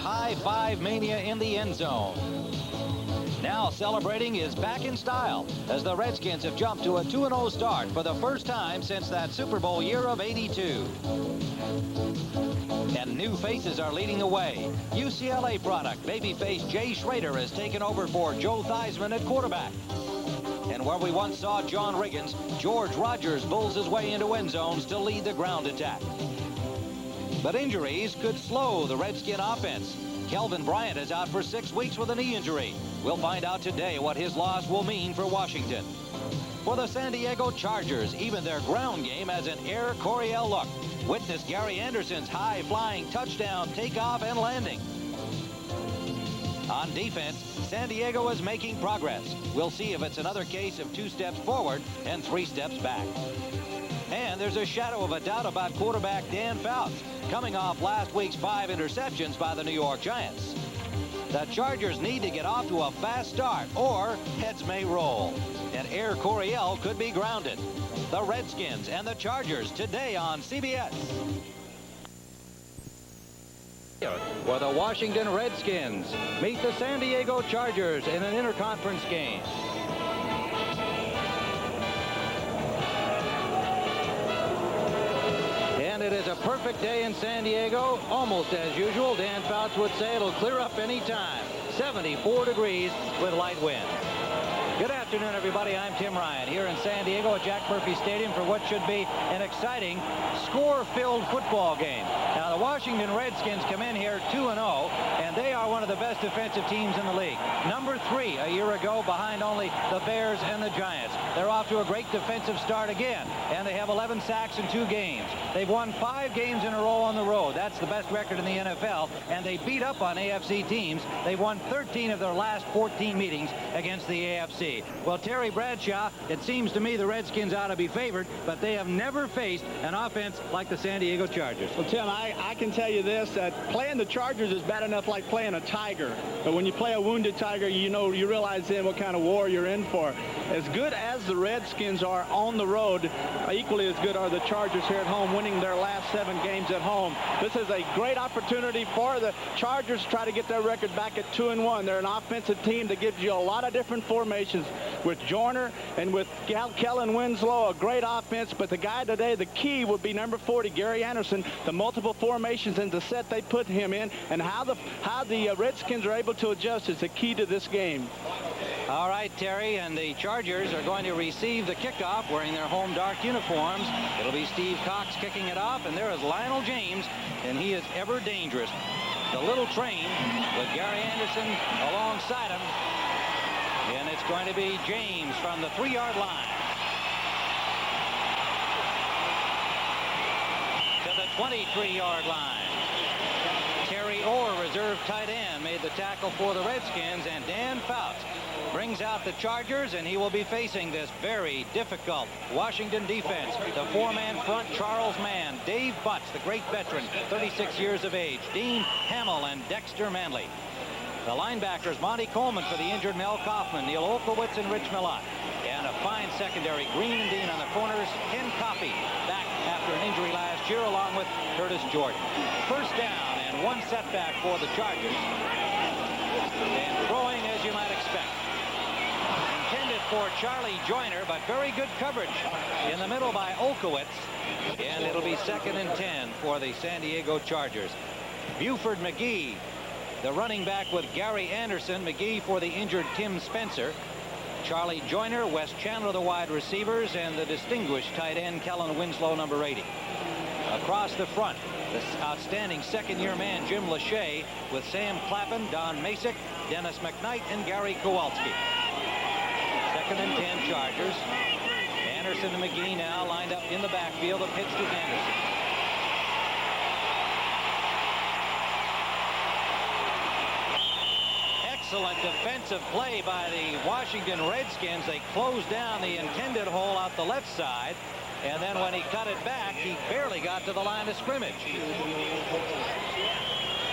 high five mania in the end zone. Now celebrating is back in style as the Redskins have jumped to a 2-0 start for the first time since that Super Bowl year of '82. And new faces are leading the way. UCLA product babyface Jay Schrader has taken over for Joe Theismann at quarterback. And where we once saw John Riggins, George Rogers bulls his way into end zones to lead the ground attack. But injuries could slow the Redskin offense. Kelvin Bryant is out for 6 weeks with a knee injury. We'll find out today what his loss will mean for Washington. For the San Diego Chargers, even their ground game has an Air Coryell look. Witness Gary Anderson's high-flying touchdown takeoff and landing. On defense, San Diego is making progress. We'll see if it's another case of 2 steps forward and 3 steps back. And there's a shadow of a doubt about quarterback Dan Fouts, coming off last week's 5 interceptions by the New York Giants. The Chargers need to get off to a fast start, or heads may roll, and Air Coryell could be grounded. The Redskins and the Chargers today on CBS. Where the Washington Redskins meet the San Diego Chargers in an interconference game. And it is a perfect day in San Diego, almost as usual. Dan Fouts would say it'll clear up any time. 74 degrees with light wind. Good afternoon, everybody. I'm Tim Ryan here in San Diego at Jack Murphy Stadium for what should be an exciting, score-filled football game. Now, the Washington Redskins come in here 2-0, and they are one of the best defensive teams in the league. Number 3 a year ago, behind only the Bears and the Giants. They're off to a great defensive start again, and they have 11 sacks in 2 games. They've won 5 games in a row on the road. That's the best record in the NFL, and they beat up on AFC teams. They've won 13 of their last 14 meetings against the AFC. Well, Terry Bradshaw, it seems to me the Redskins ought to be favored, but they have never faced an offense like the San Diego Chargers. Well, Tim, I can tell you this, that playing the Chargers is bad enough like playing a tiger. But when you play a wounded tiger, you realize then what kind of war you're in for. As good as the Redskins are on the road, equally as good are the Chargers here at home, winning their last 7 games at home. This is a great opportunity for the Chargers to try to get their record back at 2-1. They're an offensive team that gives you a lot of different formations with Joyner and with Kellen Winslow, a great offense. But the guy today, the key would be number 40, Gary Anderson, the multiple formations and the set they put him in, and how the Redskins are able to adjust is the key to this game. All right, Terry, and the Chargers are going to receive the kickoff wearing their home dark uniforms. It'll be Steve Cox kicking it off, and there is Lionel James, and he is ever dangerous. The little train with Gary Anderson alongside him, and it's going to be James from the 3-yard line to the 23-yard line. Terry Orr, reserve tight end, made the tackle for the Redskins, and Dan Fouts brings out the Chargers, and he will be facing this very difficult Washington defense. The 4-man front, Charles Mann, Dave Butts, the great veteran, 36 years of age, Dean Hamill, and Dexter Manley. The linebackers, Monty Coleman for the injured Mel Kaufman, Neil Olkowitz and Rich Millot. And a fine secondary, Green and Dean on the corners, Ken Coffey back after an injury last year along with Curtis Jordan. First down and 1 setback for the Chargers. And throwing as you might expect. Intended for Charlie Joyner, but very good coverage in the middle by Olkowitz. And it'll be 2nd and 10 for the San Diego Chargers. Buford McGee, the running back with Gary Anderson, McGee for the injured Tim Spencer. Charlie Joyner, Wes Chandler, the wide receivers, and the distinguished tight end, Kellen Winslow, number 80. Across the front, the outstanding second-year man, Jim Lachey, with Sam Clappin, Don Masick, Dennis McKnight, and Gary Kowalski. 2nd and 10 Chargers. Anderson and McGee now lined up in the backfield. A pitch to Anderson. Excellent defensive play by the Washington Redskins. They closed down the intended hole out the left side, and then when he cut it back, he barely got to the line of scrimmage.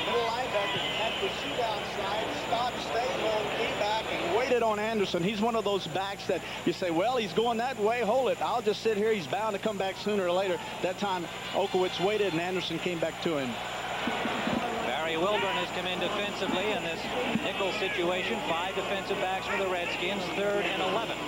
Middle linebackers have to shoot outside, stop, stay low, came back, and waited on Anderson. He's one of those backs that you say, well, he's going that way, hold it. I'll just sit here. He's bound to come back sooner or later. That time, Olkowitz waited, and Anderson came back to him. Barry Wilburn has come in defensively in this nickel situation. 5 defensive backs for the Redskins, 3rd and 11.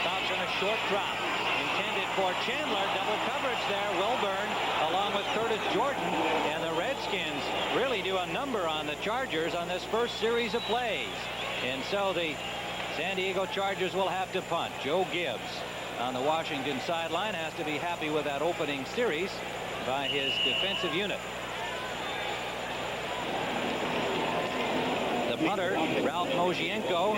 Fouts on a short drop. Intended for Chandler. Double coverage there. Wilburn along with Curtis Jordan. And the Redskins really do a number on the Chargers on this first series of plays. And so the San Diego Chargers will have to punt. Joe Gibbs on the Washington sideline has to be happy with that opening series by his defensive unit. The punter, Ralph Mozienko,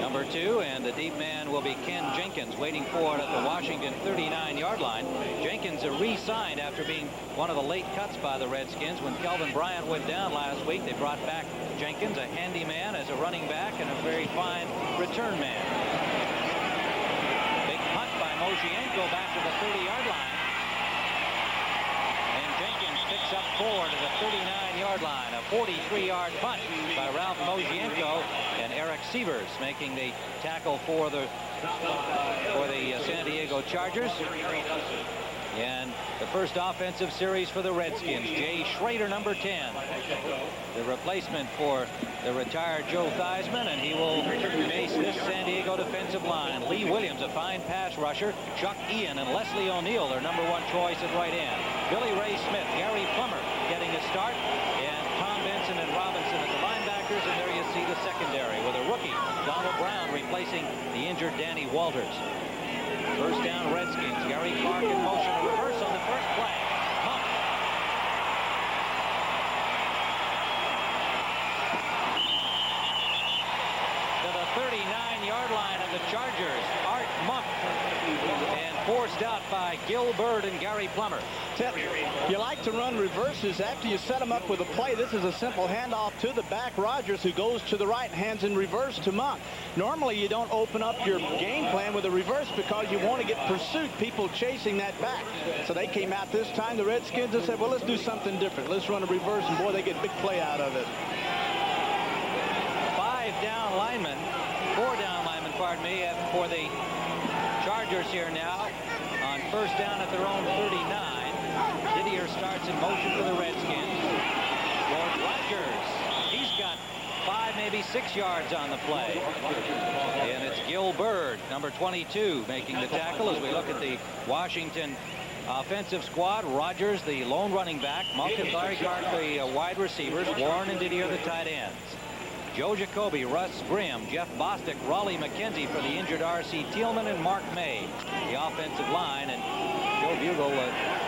number 2, and the deep man will be Ken Jenkins, waiting for it at the Washington 39-yard line. Jenkins re-signed after being one of the late cuts by the Redskins. When Kelvin Bryant went down last week, they brought back Jenkins, a handy man as a running back and a very fine return man. Big punt by Mozienko back to the 30-yard line. And Jenkins picks up 4 to the 39-yard line. A 43-yard punt by Ralph Mozienko, and Eric Sievers making the tackle for the San Diego Chargers. And the first offensive series for the Redskins, Jay Schrader, number 10, the replacement for the retired Joe Theismann, and he will face this San Diego defensive line. Lee Williams, a fine pass rusher. Chuck Ian and Leslie O'Neal, their number 1 choice at right end. Billy Ray Smith, Gary Plummer getting a start, and Tom Benson and Robinson at the linebackers. And there you see the secondary with a rookie, Donald Brown, replacing the injured Danny Walters. First down, Redskins. Gary Clark in motion. A reverse on the first play. Monk. To the 39-yard line of the Chargers. Art Monk. And forced out by Gil Byrd and Gary Plummer. You like to run reverses after you set them up with a play. This is a simple handoff to the back, Rogers, who goes to the right, hands in reverse to Monk. Normally, you don't open up your game plan with a reverse because you want to get pursuit, people chasing that back. So they came out this time, the Redskins, and said, well, let's do something different. Let's run a reverse, and boy, they get big play out of it. 4 down linemen, pardon me, for the Chargers here now on first down at their own 39. Didier starts in motion for the Redskins. George Rogers, he's got 5, maybe 6 yards on the play. And it's Gil Byrd, number 22, making the tackle as we look at the Washington offensive squad. Rogers, the lone running back. Monk and Larry Clark, the wide receivers. Warren and Didier, the tight ends. Joe Jacoby, Russ Grimm, Jeff Bostic, Raleigh McKenzie for the injured R.C. Thielman, and Mark May, the offensive line. And Joe Bugle,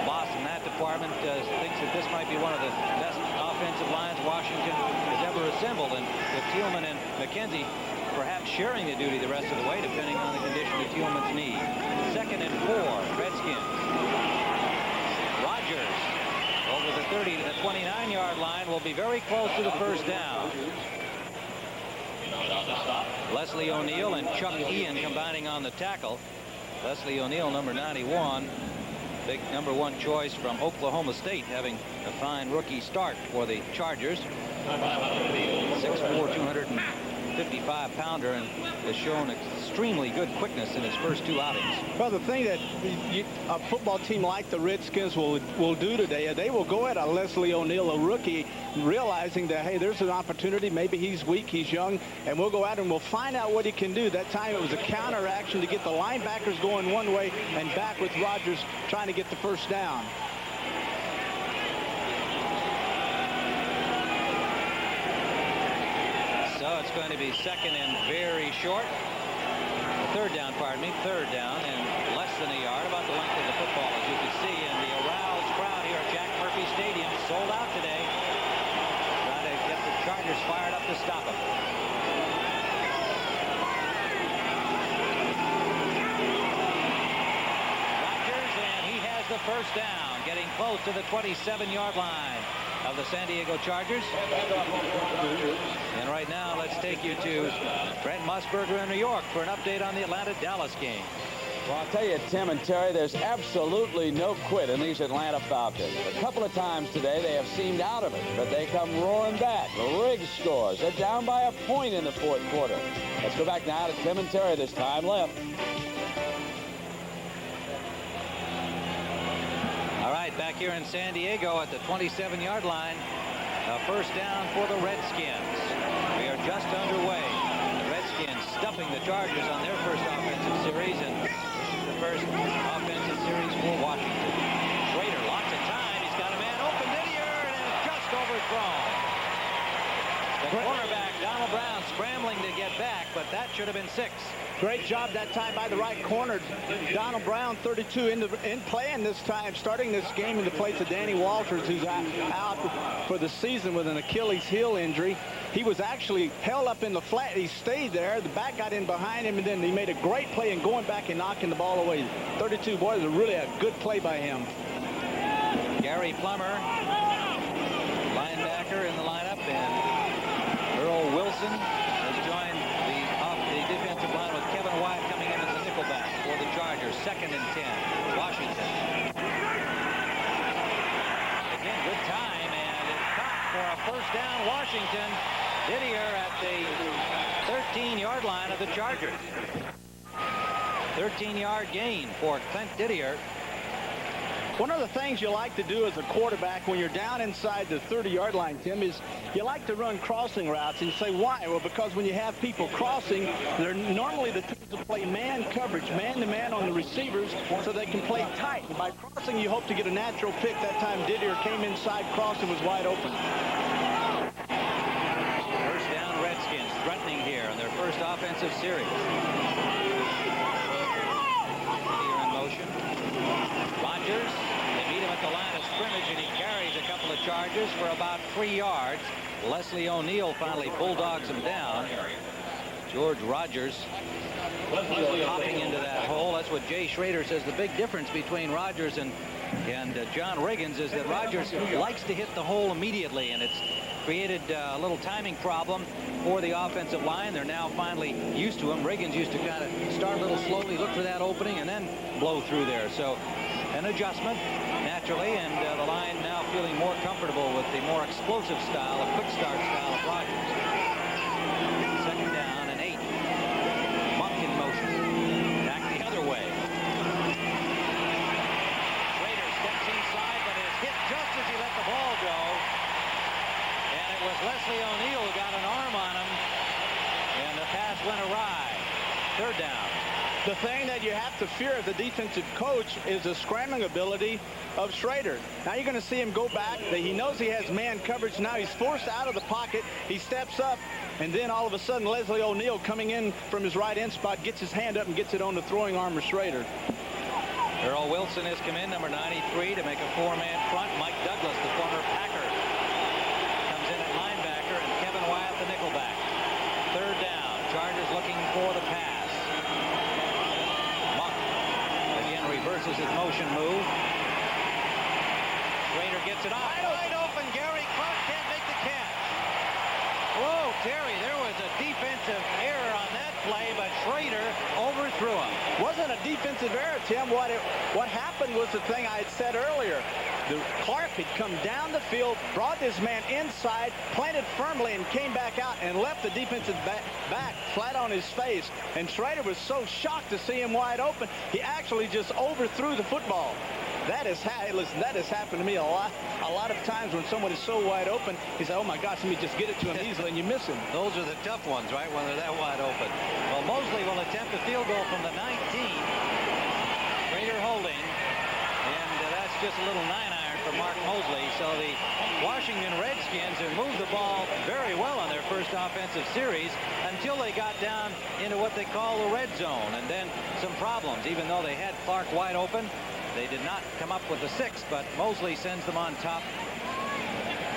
boss in that department, thinks that this might be one of the best offensive lines Washington has ever assembled. And with Thielman and McKenzie perhaps sharing the duty the rest of the way, depending on the condition of Thielman's knee. 2nd and 4, Redskins. Rogers over the 30 to the 29-yard line will be very close to the first down. Leslie O'Neal and Chuck Ian combining on the tackle. Leslie O'Neal, number 91, big number 1 choice from Oklahoma State, having a fine rookie start for the Chargers. 6'4", 255-pounder, and has shown extremely good quickness in his first 2 outings. Well, the thing that a football team like the Redskins will do today, they will go at a Leslie O'Neal, a rookie, realizing that, hey, there's an opportunity. Maybe he's weak, he's young, and we'll go at him. We'll find out what he can do. That time it was a counter action to get the linebackers going one way and back with Rogers trying to get the first down. So it's going to be 2nd and very short. 3rd down, pardon me. 3rd down and less than a yard, about the length of the football, as you can see. And the aroused crowd here at Jack Murphy Stadium sold out today. Trying to get the Chargers fired up to stop them. Rogers, and he has the first down, getting close to the 27-yard line of the San Diego Chargers. And right now, let's take you to Brent Musburger in New York for an update on the Atlanta-Dallas game. Well, I'll tell you, Tim and Terry, there's absolutely no quit in these Atlanta Falcons. A couple of times today, they have seemed out of it, but they come roaring back. Riggs scores. They're down by a point in the 4th quarter. Let's go back now to Tim and Terry. There's time left. All right, back here in San Diego at the 27-yard line First down for the Redskins. We are just underway. The Redskins stuffing the Chargers on their first offensive series, and this is the first offensive series for Washington. Schrader, lots of time. He's got a man open. Didier, and it's just overthrown. The cornerback, Donald Brown, scrambling to get back, but that should have been 6. Great job that time by the right corner. Donald Brown, 32, in playing this time, starting this game in the place of Danny Walters, who's out for the season with an Achilles heel injury. He was actually held up in the flat. He stayed there. The back got in behind him, and then he made a great play in going back and knocking the ball away. 32, boy, it was really a good play by him. Gary Plummer, linebacker in the lineup, and Earl Wilson has joined the defensive line with Kevin Wyatt coming in as the nickelback for the Chargers. 2nd and 10. Washington. Again, good time, and it's caught for a first down. Washington. Didier at the 13-yard line of the Chargers. 13-yard gain for Clint Didier. One of the things you like to do as a quarterback when you're down inside the 30-yard line, Tim, is you like to run crossing routes. And you say, why? Well, because when you have people crossing, they're normally the teams that play man coverage, man-to-man on the receivers, so they can play tight. And by crossing, you hope to get a natural pick. That time, Didier came inside, crossed, and was wide open. First down, Redskins threatening here in their first offensive series. Didier in motion. Rodgers. At the line of scrimmage, and he carries a couple of charges for about 3 yards. Leslie O'Neal finally bulldogs him down. George Rodgers hopping into that hole. That's what Jay Schrader says. The big difference between Rodgers and John Riggins is that Rodgers likes to hit the hole immediately, and it's created a little timing problem for the offensive line. They're now finally used to him. Riggins used to kind of start a little slowly, look for that opening, and then blow through there. So an adjustment, naturally, and the line now feeling more comfortable with the more explosive style, a quick start style of Rodgers. 2nd down and 8. Monk in motion. Back the other way. Schrader steps inside, but is hit just as he let the ball go. And it was Leslie O'Neal who got an arm on him, and the pass went awry. 3rd down. The thing that you have to fear as a defensive coach is the scrambling ability of Schrader. Now you're going to see him go back. He knows he has man coverage. Now he's forced out of the pocket. He steps up, and then all of a sudden Leslie O'Neal coming in from his right end spot gets his hand up and gets it on the throwing arm of Schrader. Earl Wilson has come in, number 93, to make a 4-man front. Mike Douglas, the former Packer, comes in at linebacker, and Kevin Wyatt, the nickelback. 3rd down. Chargers looking for the pass. Reverses his motion move. Schrader gets it off. Wide open. Gary Clark can't make the catch. Whoa, Terry, there was a defensive error on that play, but Schrader overthrew him. Wasn't a defensive error, Tim. What happened was the thing I had said earlier. Clark had come down the field, brought this man inside, planted firmly, and came back out and left the defensive back flat on his face. And Schrader was so shocked to see him wide open, he actually just overthrew the football. Listen, that has happened to me a lot of times when someone is so wide open. He said, oh my gosh, let me just get it to him easily, and you miss him. Those are the tough ones, right, when they're that wide open. Well, Mosley will attempt a field goal from the 19. Schrader holding, and that's just a little 9-iron for Mark Mosley. So the Washington Redskins have moved the ball very well on their first offensive series until they got down into what they call the red zone, and then some problems. Even though they had Clark wide open, they did not come up with the 6, but Mosley sends them on top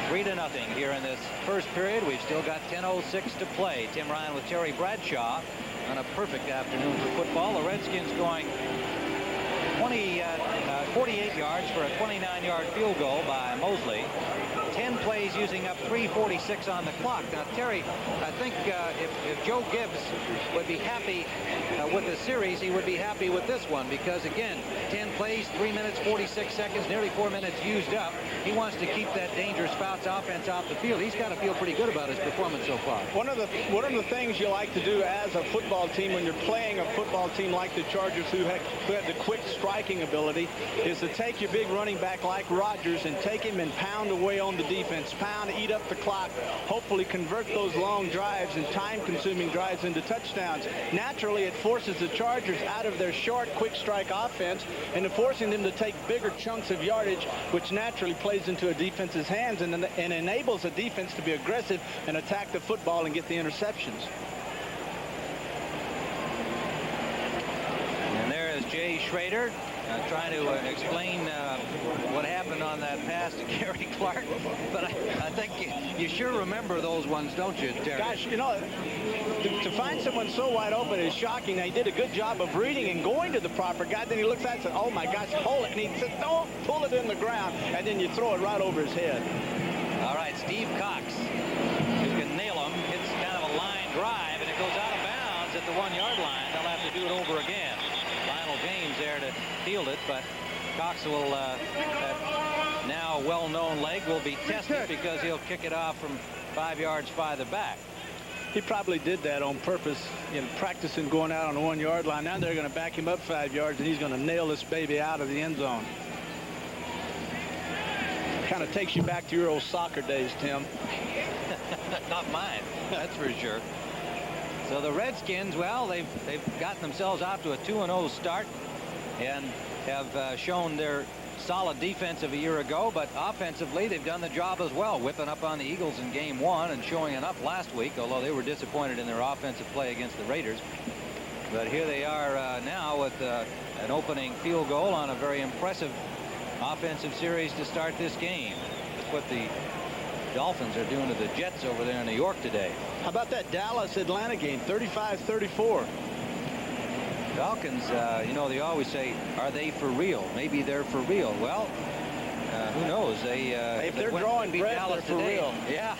3-0 here in this first period. We've still got 10:06 to play. Tim Ryan with Terry Bradshaw on a perfect afternoon for football. The Redskins going 48 yards for a 29-yard field goal by Mosley. 10 plays using up 3:46 on the clock. Now, Terry, I think if Joe Gibbs would be happy with the series, he would be happy with this one because, again, 10 plays, 3 minutes, 46 seconds, nearly 4 minutes used up. He wants to keep that dangerous Fouts offense off the field. He's got to feel pretty good about his performance so far. One of the things you like to do as a football team when you're playing a football team like the Chargers who have the quick striking ability is to take your big running back like Rodgers and take him and pound away on the defense. pound, eat up the clock, hopefully convert those long drives and time-consuming drives into touchdowns. Naturally, it forces the Chargers out of their short, quick strike offense and forcing them to take bigger chunks of yardage, which naturally plays into a defense's hands and enables a defense to be aggressive and attack the football and get the interceptions. And there is Jay Schrader trying to explain what happened on that pass to Gary Clark. But I think you sure remember those ones, don't you, Terry? Gosh, you know, to find someone so wide open is shocking. He did a good job of reading and going to the proper guy. Then he looks at it and says, oh, my gosh, hold it. And he says, don't pull it in the ground. And then you throw it right over his head. All right, Steve Cox, who can nail him, hits kind of a line drive, and it goes out of bounds at the 1-yard line. They'll have to do it over again. Lionel James there to field it, but Cox will, that now well-known leg will be tested because he'll kick it off from 5 yards farther back. He probably did that on purpose, practicing going out on the 1-yard line. Now they're going to back him up 5 yards, and he's going to nail this baby out of the end zone. Kind of takes you back to your old soccer days, Tim. Not mine, that's for sure. So the Redskins, well, they've gotten themselves out to a 2-0 start and have shown their solid defense of a year ago, but offensively they've done the job as well, whipping up on the Eagles in game 1 and showing enough last week, although they were disappointed in their offensive play against the Raiders. But here they are now with an opening field goal on a very impressive offensive series to start this game. That's what the Dolphins are doing to the Jets over there in New York today. How about that Dallas-Atlanta game, 35-34? Falcons, you know, they always say, are they for real? Maybe they're for real. Well, who knows? If they're drawing breath, Dallas they're for today. real. Yeah,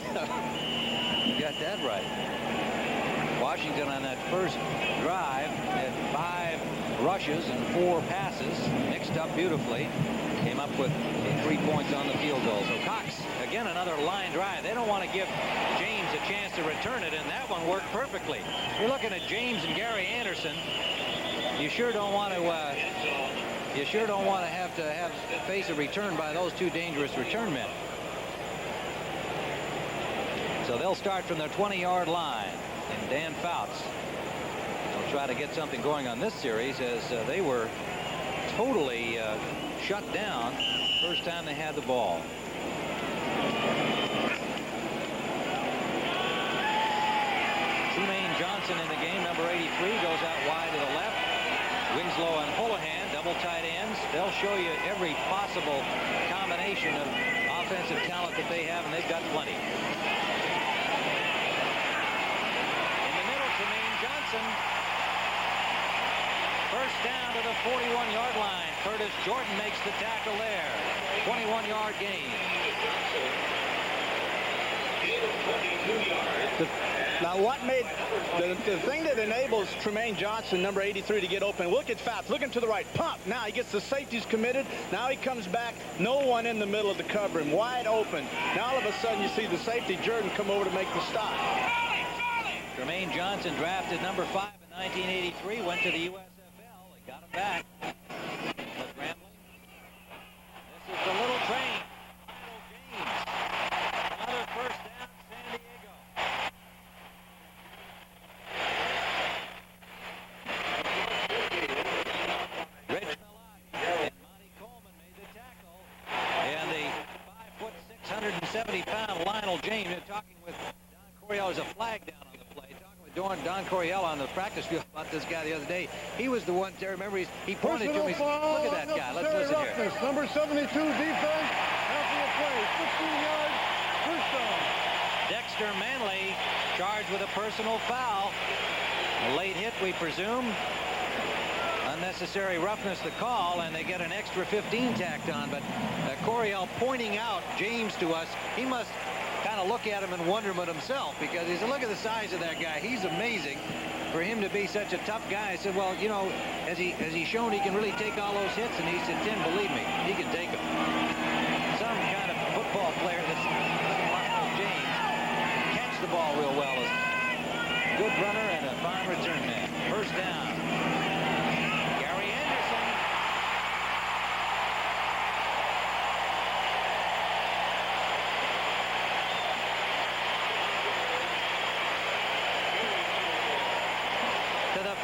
you got that right. Washington on that first drive had 5 rushes and 4 passes, mixed up beautifully. Came up with 3 points on the field goal. So Cox, again, another line drive. They don't want to give James a chance to return it, and that one worked perfectly. You're looking at James and Gary Anderson. You sure don't want to. You sure don't want to have face a return by those 2 dangerous return men. So they'll start from their 20-yard line, and Dan Fouts will try to get something going on this series as they were totally shut down first time they had the ball. Tremaine Johnson in the game, number 83, goes out wide to the left. Winslow and Holohan, double tight ends. They'll show you every possible combination of offensive talent that they have, and they've got plenty. In the middle, Tremaine Johnson. First down to the 41-yard line. Curtis Jordan makes the tackle there. 21-yard gain. Now, what made the thing that enables Tremaine Johnson, number 83, to get open? Look at Fouts, looking to the right, pump. Now he gets the safeties committed. Now he comes back, no one in the middle of the cover, him wide open. Now all of a sudden you see the safety Jordan come over to make the stop. Tremaine Johnson, drafted number 5 in 1983, went to the USFL. They got him back. But Grambling. This is the little train. James. Another first down, San Diego. Rich Malak and Monty Coleman made the tackle. And the 5'6", 670-pound Lionel James, talking with Don Coryell, there's a flag down on the play. Don Coryell on the practice field about this guy the other day. He was the one, Terry, remember, he pointed to him. He said, look at that guy. Let's listen here. Number 72 defense after the play. 15 yards, first down. Dexter Manley charged with a personal foul. A late hit, we presume. Unnecessary roughness the call, and they get an extra 15 tacked on. But Coryell pointing out James to us, he must kind of look at him in wonderment himself, because he said, look at the size of that guy. He's amazing. For him to be such a tough guy, I said, well, you know, has he shown he can really take all those hits? And he said, Tim, believe me, he can take them. Some kind of football player that's like James, catch the ball real well. Is a good runner and a fine return man. First down. Gary Anderson.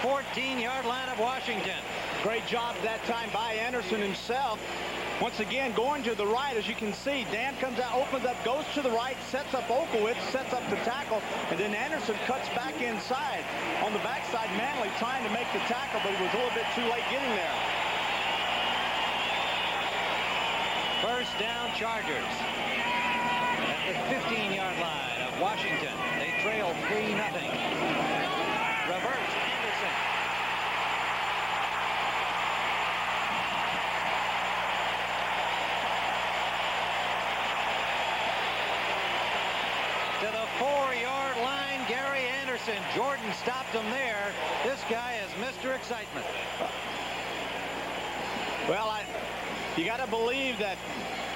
14-yard line of Washington. Great job that time by Anderson himself. Once again, going to the right, as you can see. Dan comes out, opens up, goes to the right, sets up Okowitz, sets up the tackle, and then Anderson cuts back inside. On the backside, Manley trying to make the tackle, but he was a little bit too late getting there. First down, Chargers. At the 15-yard line of Washington. They trail 3-0. Reverse, Anderson. To the 4-yard line, Gary Anderson. Jordan stopped him there. This guy is Mr. Excitement. Well, you got to believe that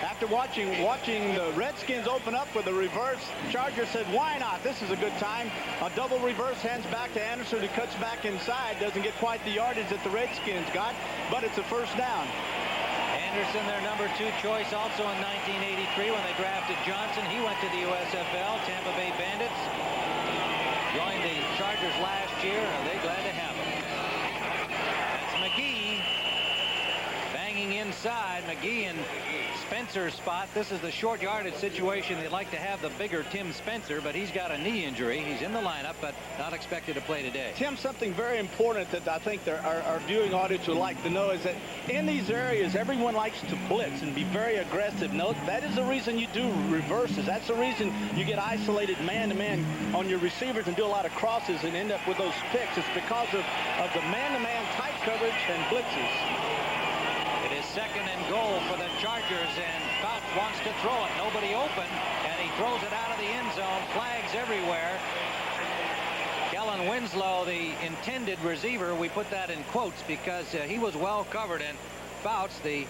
after watching the Redskins open up with a reverse, Chargers said, why not? This is a good time. A double reverse, hands back to Anderson, who cuts back inside. Doesn't get quite the yardage that the Redskins got, but it's a first down. Anderson, their number 2 choice, also in 1983 when they drafted Johnson. He went to the USFL. Tampa Bay Bandits joined the Chargers last year, and they're glad to have him. That's McGee banging inside. McGee in Spencer's spot. This is the short yardage situation. They'd like to have the bigger Tim Spencer, but he's got a knee injury. He's in the lineup, but not expected to play today. Tim, something very important that I think our viewing audience would like to know is that in these areas, everyone likes to blitz and be very aggressive. No, that is the reason you do reverses. That's the reason you get isolated man-to-man on your receivers and do a lot of crosses and end up with those picks. It's because of the man-to-man tight coverage and blitzes. It is 2nd and goal for the Chargers, and Fouts wants to throw it. Nobody open, and he throws it out of the end zone. Flags everywhere. Kellen Winslow, the intended receiver, we put that in quotes because he was well covered, and Fouts, the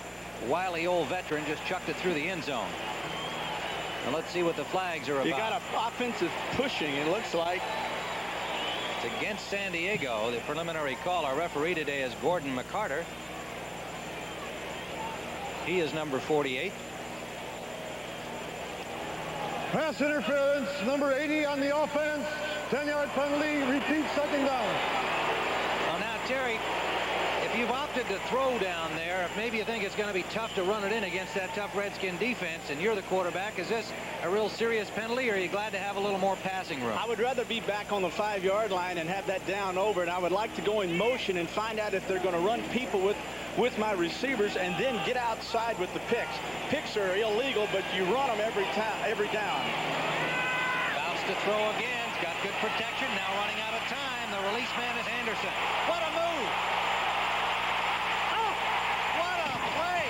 wily old veteran, just chucked it through the end zone. And let's see what the flags are about. You got an offensive pushing, it looks like. It's against San Diego. The preliminary call. Our referee today is Gordon McCarter. He is number 48. Pass interference, number 80 on the offense. 10-yard penalty, repeat, 2nd down. Well, now, Terry, if you've opted to throw down there, if maybe you think it's going to be tough to run it in against that tough Redskin defense, and you're the quarterback, is this a real serious penalty, or are you glad to have a little more passing room? I would rather be back on the 5-yard line and have that down over, and I would like to go in motion and find out if they're going to run people with my receivers and then get outside with the picks. Picks are illegal, but you run them every down. Bounce to throw again. He's got good protection. Now running out of time. The release man is Anderson. What a move! Oh, what a play!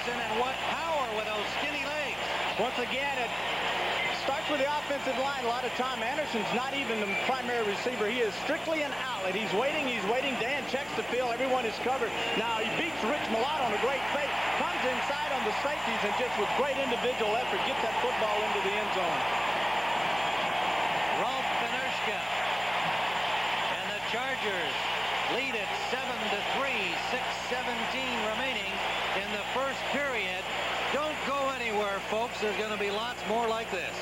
And what power with those skinny legs. Once again, it starts with the offensive line. A lot of time, Anderson's not even the primary receiver. He is strictly an outlet. He's waiting. Dan checks the field. Everyone is covered. Now he beats Rich Malott on a great fake. Comes inside on the safeties and just with great individual effort gets that football into the end zone. Rolf Benerschke. And the Chargers lead at 7-3, 6:17 remaining in the first period. Don't go anywhere, folks. There's going to be lots more like this.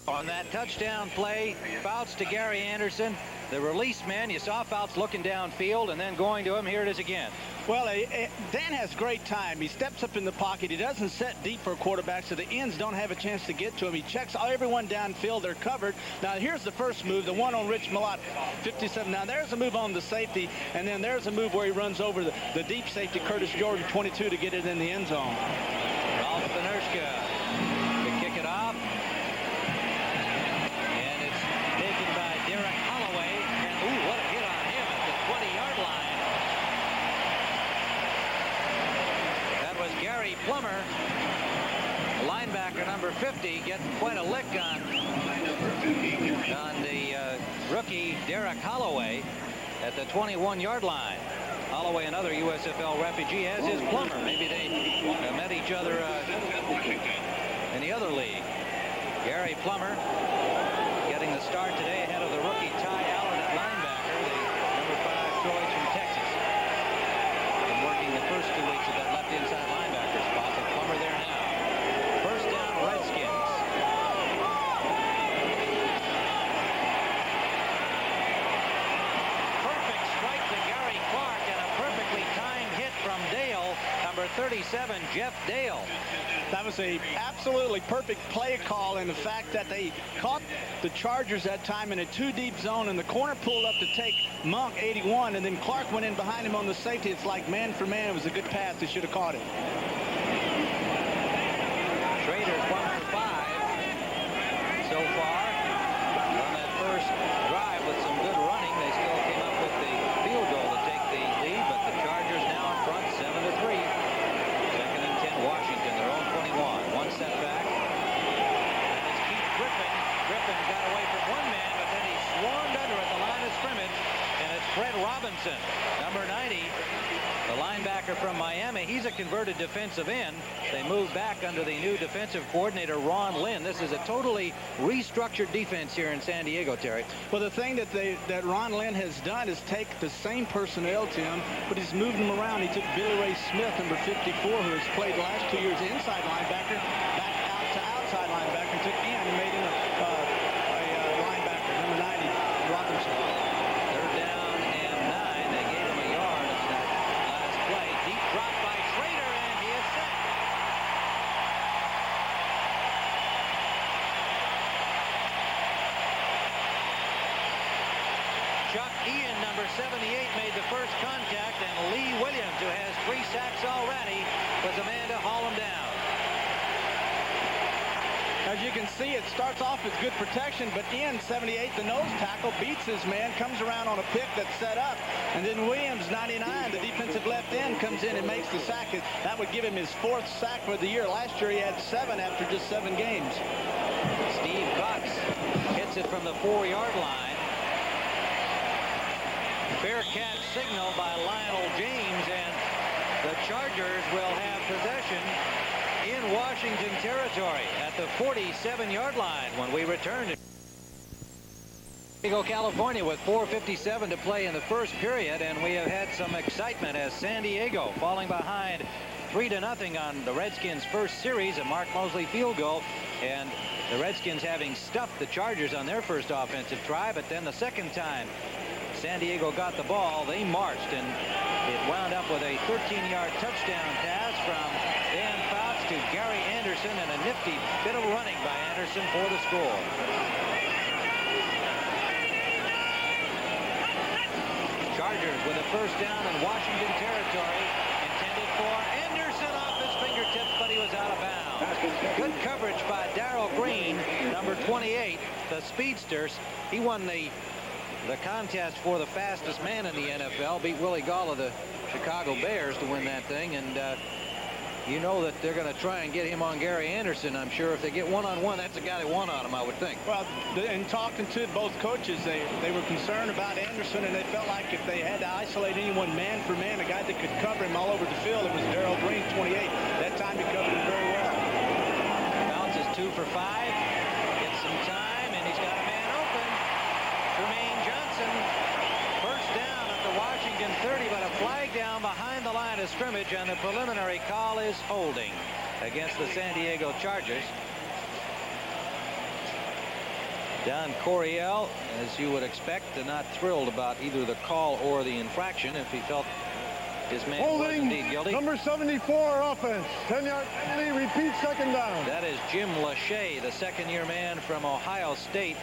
On that touchdown play, Fouts to Gary Anderson. The release man, you saw Fouts looking downfield and then going to him. Here it is again. Well, Dan has great time. He steps up in the pocket. He doesn't set deep for a quarterback, so the ends don't have a chance to get to him. He checks everyone downfield. They're covered. Now, here's the first move, the one on Rich Malott, 57. Now, there's a move on the safety, and then there's a move where he runs over the deep safety, Curtis Jordan, 22, to get it in the end zone. Rolf Benerschke to kick it off. And it's taken by Derek Holloway. And, ooh, what a hit on him at the 20-yard line. That was Gary Plummer, linebacker number 50, getting quite a lick on the rookie Derek Holloway at the 21-yard line. Holloway, another USFL refugee, as is Plummer. Maybe they met each other in the other league. Gary Plummer getting the start today ahead of the rookie Ty Allen at linebacker, the number 5 choice from Texas. Been working the first 2 weeks at that left inside linebacker spot. The Plummer there now. First down, Redskins. Perfect strike to Gary Clark and a perfectly timed hit from Dale, number 37, Jeff Dale. That was a absolutely perfect play call, and the fact that they caught the Chargers that time in a 2-deep zone, and the corner pulled up to take Monk, 81, and then Clark went in behind him on the safety. It's like man for man. It was a good pass. They should have caught it. Schrader's 1 for 5 so far on that first drive with some good running. They still came up with the field goal to take the lead, but the Chargers now in front 7-3. Second and 10 Washington, their own 21. One setback. And it's Keith Griffin. Griffin got away from one man, but then he swarmed under at the line of scrimmage, and it's Fred Robinson, number 90. The linebacker from Miami. He's a converted defensive end. They moved back under the new defensive coordinator, Ron Lynn. This is a totally restructured defense here in San Diego, Terry. Well, the thing that Ron Lynn has done is take the same personnel, Tim, but he's moved them around. He took Billy Ray Smith, number 54, who has played the last 2 years inside linebacker, back out to outside linebacker, and took in and made him a linebacker, number 90, Robinson. Third down and 9. They gave him a yard on that last play. Deep drop by Schrader, and he is sacked. Chuck Ian, number 78, made the first contact, and Lee Williams, who has 3 sacks already, was the man to haul him down. As you can see, it starts off as good protection, but Ian, 78, the nose tackle, beats his man, comes around on a pick that's set up, and then Williams, 99, the defensive left end, comes in and makes the sack. That would give him his 4th sack for the year. Last year he had 7 after just 7 games. Steve Cox hits it from the 4-yard line. Bearcat signal by Lionel James, and the Chargers will have possession in Washington territory at the 47-yard line when we return to San Diego, California, with 4:57 to play in the first period, and we have had some excitement as San Diego falling behind 3-0 on the Redskins' first series, a Mark Mosley field goal, and the Redskins having stuffed the Chargers on their first offensive try. But then the second time San Diego got the ball, they marched, and it wound up with a 13-yard touchdown pass from Dan Fouts to Gary Anderson, and a nifty bit of running by Anderson for the score. Chargers with a first down in Washington territory, intended for Anderson, off his fingertips, but he was out of bounds. Good coverage by Darrell Green, number 28, the speedsters. He won the contest for the fastest man in the NFL, beat Willie Gall of the Chicago Bears to win that thing, and you know that they're going to try and get him on Gary Anderson. I'm sure if they get one-on-one, that's the guy that won on him, I would think. Well, in talking to both coaches, they were concerned about Anderson, and they felt like if they had to isolate anyone man for man, a guy that could cover him all over the field, it was Darrell Green, 28. That time he covered him very well. Bounces 2 for 5. Gets some time, and he's got a man open. Tremaine Johnson, first down at the Washington 30, but a flag down behind the line of scrimmage, and the preliminary call is holding against the San Diego Chargers. Don Coryell, as you would expect, not thrilled about either the call or the infraction, if he felt his man was indeed guilty. Number 74 offense, 10-yard penalty, repeat second down. That is Jim Lachey, the second-year man from Ohio State.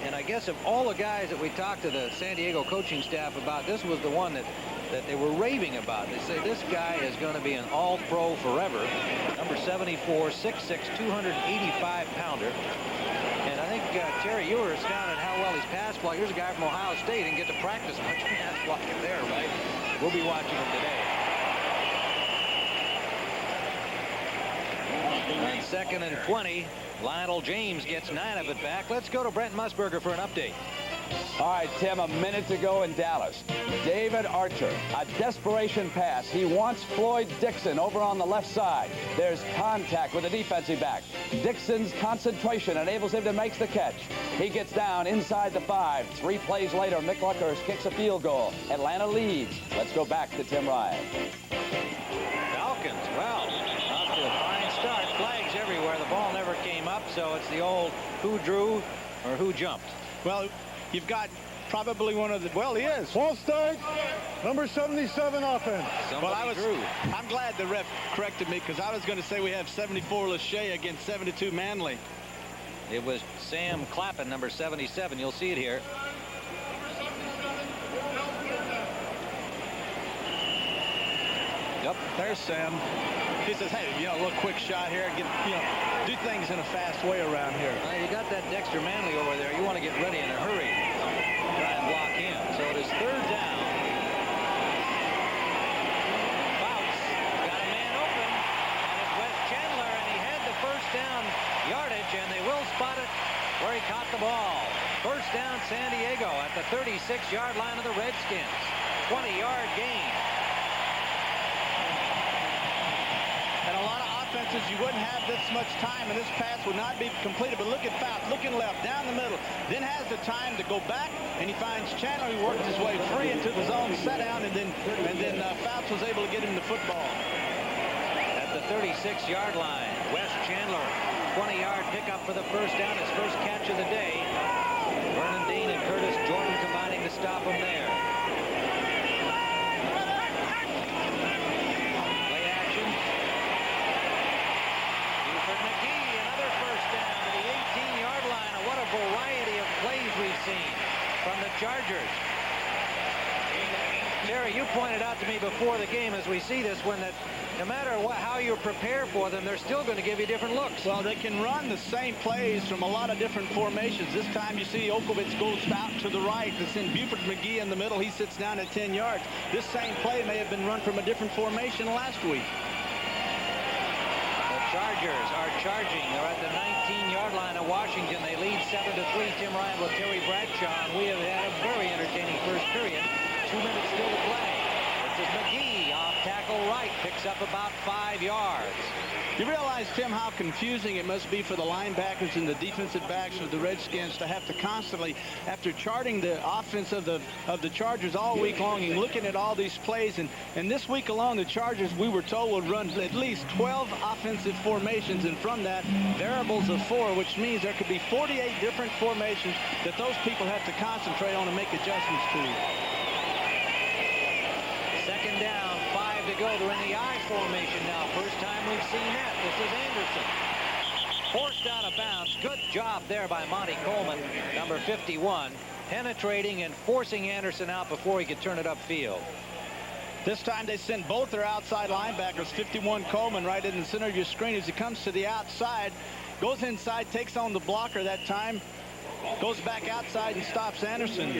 And I guess of all the guys that we talked to the San Diego coaching staff about, this was the one that they were raving about. They say this guy is going to be an all-pro forever. Number 74, 6'6", 285-pounder. And I think, Terry, you were astounded how well he's pass blocked. Here's a guy from Ohio State and get to practice much pass blocking there, right? We'll be watching him today. On 2nd and 20, Lionel James gets 9 of it back. Let's go to Brent Musburger for an update. All right, Tim, a minute to go in Dallas. David Archer, a desperation pass. He wants Floyd Dixon over on the left side. There's contact with the defensive back. Dixon's concentration enables him to make the catch. He gets down inside the 5. 3 plays later, Mick Luckhurst kicks a field goal. Atlanta leads. Let's go back to Tim Ryan. Falcons, well, off to a fine start. Flags everywhere. The ball never came up, so it's the old who drew or who jumped. Well, you've got probably one of the, well, he is. False start, number 77 offense. Somebody drew. I'm glad the ref corrected me, because I was going to say we have 74 Lachey against 72 Manley. It was Sam Clappin, number 77. You'll see it here. Yep, there's Sam. He says, hey, you know, a little quick shot here, get, you know, do things in a fast way around here. Well, you got that Dexter Manley over there. You want to get ready in a hurry. Try and block him. So it is 3rd down. Fouts got a man open, and it's Wes Chandler, and he had the first down yardage, and they will spot it where he caught the ball. First down, San Diego at the 36-yard line of the Redskins. 20-yard gain. And a lot of offenses, you wouldn't have this much time, and this pass would not be completed. But look at Fouts, looking left, down the middle, then has the time to go back, and he finds Chandler, who worked his way free into the zone, set down, and then Fouts was able to get him the football. At the 36-yard line, Wes Chandler, 20-yard pickup for the first down, his first catch of the day. Vernon Dean and Curtis Jordan combining to stop him there. Play action. Buford McGee, another first down to the 18-yard line. And what a variety of plays we've seen from the Chargers. Terry, you pointed out to me before the game as we see this, when that no matter how you prepare for them, they're still going to give you different looks. Well, they can run the same plays from a lot of different formations. This time you see Okowitz goes out to the right. It's in Buford McGee in the middle. He sits down at 10 yards. This same play may have been run from a different formation last week. The Chargers are charging. They're at the 19-yard line of Washington. They lead 7-3. Tim Ryan with Terry Bradshaw. And we have had a very entertaining first period. 2 minutes still to play. This is McGee off tackle right. Picks up about 5 yards. You realize, Tim, how confusing it must be for the linebackers and the defensive backs of the Redskins to have to constantly, after charting the offense of the Chargers all week long and looking at all these plays, and this week alone, the Chargers, we were told, would run at least 12 offensive formations, and from that, variables of 4, which means there could be 48 different formations that those people have to concentrate on and make adjustments to. Second down, 5 to go. They're in the I formation now. First time we've seen that. This is Anderson. Forced out of bounds. Good job there by Monty Coleman, number 51, penetrating and forcing Anderson out before he could turn it upfield. This time they send both their outside linebackers, 51 Coleman, right in the center of your screen as he comes to the outside, goes inside, takes on the blocker that time, goes back outside and stops Anderson.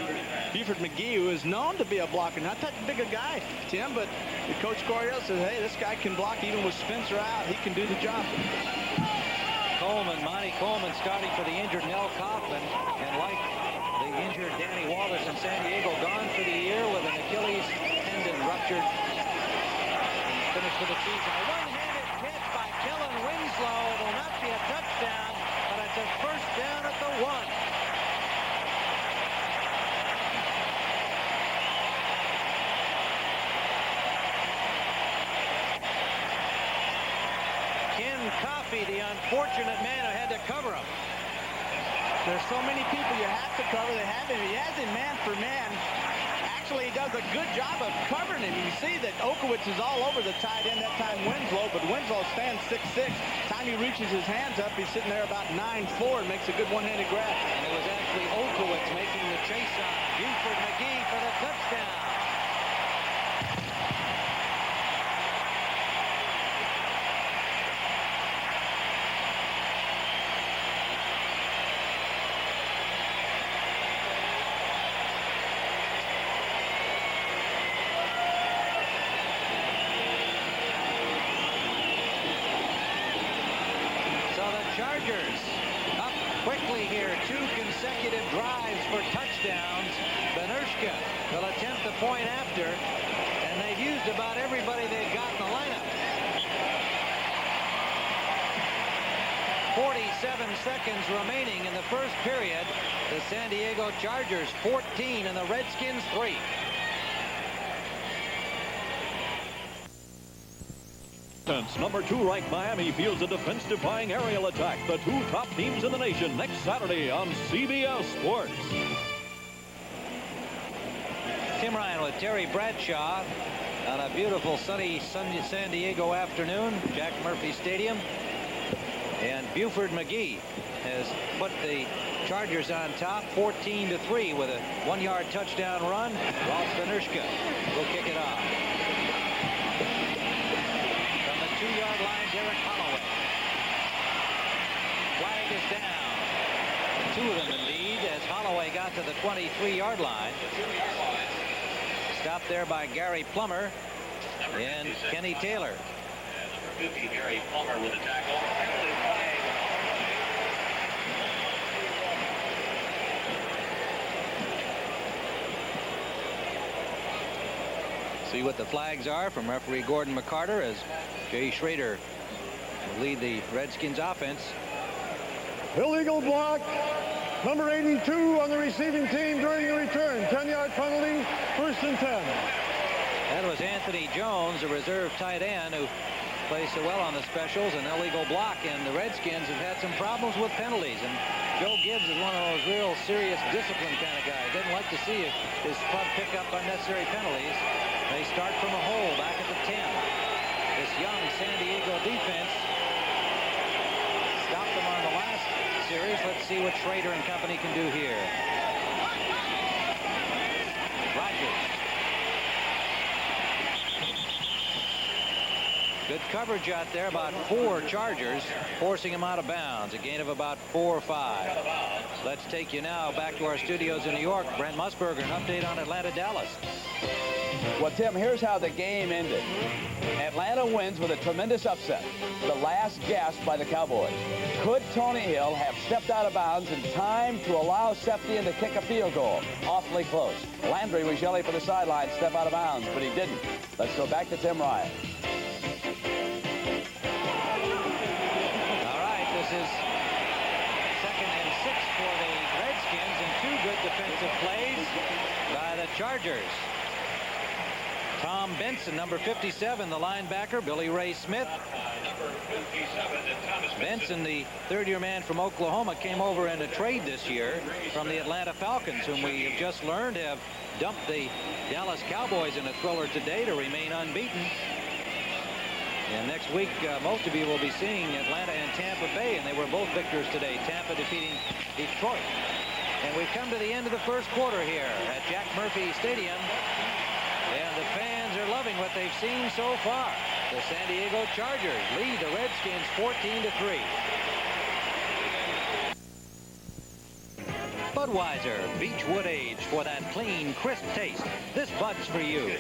Buford McGee, who is known to be a blocker, not that big a guy, Tim, but Coach Coryell says, hey, this guy can block even with Spencer out. He can do the job. Monty Coleman starting for the injured Nell Kaufman, and like the injured Danny Wallace in San Diego, gone for the year with an Achilles tendon ruptured. Finished for the season. A one-handed catch by Kellen Winslow. It will not be a touchdown, but it's a first down at the 1. Coffey, the unfortunate man who had to cover him. There's so many people you have to cover. They have him. He has him man for man. Actually, he does a good job of covering him. You see that Okowitz is all over the tight end, that time Winslow, but Winslow stands 6'6". Time he reaches his hands up, he's sitting there about 9'4" and makes a good one-handed grab. And it was actually Okowitz making the chase on Buford McGee for the touchdown. Chargers up Quickly here, 2 consecutive drives for touchdowns. Benershka will attempt the point after, and they've used about everybody they've got in the lineup. 47 seconds remaining in the first period. The San Diego Chargers 14 and the Redskins 3. Number 2 ranked Miami fields a defense-defying aerial attack. The 2 top teams in the nation next Saturday on CBS Sports. Tim Ryan with Terry Bradshaw on a beautiful sunny San Diego afternoon, Jack Murphy Stadium. And Buford McGee has put the Chargers on top 14-3 with a 1-yard touchdown run. Ross Benershka will kick it off. From the 2-yard line, Derek Holloway. Flag is down. 2 of them in lead as Holloway got to the 23-yard line. Stopped there by Gary Plummer and Kenny Taylor. Number 50, Gary Plummer with a tackle. See what the flags are from referee Gordon McCarter as Jay Schrader will lead the Redskins offense. Illegal block. Number 82 on the receiving team during the return. 10-yard penalty. 1st and 10. That was Anthony Jones, a reserve tight end who plays so well on the specials. An illegal block, and the Redskins have had some problems with penalties. And Joe Gibbs is one of those real serious discipline kind of guys. Doesn't like to see his club pick up unnecessary penalties. They start from a hole back at the 10. This young San Diego defense stopped them on the last series. Let's see what Schrader and company can do here. Rogers. Good coverage out there, about 4 Chargers, forcing him out of bounds. A gain of about 4 or 5. Let's take you now back to our studios in New York. Brent Musburger, an update on Atlanta-Dallas. Well, Tim, here's how the game ended. Atlanta wins with a tremendous upset. The last gasp by the Cowboys. Could Tony Hill have stepped out of bounds in time to allow Septian to kick a field goal? Awfully close. Landry was yelling for the sideline, step out of bounds, but he didn't. Let's go back to Tim Ryan. All right, this is 2nd and 6 for the Redskins, and 2 good defensive plays by the Chargers. Tom Benson, number 57, the linebacker. Billy Ray Smith. Benson, the 3rd-year man from Oklahoma, came over in a trade this year from the Atlanta Falcons, whom we have just learned have dumped the Dallas Cowboys in a thriller today to remain unbeaten. And next week, most of you will be seeing Atlanta and Tampa Bay, and they were both victors today. Tampa defeating Detroit. And we've come to the end of the first quarter here at Jack Murphy Stadium. And the fans are loving what they've seen so far. The San Diego Chargers lead the Redskins 14-3. Budweiser Beechwood Age for that clean, crisp taste. This Bud's for you.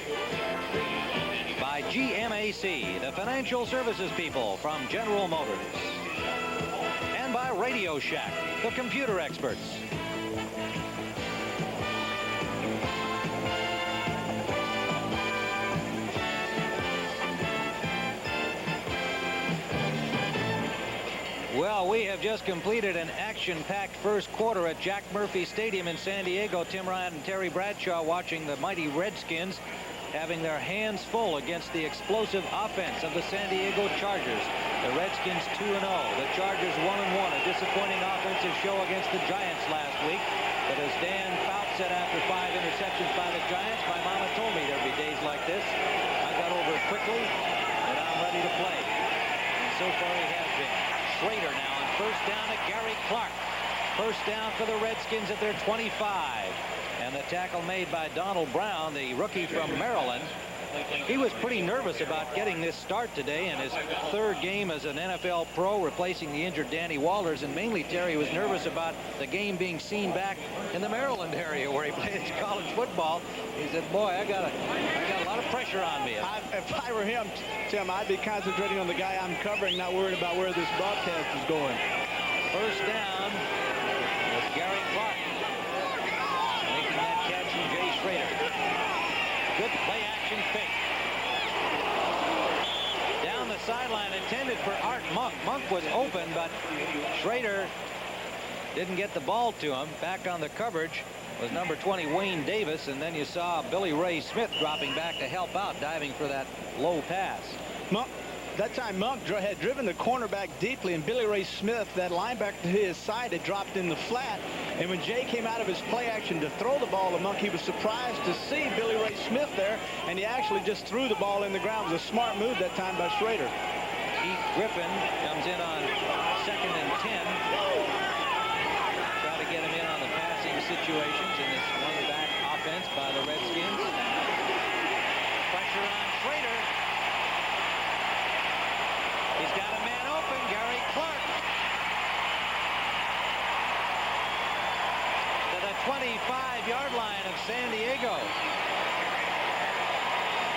By GMAC, the financial services people from General Motors. And by Radio Shack, the computer experts. Well, we have just completed an action-packed first quarter at Jack Murphy Stadium in San Diego. Tim Ryan and Terry Bradshaw watching the mighty Redskins having their hands full against the explosive offense of the San Diego Chargers. The Redskins 2-0. The Chargers 1-1. A disappointing offensive show against the Giants last week. But as Dan Fouts said after 5 interceptions by the Giants, my mama told me there'd be days like this. I got over it quickly, and I'm ready to play. And so far he has been. Schrader now on 1st down at Gary Clark. 1st down for the Redskins at their 25. And the tackle made by Donald Brown, the rookie from Maryland. He was pretty nervous about getting this start today in his 3rd game as an NFL pro, replacing the injured Danny Walters. And mainly, Terry was nervous about the game being seen back in the Maryland area where he played his college football. He said, boy, I got a lot of pressure on me. If I were him, Tim, I'd be concentrating on the guy I'm covering, not worried about where this broadcast is going. First down with Gary Clark making that catch from Jay Schrader. Good play-action fake. Down the sideline, intended for Art Monk. Monk was open, but Schrader didn't get the ball to him. Back on the coverage was number 20, Wayne Davis, and then you saw Billy Ray Smith dropping back to help out, diving for that low pass. Monk, that time Monk had driven the cornerback deeply, and Billy Ray Smith, that linebacker to his side, had dropped in the flat. And when Jay came out of his play action to throw the ball to Monk, he was surprised to see Billy Ray Smith there, and he actually just threw the ball in the ground. It was a smart move that time by Schrader. Keith Griffin comes in on 2nd and 10. Try to get him in on the passing situations in this one-back offense by the Redskins. Pressure on Schrader. He's got a man open, Gary Clark. To the 25-yard line of San Diego.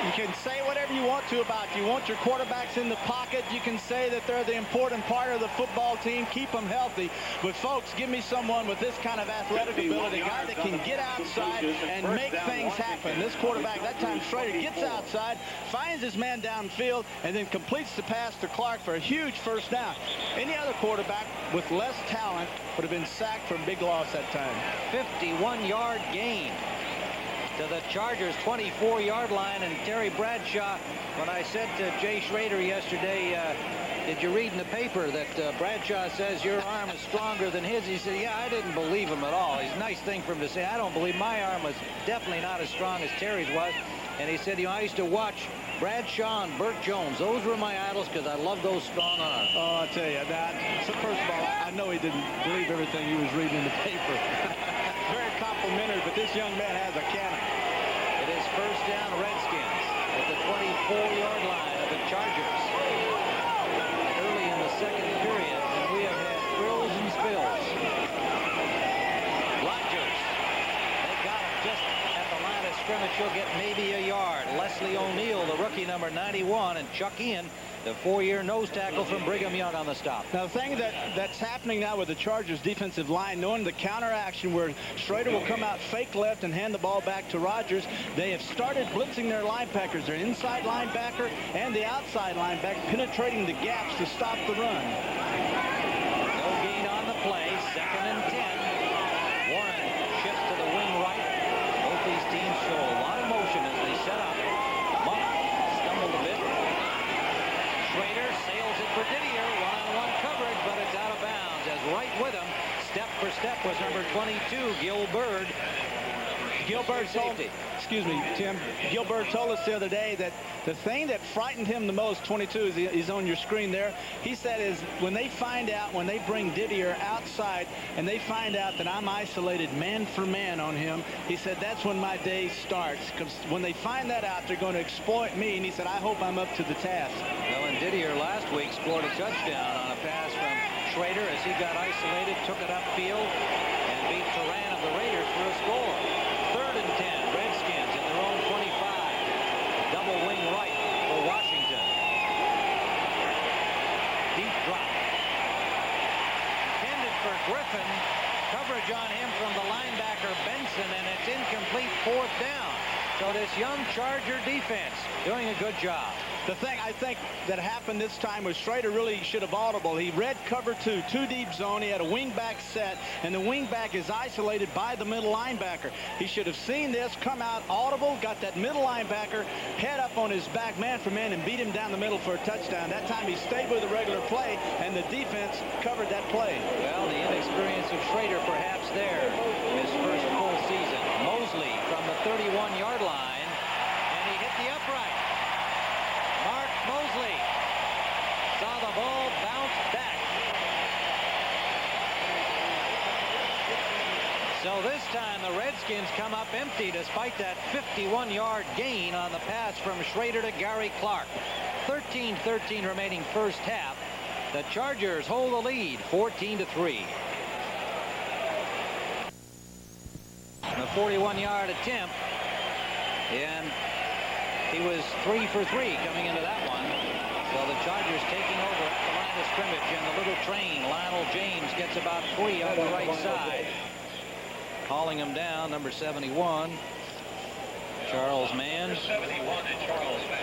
You can say whatever you want to about it. You want your quarterbacks in the pocket. You can say that they're the important part of the football team. Keep them healthy. But, folks, give me someone with this kind of athletic ability, a guy that can get outside and make things happen. This quarterback, that time Schrader, gets outside, finds his man downfield, and then completes the pass to Clark for a huge first down. Any other quarterback with less talent would have been sacked for a big loss that time. 51-yard gain to the Chargers' 24-yard line. And Terry Bradshaw, when I said to Jay Schrader yesterday, did you read in the paper that Bradshaw says your arm is stronger than his? He said, yeah, I didn't believe him at all. It's a nice thing for him to say. I don't believe my arm was definitely not as strong as Terry's was. And he said, you know, I used to watch Bradshaw and Burt Jones. Those were my idols because I love those strong arms. Oh, I'll tell you that. So first of all, I know he didn't believe everything he was reading in the paper. Very complimentary, but this young man has a cannon. It is first down Redskins at the 24-yard line of the Chargers. Early in the second period, and we have had thrills and spills. Rodgers, they got him just at the line of scrimmage. He'll get maybe a yard. Leslie O'Neal, the rookie, number 91, and Chuck Ian, the 4-year nose tackle from Brigham Young on the stop. Now, the thing that's happening now with the Chargers defensive line, knowing the counter action where Schrader will come out fake left and hand the ball back to Rodgers, they have started blitzing their linebackers, their inside linebacker and the outside linebacker, penetrating the gaps to stop the run. No gain on the play. 2nd and 10. Warren shifts to the wing right. Both these teams show a lot of motion as they set up. Monk stumbled a bit. Schrader sails it for Didier. One-on-one coverage, but it's out of bounds as right with him, step for step, was number 22, Gil Bird. Gilbert told me, excuse me, Tim, Gilbert told us the other day that the thing that frightened him the most, 22, is on your screen there. He said is when they find out, when they bring Didier outside and they find out that I'm isolated man for man on him, he said that's when my day starts. Because when they find that out, they're going to exploit me. And he said, I hope I'm up to the task. Well, and Didier last week scored a touchdown on a pass from Schrader as he got isolated, took it upfield, and beat Turan of the Raiders for a score. 3rd and 10, Redskins in their own 25. Double wing right for Washington. Deep drop. Intended for Griffin. Coverage on him from the linebacker Benson, and it's incomplete, 4th down. So this young Charger defense doing a good job. The thing I think that happened this time was Schrader really should have audible. He read cover 2 deep zone. He had a wingback set, and the wingback is isolated by the middle linebacker. He should have seen this, come out audible, got that middle linebacker, head up on his back man for man, and beat him down the middle for a touchdown. That time he stayed with the regular play, and the defense covered that play. Well, the inexperience of Schrader perhaps there, his first full season. Mosley from the 31-yard line, and he hit the upright. Mark Mosley saw the ball bounce back. So this time the Redskins come up empty despite that 51-yard gain on the pass from Schrader to Gary Clark. 13-13 remaining first half. The Chargers hold the lead 14-3. A 41-yard attempt, and he was 3 for 3 coming into that one. So the Chargers taking over at the line of scrimmage, and the little train, Lionel Lionel James gets about 3 on the right side. Hauling him down, number 71. Charles Mann.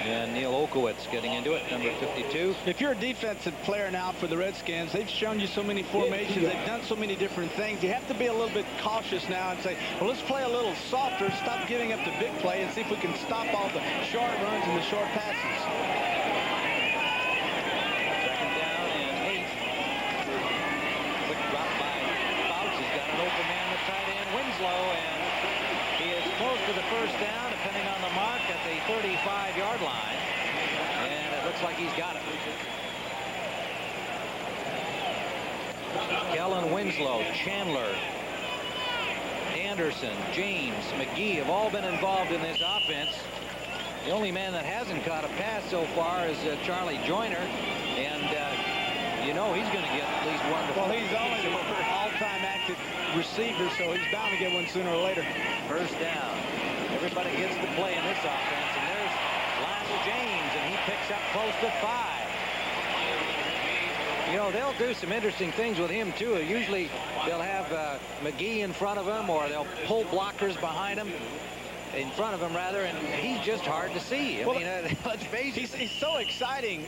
And Neil Okowitz getting into it, number 52. If you're a defensive player now for the Redskins, they've shown you so many formations. They've done so many different things. You have to be a little bit cautious now and say, well, let's play a little softer, stop giving up the big play, and see if we can stop all the short runs and the short passes. Second down and 8. Quick drop by Fouts. He's got an open man with tight end Winslow, and he is close to the first down, depending on the mark, at the 35-yard line. And it looks like he's got it. Kellen Winslow, Chandler, Anderson, James, McGee have all been involved in this offense. The only man that hasn't caught a pass so far is Charlie Joyner. And you know he's going to get at least one. Well, he's always an all-time active receiver, so he's bound to get one sooner or later. First down. Everybody gets to play in this offense, and there's Lionel James, and he picks up close to 5. You know, they'll do some interesting things with him, too. Usually they'll have McGee in front of him, or they'll pull blockers behind him, in front of him, rather, and he's just hard to see. I mean, let's face it. He's so exciting,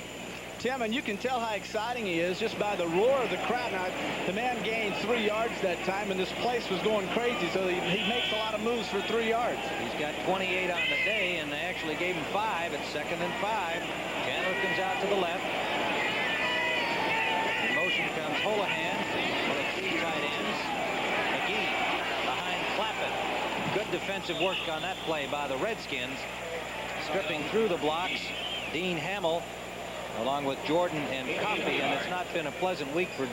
Tim, and you can tell how exciting he is just by the roar of the crowd. Now, the man gained 3 yards that time, and this place was going crazy, so he makes a lot of moves for 3 yards. He's got 28 on the day, and they actually gave him 5 at 2nd and 5. Chandler comes out to the left. In motion comes Holohan with the 3 tight ends. McGee behind Clappett. Good defensive work on that play by the Redskins. Stripping through the blocks, Dean Hamill, along with Jordan and Coffey, and it's not been a pleasant week for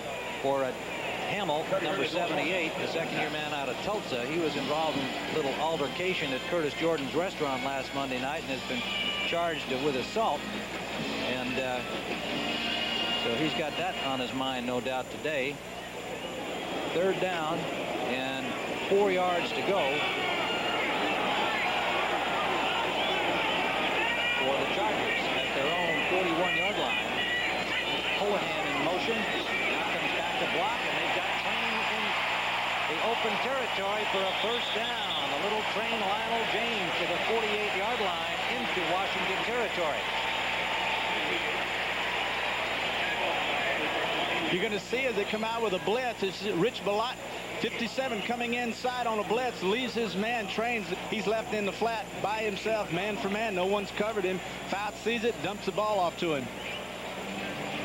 Hamill, number 78, the second-year man out of Tulsa. He was involved in a little altercation at Curtis Jordan's restaurant last Monday night and has been charged with assault. And so he's got that on his mind, no doubt, today. Third down and 4 yards to go for the Chargers at their own 41-yard line. Holohan in motion. Now comes back to block, and they've got Train in the open territory for a first down. The little Train Lionel James to the 48-yard line into Washington territory. You're going to see as they come out with a blitz, it's Rich Balot, 57, coming inside on a blitz, leaves his man, Trains. He's left in the flat by himself, man for man. No one's covered him. Fouts sees it, dumps the ball off to him.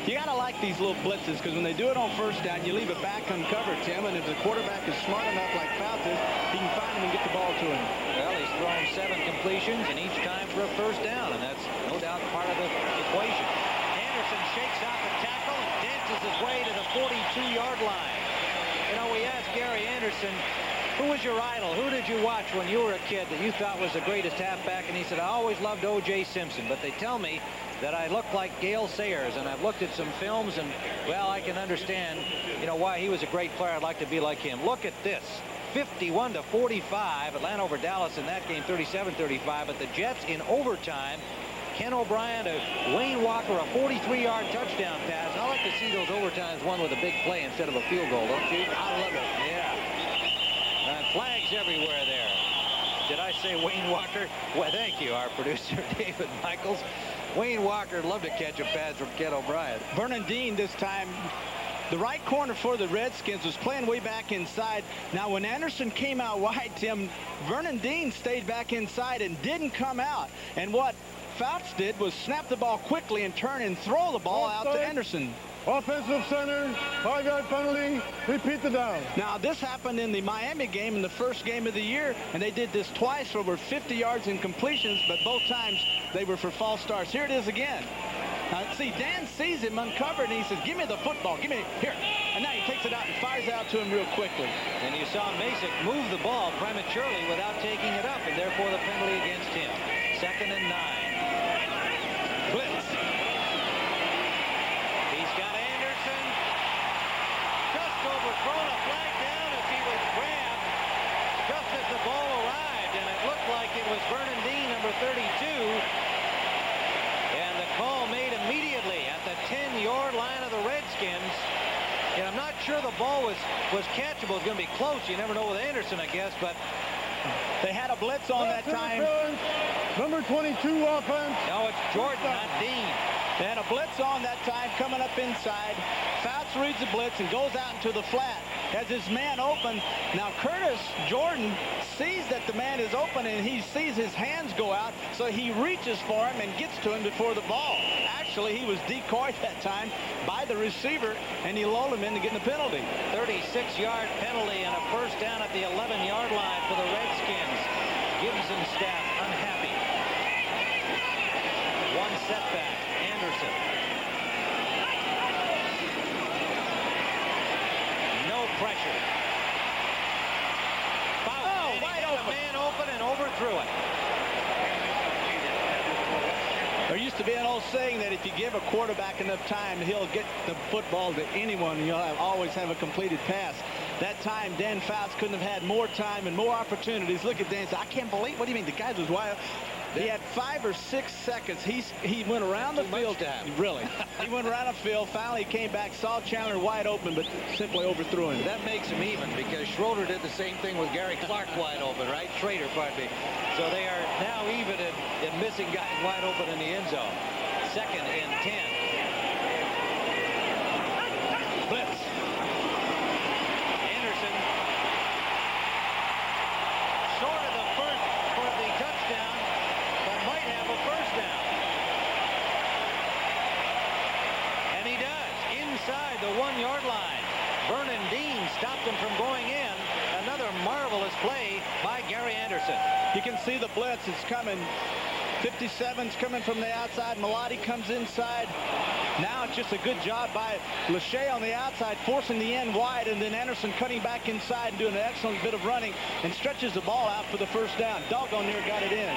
You got to like these little blitzes, because when they do it on first down, you leave it back uncovered, Tim, and if the quarterback is smart enough like Fouts is, he can find him and get the ball to him. Well, he's thrown 7 completions, and each time for a first down, and that's no doubt part of the equation. Anderson shakes out the tackle and dances his way to the 42-yard line. You know, we asked Gary Anderson, who was your idol? Who did you watch when you were a kid that you thought was the greatest halfback? And he said, I always loved O.J. Simpson, but they tell me that I look like Gale Sayers, and I've looked at some films, and, well, I can understand, you know, why he was a great player. I'd like to be like him. Look at this. 51-45. Atlanta over Dallas in that game, 37-35. But the Jets in overtime, Ken O'Brien to Wayne Walker, a 43-yard touchdown pass. I like to see those overtimes won with a big play instead of a field goal, don't you? I love it. Yeah. Flags everywhere there. Did I say Wayne Walker? Well, thank you, our producer, David Michaels. Wayne Walker would love to catch a pass from Ken O'Brien. Vernon Dean this time, the right corner for the Redskins, was playing way back inside. Now, when Anderson came out wide, Tim, Vernon Dean stayed back inside and didn't come out. And what Fouts did was snap the ball quickly and turn and throw the ball out to Anderson. Offensive center, 5-yard penalty, repeat the down. Now, this happened in the Miami game in the first game of the year, and they did this twice for over 50 yards in completions, but both times they were for false starts. Here it is again. Now, see, Dan sees him uncovered, and he says, give me the football, give me, here. And now he takes it out and fires it out to him real quickly. And you saw Masick move the ball prematurely without taking it up, and therefore the penalty against him. 2nd and 9. Blitz. He's got Anderson. Just overthrown, a flag down as he was grabbed just as the ball arrived, and it looked like it was Vernon Dean, number 32. And the call made immediately at the 10-yard line of the Redskins. Yeah, I'm not sure the ball was catchable. It's going to be close. You never know with Anderson, I guess, but they had a blitz on that time. Number 22 offense. No, it's Jordan, not Dean. They had a blitz on that time coming up inside. Fouts reads the blitz and goes out into the flat. Has his man open. Now Curtis Jordan sees that the man is open and he sees his hands go out, so he reaches for him and gets to him before the ball. Actually, he was decoyed that time by the receiver, and he lulled him into getting a penalty. 36-yard penalty and a first down at the 11-yard line for the Redskins. Gibson staff unhappy. One setback. Anderson. No pressure. Oh, wide open. A man open and overthrew it. There used to be an old saying that if you give a quarterback enough time, he'll get the football to anyone, and you'll always have a completed pass. That time, Dan Fouts couldn't have had more time and more opportunities. Look at Dan. I can't believe. What do you mean? The guy was wild. He had 5 or 6 seconds. He went around the field. Really. He went around the field. Finally, he came back, saw Chandler wide open, but simply overthrew him. That makes him even because Schroeder did the same thing with Gary Clark wide open, right? Schrader, pardon me. So they are now even in missing guys wide open in the end zone. 2nd and 10. Blitz. Anderson. Short of the first for the touchdown, but might have a first down. And he does. Inside the 1-yard line. Vernon Dean stopped him from going in. Another marvelous play by Gary Anderson. You can see the blitz is coming. 57's coming from the outside. Malati comes inside. Now it's just a good job by Lachey on the outside, forcing the end wide, and then Anderson cutting back inside and doing an excellent bit of running and stretches the ball out for the first down. Doggone near got it in.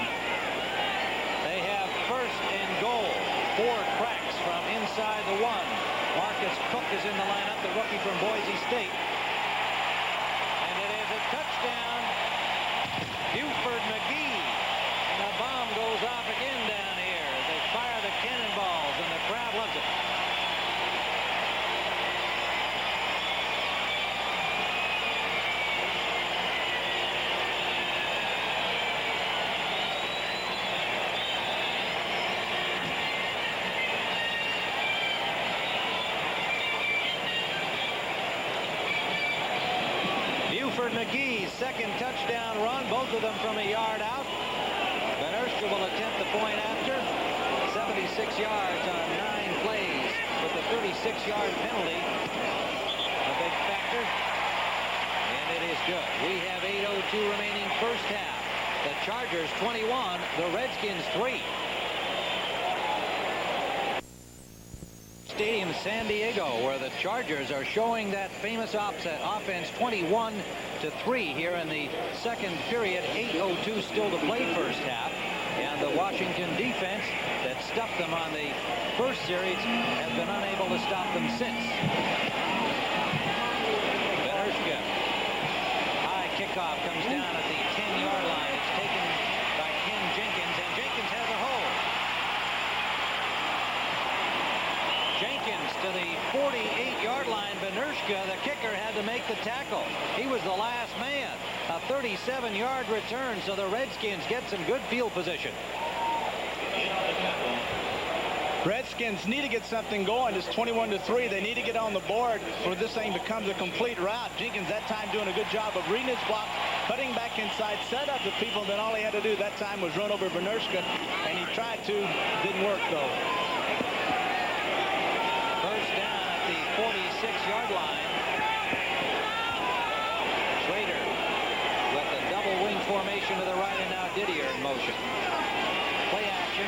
They have 1st and goal. 4 cracks from inside the 1. Marcus Cook is in the lineup, the rookie from Boise State. And it is a touchdown. Buford McGee. And the bomb goes off again down here. They fire the cannonballs, and the crowd loves it. Buford McGee's 2nd touchdown run, both of them from a yard out. Van Erster will attempt the point after. 76 yards on 9 plays, with the 36-yard penalty a big factor. And it is good. We have 8:02 remaining first half. The Chargers 21, the Redskins 3. Stadium, San Diego, where the Chargers are showing that famous offense 21-3 here in the 2nd period. 8:02 still to play first half. And the Washington defense that stuffed them on the first series has been unable to stop them since. Benershka. High kickoff comes down at the 10-yard line. It's taken by Ken Jenkins, and Jenkins has a hold. Jenkins to the 48-yard line. Benershka, the kicker, had to make the tackle. He was the last man. A 37-yard return, so the Redskins get some good field position. Redskins need to get something going. It's 21-3. They need to get on the board for this thing becomes a complete rout. Jenkins that time doing a good job of reading his block, cutting back inside, set up the people. Then all he had to do that time was run over Benershka, and he tried to. Didn't work, though. First down at the 46-yard line. Schrader with the double wing formation to the right, and now Didier in motion. Play action.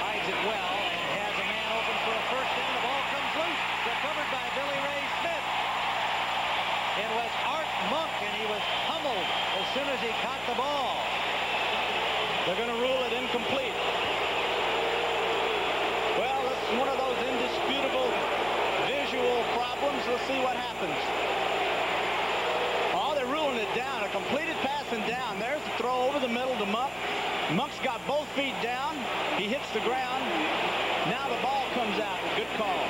Hides it well and has a man open for a first down. The ball comes loose. Recovered by Billy Ray Smith. It was Art Monk, and he was pummeled as soon as he caught the ball. They're going to rule it incomplete. Well, it's one of those indisputable visual problems. Let's see what happens. Oh, they're ruling it down. A completed pass and down. There's the throw over the middle to Monk. Monk's got both feet down. He hits the ground. Now the ball comes out. Good call.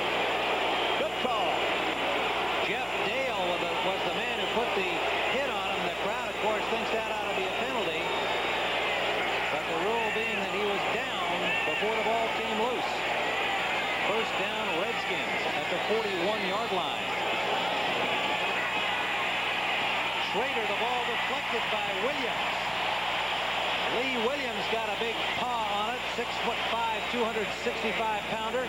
Good call. was the man who put the hit on him. The crowd, of course, thinks that ought to be a penalty. But the rule being that he was down before the ball came loose. First down, Redskins at the 41-yard line. Schrader, the ball deflected by Williams. Lee Williams got a big paw on it. 6'5", 265-pounder.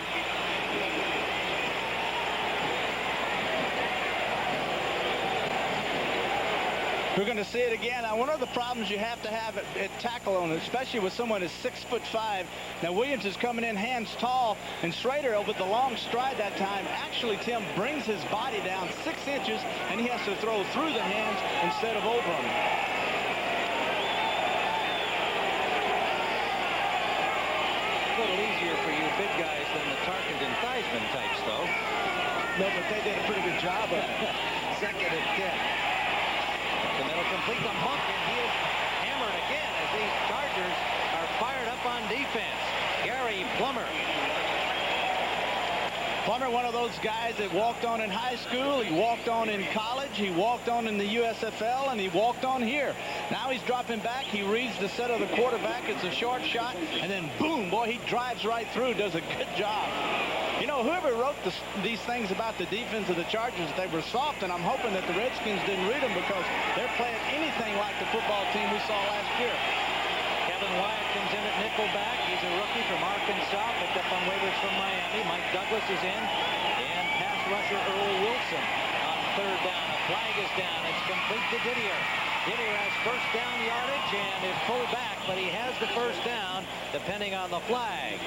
We're going to see it again. Now, one of the problems you have to have at tackle on, especially with someone who's 6'5". Now, Williams is coming in hands tall, and Schrader, over the long stride that time, actually, Tim, brings his body down 6 inches, and he has to throw through the hands instead of over them. A little easier for you big guys than the Tarkenton Theismann types, though. No, but they did a pretty good job of it. Second and 10. The middle complete to Monk, and he is hammered again as these Chargers are fired up on defense. Gary Plummer. Plummer, one of those guys that walked on in high school, he walked on in college, he walked on in the USFL, and he walked on here. Now he's dropping back. He reads the set of the quarterback. It's a short shot, and then boom, boy, he drives right through, does a good job. You know, whoever wrote these things about the defense of the Chargers, they were soft, and I'm hoping that the Redskins didn't read them because they're playing anything like the football team we saw last year. Kevin Wyatt comes in at nickelback. He's a rookie from Arkansas, picked up on waivers from Miami. Mike Douglas is in, and pass rusher Earl Wilson on third down. A flag is down. It's complete to Didier. Didier has first down yardage and is pulled back, but he has the first down depending on the flag.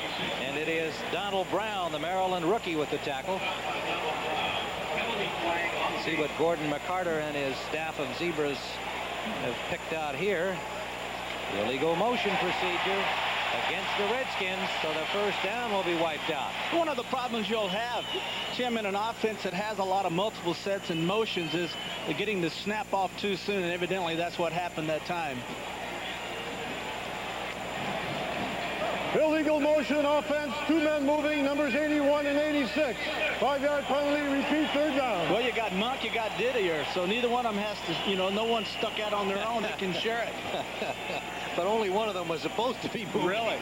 And it is Donald Brown, the Maryland rookie, with the tackle. See what Gordon McCarter and his staff of Zebras have picked out here. The illegal motion procedure against the Redskins, so the first down will be wiped out. One of the problems you'll have, Tim, in an offense that has a lot of multiple sets and motions is getting the snap off too soon, and evidently that's what happened that time. Illegal motion offense, 2 men moving, numbers 81 and 86. 5-yard penalty, repeat, third down. Well, you got Monk, you got Didier, so neither one of them has to, you know, no one's stuck out on their own that can share it. But only one of them was supposed to be moved. Really?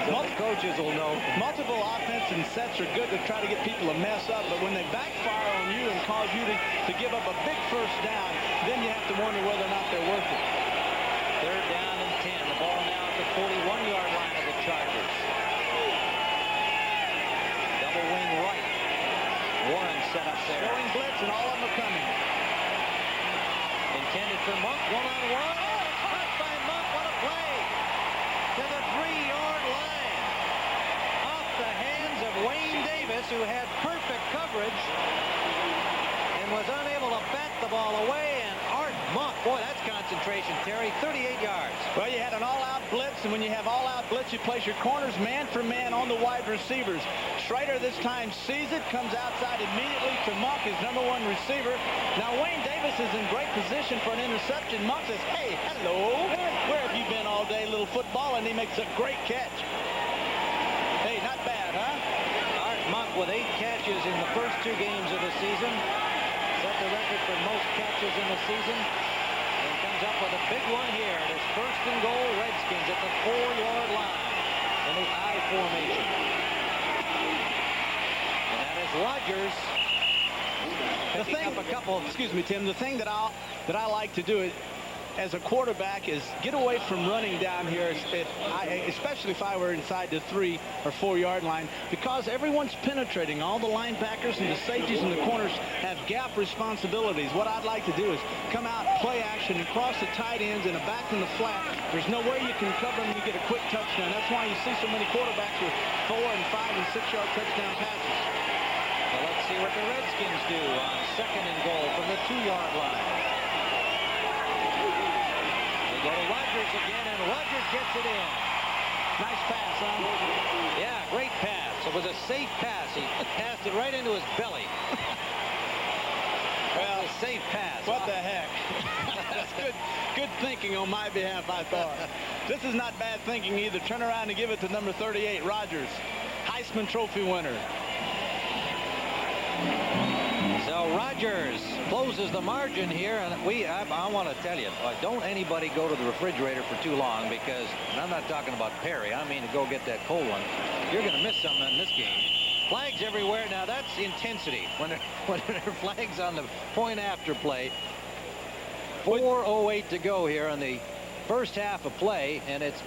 So the coaches will know. Multiple offense and sets are good to try to get people to mess up, but when they backfire on you and cause you to give up a big first down, then you have to wonder whether or not they're worth it. Third down and 10. The ball now at the 41-yard line of the Chargers. Double wing right. Warren set up there. Throwing blitz, and all of them are coming. Intended for Monk, one-on-one. Oh, caught by Monk. What a play. To the 3-yard line. Off the hands of Wayne Davis, who had perfect coverage and was unable to bat the ball away. And Art Monk, boy, that's concentration, Terry. 38 yards. Well, you had an all-out blitz, and when you have all-out blitz, you place your corners man for man on the wide receivers. Schrader this time sees it, comes outside immediately to Monk, his #1 receiver. Now, Wayne Davis is in great position for an interception. Monk says, hey, hello, where have you been all day, little football? And he makes a great catch. Hey, not bad, huh? Art Monk with 8 catches in the first 2 games of the season. Set the record for most catches in the season. And comes up with a big one here. It is first and goal, Redskins at the 4-yard line in the I formation. And that is Rodgers picking up a couple. Excuse me, Tim. The thing that I like to do as a quarterback is get away from running down here, especially if I were inside the 3 or 4-yard line, because everyone's penetrating. All the linebackers and the safeties and the corners have gap responsibilities. What I'd like to do is come out, play action, and cross the tight ends and a back in the flat. There's no way you can cover them. You get a quick touchdown. That's why you see so many quarterbacks with 4 and 5 and 6-yard touchdown passes. Well, let's see what the Redskins do on second and goal from the 2-yard line. They go to Rodgers again, and Rodgers gets it in. Nice pass, huh? Yeah, great pass. It was a safe pass. He passed it right into his belly. Well, a safe pass. What the heck? That's good thinking on my behalf, I thought. This is not bad thinking either. Turn around and give it to number 38, Rodgers. Heisman Trophy winner. So Well, Rogers closes the margin here, and I want to tell you, don't anybody go to the refrigerator for too long, because, and I'm not talking about Perry, I mean to go get that cold one. You're going to miss something in this game. Flags everywhere. Now that's intensity when there are flags on the point after play. 4:08 to go here in the first half of play, and it's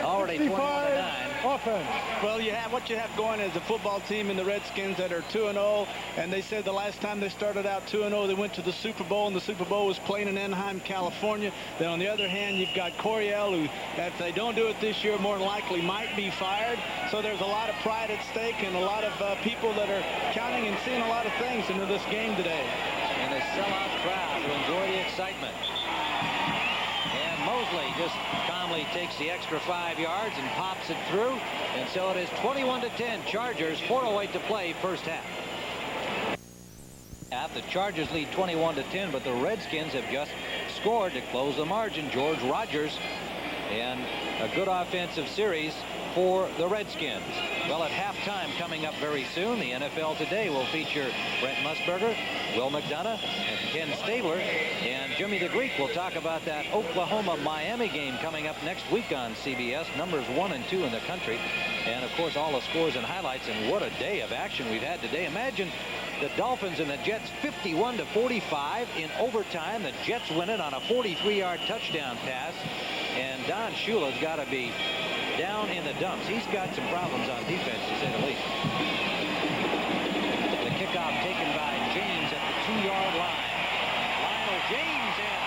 already 21-9. Offense. Well, what you have going is a football team in the Redskins that are 2-0, and they said the last time they started out 2-0, they went to the Super Bowl, and the Super Bowl was playing in Anaheim, California. Then on the other hand, you've got Coryell, who, if they don't do it this year, more than likely might be fired. So there's a lot of pride at stake, and a lot of people that are counting and seeing a lot of things into this game today. And a sellout crowd to enjoy the excitement. Mosley just calmly takes the extra 5 yards and pops it through, and so it is 21-10 Chargers. 4:08 to play, first half. The Chargers lead 21-10, but the Redskins have just scored to close the margin. George Rogers, and a good offensive series for the Redskins. Well, at halftime coming up very soon, the NFL Today will feature Brent Musburger, Will McDonough, and Ken Stabler, and Jimmy the Greek will talk about that Oklahoma-Miami game coming up next week on CBS, numbers 1 and 2 in the country, and of course all the scores and highlights. And what a day of action we've had today. Imagine the Dolphins and the Jets 51-45 in overtime. The Jets win it on a 43-yard touchdown pass, and Don Shula's got to be down in the dumps. He's got some problems on defense, to say the least. The kickoff taken by James at the 2-yard line. Lionel James, and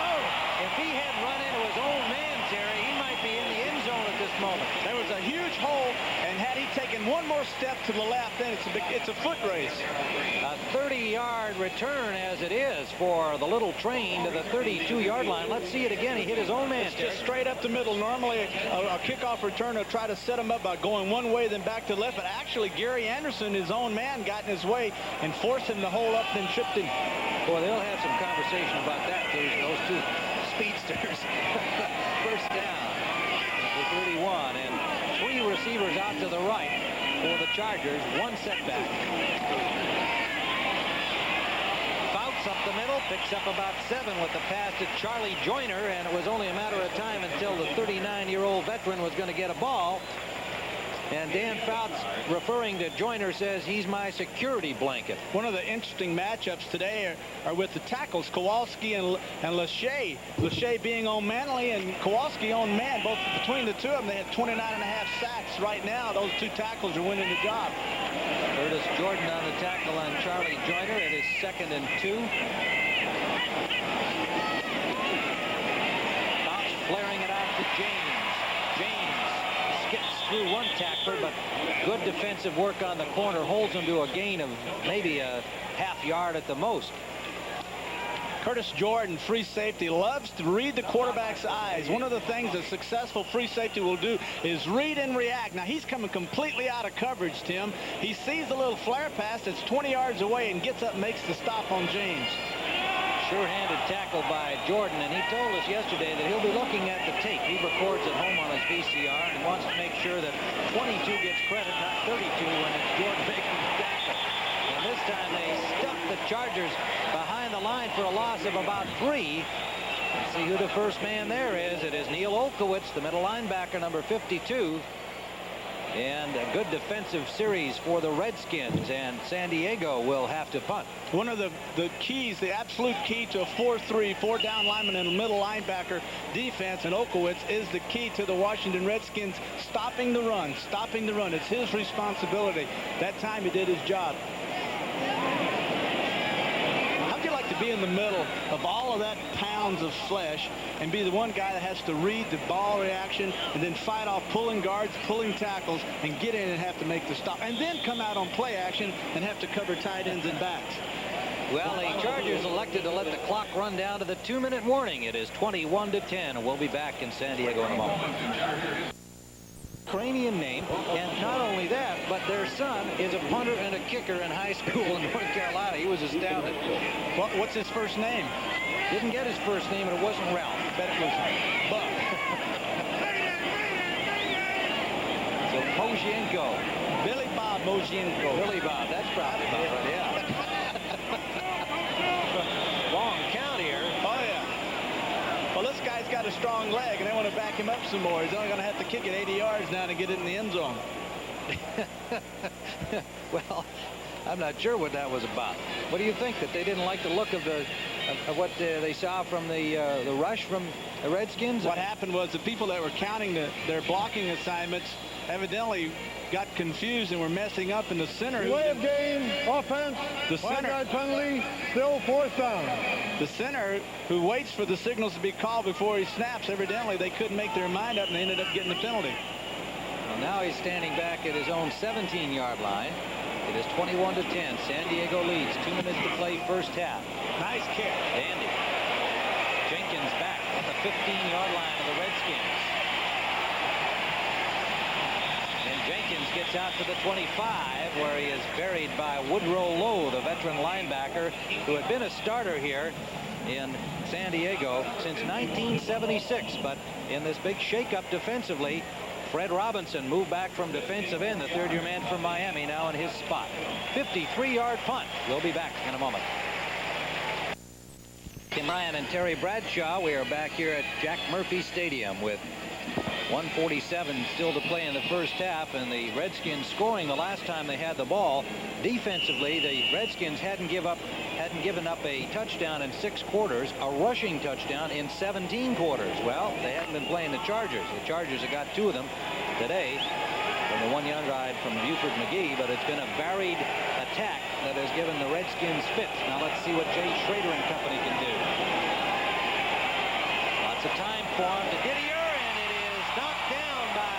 if he had run into his own man, Terry, he might be in the end zone at this moment. There was a huge hole, and had he taken one more step to the left, then it's a foot race. A 30-yard return as it is for the little train to the 32-yard line. Let's see it again. He hit his own man. It's just straight up the middle. Normally, a kickoff return will try to set him up by going one way, then back to the left. But actually, Gary Anderson, his own man, got in his way and forced him to hold up, then tripped him. Boy, they'll have some conversation about that, those two speedsters. First down at the 31, and 3 receivers out to the right for the Chargers. 1 setback. Fouts up the middle, picks up about 7 with the pass to Charlie Joyner, and it was only a matter of time until the 39-year-old veteran was going to get a ball. And Dan Fouts, referring to Joyner, says he's my security blanket. One of the interesting matchups today are with the tackles, Kowalski and Lachey. Lachey being on Manley and Kowalski on man. Both between the two of them, they had 29.5 sacks. Right now, those two tackles are winning the job. Curtis Jordan on the tackle on Charlie Joyner. It is 2nd and 2. Fouts flaring it out to James. James skips through one tackler, but good defensive work on the corner holds him to a gain of maybe a half yard at the most. Curtis Jordan, free safety, loves to read the quarterback's eyes. One of the things a successful free safety will do is read and react. Now, he's coming completely out of coverage, Tim. He sees a little flare pass that's 20 yards away and gets up and makes the stop on James. Sure-handed tackle by Jordan, and he told us yesterday that he'll be looking at the tape. He records at home on his VCR and wants to make sure that 22 gets credit, not 32, when it's Jordan making the tackle. And this time they stuffed the Chargers behind the line for a loss of about 3. Let's see who the first man there is. It is Neil Olkowitz, the middle linebacker, number 52. And a good defensive series for the Redskins, and San Diego will have to punt. One of the keys, the absolute key to a 4-3, 4-down lineman and a middle linebacker defense, and Olkowitz is the key to the Washington Redskins stopping the run. Stopping the run. It's his responsibility. That time he did his job. How'd you like to be in the middle of all of that pounds of flesh and be the one guy that has to read the ball reaction and then fight off pulling guards, pulling tackles, and get in and have to make the stop, and then come out on play action and have to cover tight ends and backs? Well, the Chargers elected to let the clock run down to the 2-minute warning. It is 21-10. We'll be back in San Diego in a moment. Ukrainian name, and not only that, but their son is a punter and a kicker in high school in North Carolina. He was astounded. What's his first name? Didn't get his first name, and it wasn't Ralph. Bet it was Buck. So Mozienko. Billy Bob Mozienko. Billy Bob, that's probably about right, yeah. strong leg, and they want to back him up some more. He's only going to have to kick it 80 yards now to get it in the end zone. Well, I'm not sure what that was about. What do you think, that they didn't like the look of what they saw from the rush from the Redskins? What happened was the people that were counting their blocking assignments evidently got confused and were messing up in the center. Delay of game, offense, The center. 5-yard penalty, still 4th down. The center, who waits for the signals to be called before he snaps, evidently they couldn't make their mind up and they ended up getting the penalty. Well, now he's standing back at his own 17-yard line. It is 21-10. San Diego leads. 2 minutes to play first half. Nice kick. Dandy. Jenkins back at the 15-yard line of the Redskins. And Jenkins gets out to the 25, where he is buried by Woodrow Lowe, the veteran linebacker, who had been a starter here in San Diego since 1976. But in this big shakeup defensively, Fred Robinson moved back from defensive end, the third-year man from Miami, now in his spot. 53-yard punt. We'll be back in a moment. Tim Ryan and Terry Bradshaw. We are back here at Jack Murphy Stadium with 1:47 still to play in the first half, and the Redskins scoring the last time they had the ball. Defensively, the Redskins hadn't given up a touchdown in 6 quarters, a rushing touchdown in 17 quarters. Well, they hadn't been playing the Chargers. The Chargers have got 2 of them today from the 1-yard ride from Buford McGee, but it's been a varied attack that has given the Redskins fits. Now let's see what Jay Schrader and company can do. Lots of time for him to Didier, and it is knocked down by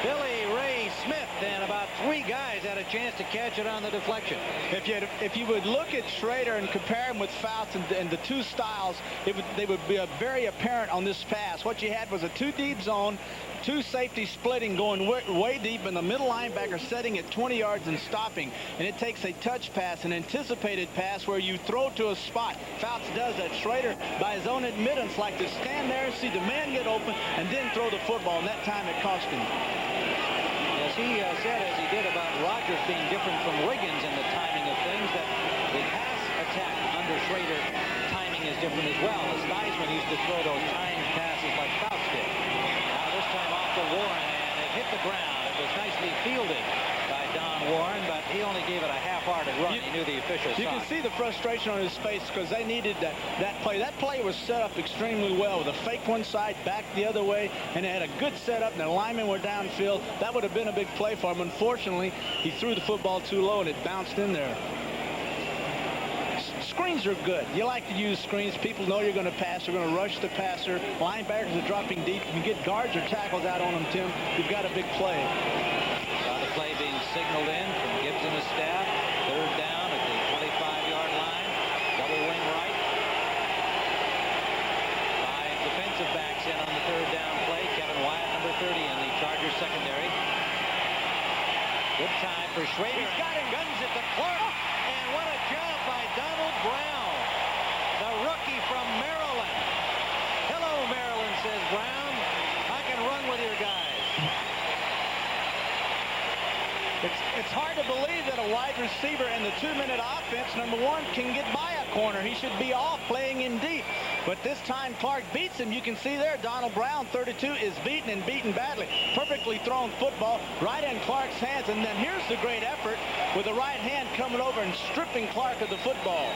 Billy Ray Smith, and about 3 guys had a chance to catch it on the deflection. If you would look at Schrader and compare him with Fouts and the 2 styles, they would be very apparent on this pass. What you had was a 2 deep zone, 2 safeties splitting, going way deep, and the middle linebacker setting at 20 yards and stopping. And it takes a touch pass, an anticipated pass, where you throw to a spot. Fouts does that. Schrader, by his own admittance, like to stand there, see the man get open, and then throw the football. And that time it cost him. Yes, he said, as he did about Rodgers being different from Wiggins in the timing of things, that the pass attack under Schrader timing is different as well. As Theismann used to throw those timed passes like Fouts did. Now this time off to Warren, and it hit the ground. It was nicely fielded by Don Warren, but he only gave it a half-hearted run. He knew the official You can see the frustration on his face because they needed that play. That play was set up extremely well with a fake one side, back the other way, and they had a good setup, and the linemen were downfield. That would have been a big play for him. Unfortunately, he threw the football too low, and it bounced in there. Screens are good. You like to use screens. People know you're going to pass. They're going to rush the passer. Linebackers are dropping deep. You get guards or tackles out on them, Tim. You've got a big play. The play being signaled in from Gibbs and his staff. 3rd down at the 25-yard line. Double wing right. 5 defensive backs in on the 3rd down play. Kevin Wyatt, number 30, in the Chargers secondary. Good time for Schrader. He's got him. Guns at the Clark. And what a job by Donald Brown, the rookie from Maryland. Hello, Maryland, says Brown. I can run with your guys. It's hard to believe that a wide receiver in the 2-minute offense, number 1, can get by a corner. He should be off playing in deep. But this time Clark beats him. You can see there Donald Brown, 32, is beaten and beaten badly. Perfectly thrown football right in Clark's hands. And then here's the great effort with the right hand coming over and stripping Clark of the football.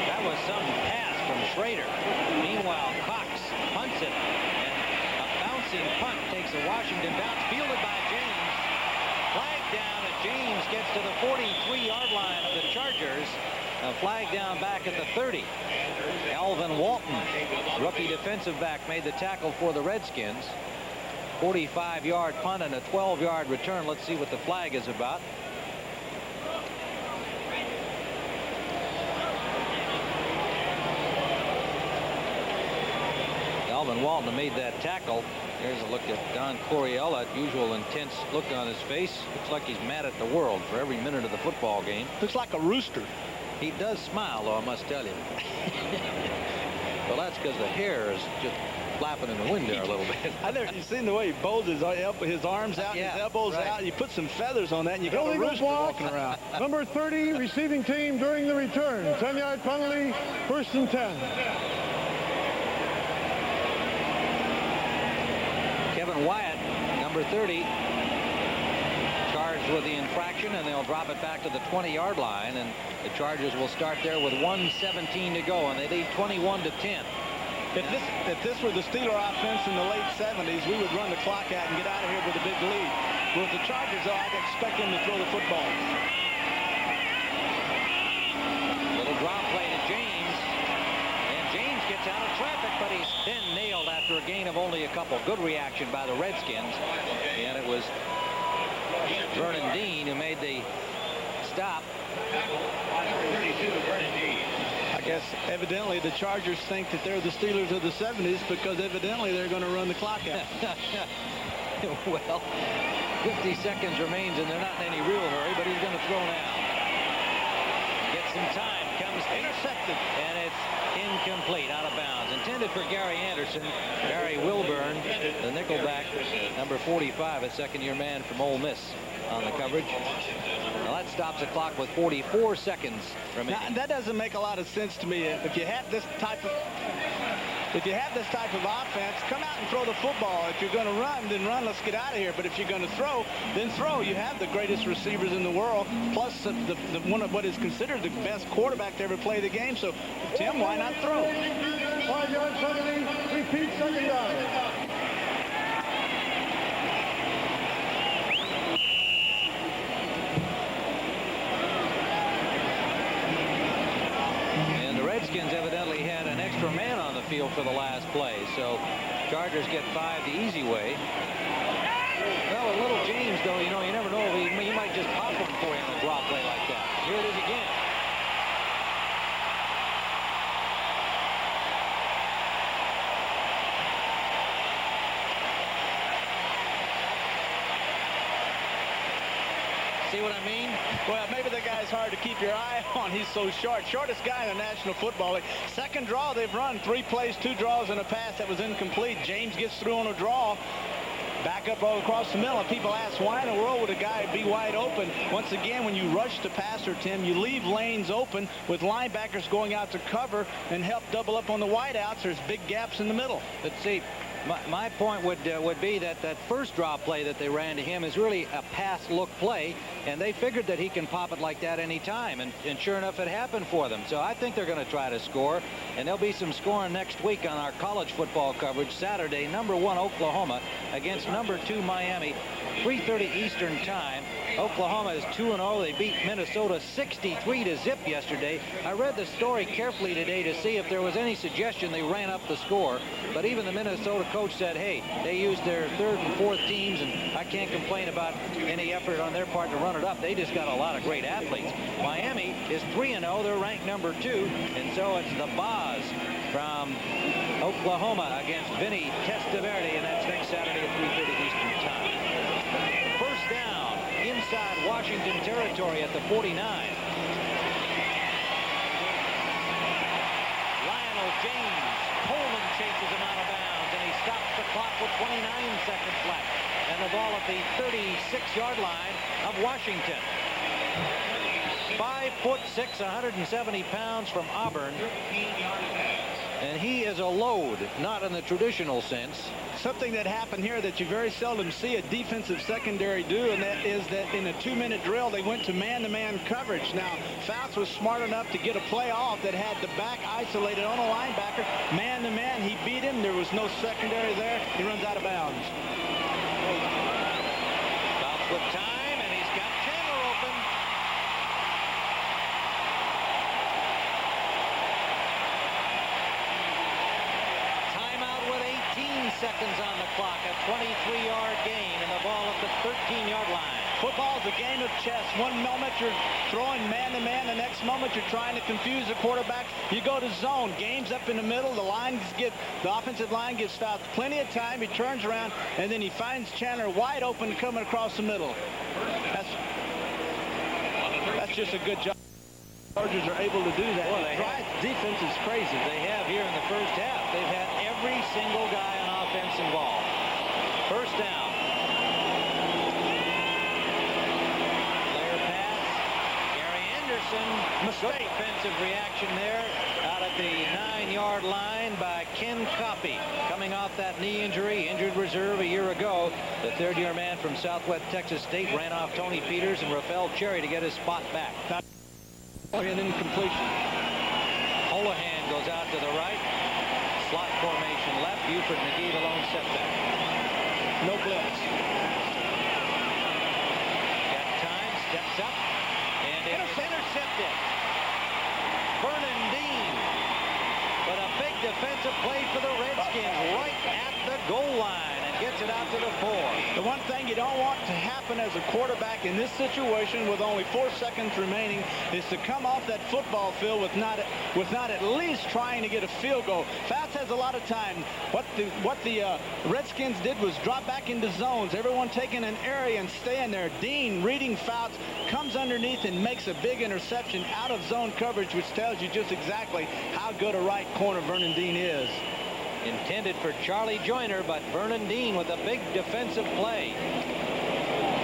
That was some pass from Schrader. Meanwhile, Cox punts it. And a bouncing punt takes a Washington bounce, fielded by James. Flag down as James gets to the 43-yard line of the Chargers. A flag down back at the 30. Alvin Walton, rookie defensive back, made the tackle for the Redskins. 45-yard punt and a 12-yard return. Let's see what the flag is about. Alvin Walton made that tackle. Here's a look at Don Coryell, that usual intense look on his face. Looks like he's mad at the world for every minute of the football game. Looks like a rooster. He does smile, though, I must tell you. Well, that's because the hair is just flapping in the wind there a little bit. You've seen the way he bowls his arms out, Yeah, his elbows right. out. You put some feathers on that, and you got a Illegal rooster block. walking around. Number 30, receiving team during the return. 10-yard penalty, 1st and 10. Jordan Wyatt, number 30, charged with the infraction, and they'll drop it back to the 20-yard line, and the Chargers will start there with 1:17 to go, and they lead 21-10. If this were the Steeler offense in the late 70s, we would run the clock out and get out of here with a big lead. With the Chargers, though, I'd expect them to throw the football. Little drop play to James, and James gets out of traffic, but he's then nailed after a gain of only a couple. Good reaction by the Redskins, and it was Vernon Dean who made the stop. I guess evidently the Chargers think that they're the Steelers of the 70s because evidently they're going to run the clock out. Well, 50 seconds remains, and they're not in any real hurry, but he's going to throw now. Gets some time, comes intercepted, and it's incomplete, out of bounds. Intended for Gary Anderson. Barry Wilburn, the nickelback, number 45, a second-year man from Ole Miss on the coverage. Now that stops the clock with 44 seconds remaining. Now, that doesn't make a lot of sense to me. If you have this type of offense, come out and throw the football. If you're going to run, then run. Let's get out of here. But if you're going to throw, then throw. You have the greatest receivers in the world, plus the one of what is considered the best quarterback to ever play the game. So, Tim, why not throw? 5-yard penalty. Repeat, second down. Redskins evidently had an extra man on the field for the last play, so Chargers get 5 the easy way. Well, with little James, though, you never know. He might just pop him for you on a drop play like that. Here it is again. See what I mean? Well, maybe the guy's hard to keep your eye on. He's so short. Shortest guy in the National Football League. Second draw they've run. 3 plays, 2 draws, and a pass that was incomplete. James gets through on a draw. Back up all across the middle. And people ask, why in the world would a guy be wide open? Once again, when you rush the passer, Tim, you leave lanes open with linebackers going out to cover and help double up on the wideouts. There's big gaps in the middle. But see, my point would be that first drop play that they ran to him is really a pass look play, and they figured that he can pop it like that any time, and sure enough, it happened for them. So I think they're going to try to score, and there'll be some scoring next week on our college football coverage. Saturday, number 1 Oklahoma against number 2 Miami, 3:30 Eastern time. Oklahoma is 2-0. They beat Minnesota 63-0 yesterday. I read the story carefully today to see if there was any suggestion they ran up the score, but even the Minnesota coach said, hey, they used their 3rd and 4th teams, and I can't complain about any effort on their part to run it up. They just got a lot of great athletes. Miami is 3-0. They're ranked number 2, and so it's the Boz from Oklahoma against Vinny Testaverde, and that's next Saturday at 3:30 Eastern time. First down inside Washington territory at the 49. Lionel James. Coleman chases him out of bounds, and he stops the clock with 29 seconds left. And the ball at the 36-yard line of Washington. 5'6", 170 pounds from Auburn. And he is a load, not in the traditional sense. Something that happened here that you very seldom see a defensive secondary do, and that is that in a 2-minute drill, they went to man-to-man coverage. Now, Fouts was smart enough to get a play off that had the back isolated on a linebacker. Man-to-man, he beat him. There was no secondary there. He runs out of bounds. Fouts with time, and he's got Chandler open. Timeout with 18 seconds on the clock. A 23-yard gain, and the ball at the 13-yard line. Football is a game of chess. One moment you're throwing man-to-man. The next moment you're trying to confuse the quarterback. You go to zone. Game's up in the middle. The offensive line gives Fouts plenty of time. He turns around, and then he finds Chandler wide open coming across the middle. That's just a good job. Chargers are able to do that. Well, Defense is crazy. They have here in the first half. They've had every single guy on offense involved. First down. Player pass. Gary Anderson. Mistake. Defensive reaction there out at the 9-yard line by Ken Coffey. Coming off that knee injury, injured reserve a year ago. The third-year man from Southwest Texas State ran off Tony Peters and Rafael Cherry to get his spot back. And then completion. Holohan goes out to the right. Slot formation left. Buford McGee the lone setback. No blitz. Got time, steps up, and intercepted. Vernon Dean. But a big defensive play for the Redskins right at the goal line and gets it out to the 4. The one thing you don't want to happen as a quarterback in this situation with only 4 seconds remaining is to come off that football field with not at least trying to get a field goal. Fouts has a lot of time. What the Redskins did was drop back into zones. Everyone taking an area and staying there. Dean reading Fouts, comes underneath and makes a big interception out of zone coverage, which tells you just exactly how good a right corner Vernon Dean is. Intended for Charlie Joyner, but Vernon Dean with a big defensive play.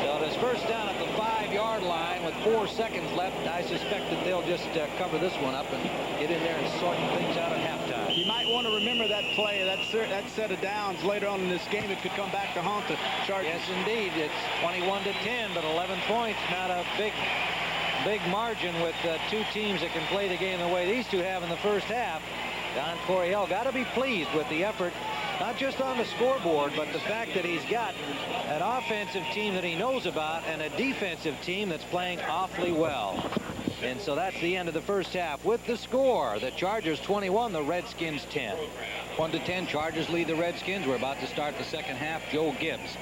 So it is first down at the 5-yard line with 4 seconds left. I suspect that they'll just cover this one up and get in there and sort things out at halftime. You might want to remember that play, that set of downs later on in this game. It could come back to haunt the Chargers. Yes, indeed. It's 21-10, but 11 points. Not a big margin with two teams that can play the game the way these two have in the first half. Don Coryell got to be pleased with the effort, not just on the scoreboard, but the fact that he's got an offensive team that he knows about and a defensive team that's playing awfully well. And so that's the end of the first half with the score. The Chargers 21, the Redskins 10. 1-10, Chargers lead the Redskins. We're about to start the second half. Joe Gibbs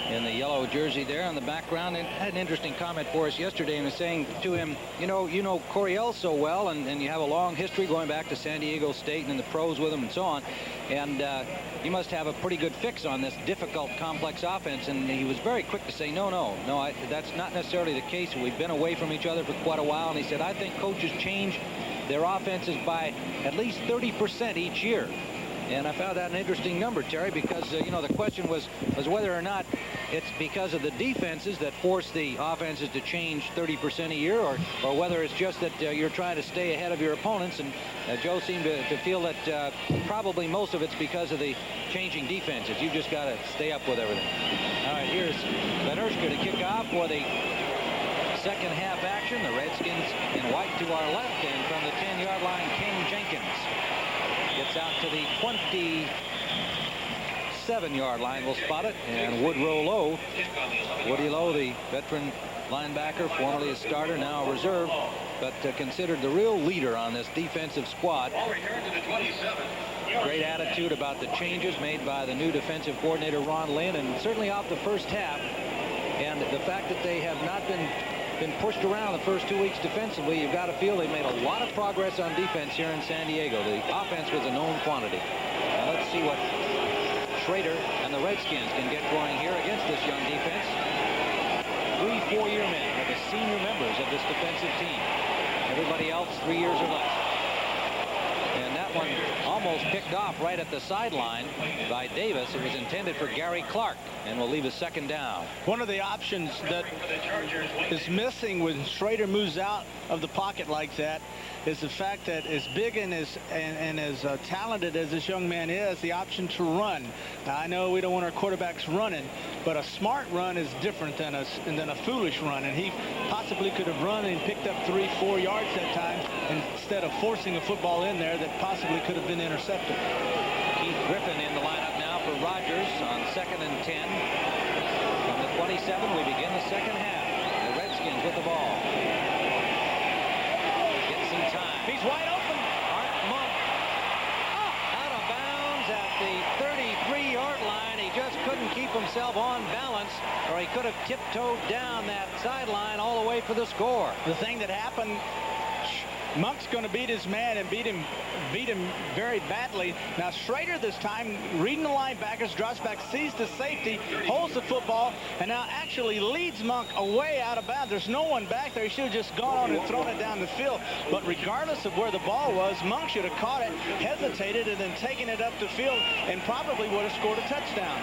in the yellow jersey there on the background, and had an interesting comment for us yesterday, and was saying to him, you know Coryell so well, and you have a long history going back to San Diego State and in the pros with him and so on, and you must have a pretty good fix on this difficult, complex offense. And he was very quick to say, no, that's not necessarily the case. We've been away from each other for quite a while, and he said, I think coaches change their offenses by at least 30% each year. And I found that an interesting number, Terry, because, the question was whether or not it's because of the defenses that force the offenses to change 30% a year, or whether it's just that you're trying to stay ahead of your opponents. And Joe seemed to feel that probably most of it's because of the changing defenses. You've just got to stay up with everything. All right, here's Benershka to kick off for the second half action. The Redskins in white to our left, and from the 10-yard line, King Jenkins gets out to the 27-yard line. We'll spot it. And Woody Lowe, the veteran linebacker, formerly a starter, now a reserve, but considered the real leader on this defensive squad. Great attitude about the changes made by the new defensive coordinator, Ron Lynn, and certainly off the first half. And the fact that they have not been pushed around the first 2 weeks defensively, you've got to feel they've made a lot of progress on defense here in San Diego. The offense was a known quantity. Now let's see what Schrader and the Redskins can get going here against this young defense. 3 4-year men are the senior members of this defensive team. Everybody else 3 years or less. And that one almost picked off right at the sideline by Davis. It was intended for Gary Clark, and will leave a second down. One of the options that is missing when Schrader moves out of the pocket like that is the fact that as big and as talented as this young man is, the option to run. Now, I know we don't want our quarterbacks running, but a smart run is different than a foolish run, and he possibly could have run and picked up 3 4 yards that time instead of forcing a football in there that possibly could have been intercepted. Keith Griffin in the lineup now for Rodgers on 2nd and 10. From the 27, we begin the second half. The Redskins with the ball. Get some time. He's wide open. Art Monk out of bounds at the 33-yard line. He just couldn't keep himself on balance, or he could have tiptoed down that sideline all the way for the score. The thing that happened, Monk's going to beat his man and beat him very badly. Now Schrader this time, reading the linebackers, drops back, sees the safety, holds the football, and now actually leads Monk away out of bounds. There's no one back there. He should have just gone on and thrown it down the field. But regardless of where the ball was, Monk should have caught it, hesitated, and then taken it up the field, and probably would have scored a touchdown.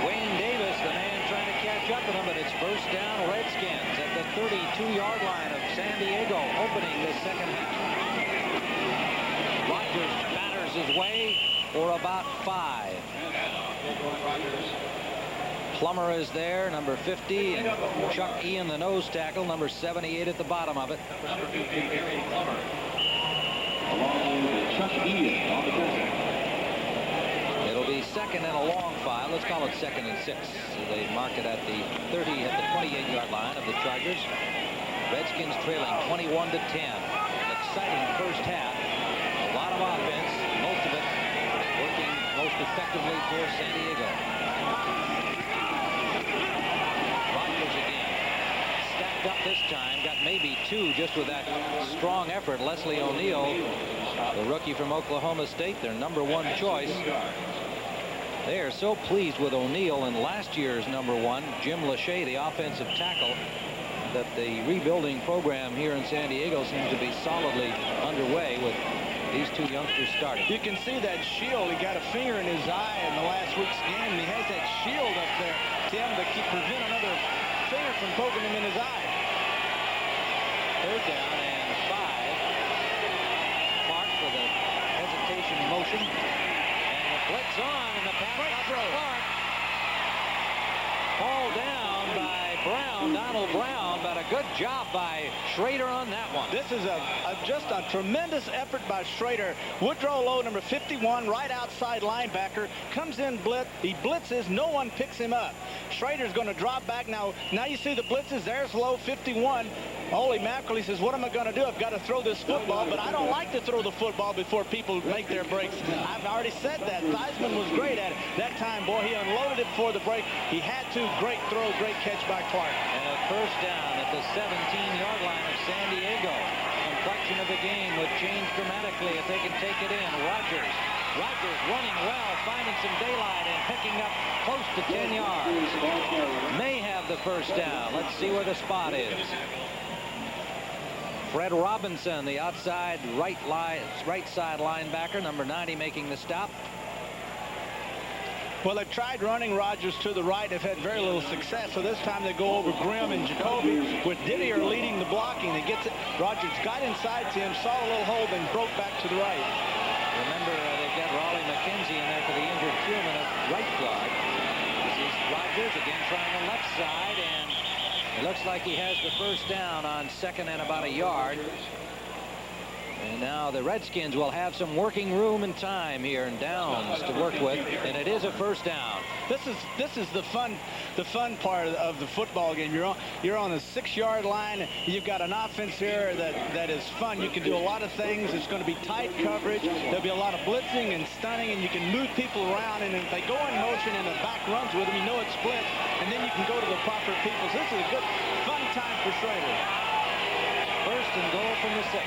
Wayne Davis, the man trying to catch catch up with them, but it's first down Redskins at the 32-yard line of San Diego, opening the second half. Rodgers batters his way for about 5. Plummer is there, number 50, and Chuck Ian, the nose tackle, number 78 at the bottom of it. Number 50, Harry Plummer. Along with Chuck Ian on the corner. It'll be second and a long file. Let's call it second and 6. So they mark it at the 28-yard line of the Chargers. Redskins trailing 21-10. Exciting first half. A lot of offense, most of it working most effectively for San Diego. Rodgers again. Stacked up this time. Got maybe 2 just with that strong effort. Leslie O'Neal, the rookie from Oklahoma State, their number 1 choice. They are so pleased with O'Neal and last year's number 1, Jim Lachey, the offensive tackle, that the rebuilding program here in San Diego seems to be solidly underway with these 2 youngsters starting. You can see that shield. He got a finger in his eye in the last week's game, and he has that shield up there, Tim, to prevent another finger from poking him in his eye. Third down and 5. Clark with a hesitation motion. And the blitz on, and the pass out to Clark. Ball down by Brown, Donald Brown, but a good job by Schrader on that one. This is just a tremendous effort by Schrader. Woodrow Lowe, number 51, right outside linebacker, comes in blitz. He blitzes. No one picks him up. Schrader's going to drop back. Now you see the blitzes. There's Lowe, 51. Holy mackerel, he says, what am I going to do? I've got to throw this football, but I don't like to throw the football before people make their breaks. I've already said that. Theismann was great at it. That time, boy, he unloaded it before the break. He had to. Great throw, great catch by Clark. And a first down at the 17-yard line of San Diego. Complexion of the game would change dramatically if they can take it in. Rodgers running well, finding some daylight and picking up close to 10 yards. May have the first down. Let's see where the spot is. Fred Robinson, the outside right side linebacker, number 90, making the stop. Well, they've tried running Rodgers to the right. They've had very little success. So this time they go over Grimm and Jacoby with Didier leading the blocking. He gets it. Rodgers got inside to him, saw a little hole, then broke back to the right. Remember, they've got Raleigh McKenzie in there for the injured Tillman at right guard. This is Rodgers again trying the left side, and it looks like he has the first down on second and about a yard. And now the Redskins will have some working room and time here and downs to work with, and it is a first down. This is the fun part of the football game. You're on the 6-yard line. You've got an offense here that is fun. You can do a lot of things. It's going to be tight coverage. There'll be a lot of blitzing and stunning, and you can move people around. And if they go in motion and the back runs with them, you know it's split, and then you can go to the proper people. So this is a good, fun time for Schrader. First and goal from the 6.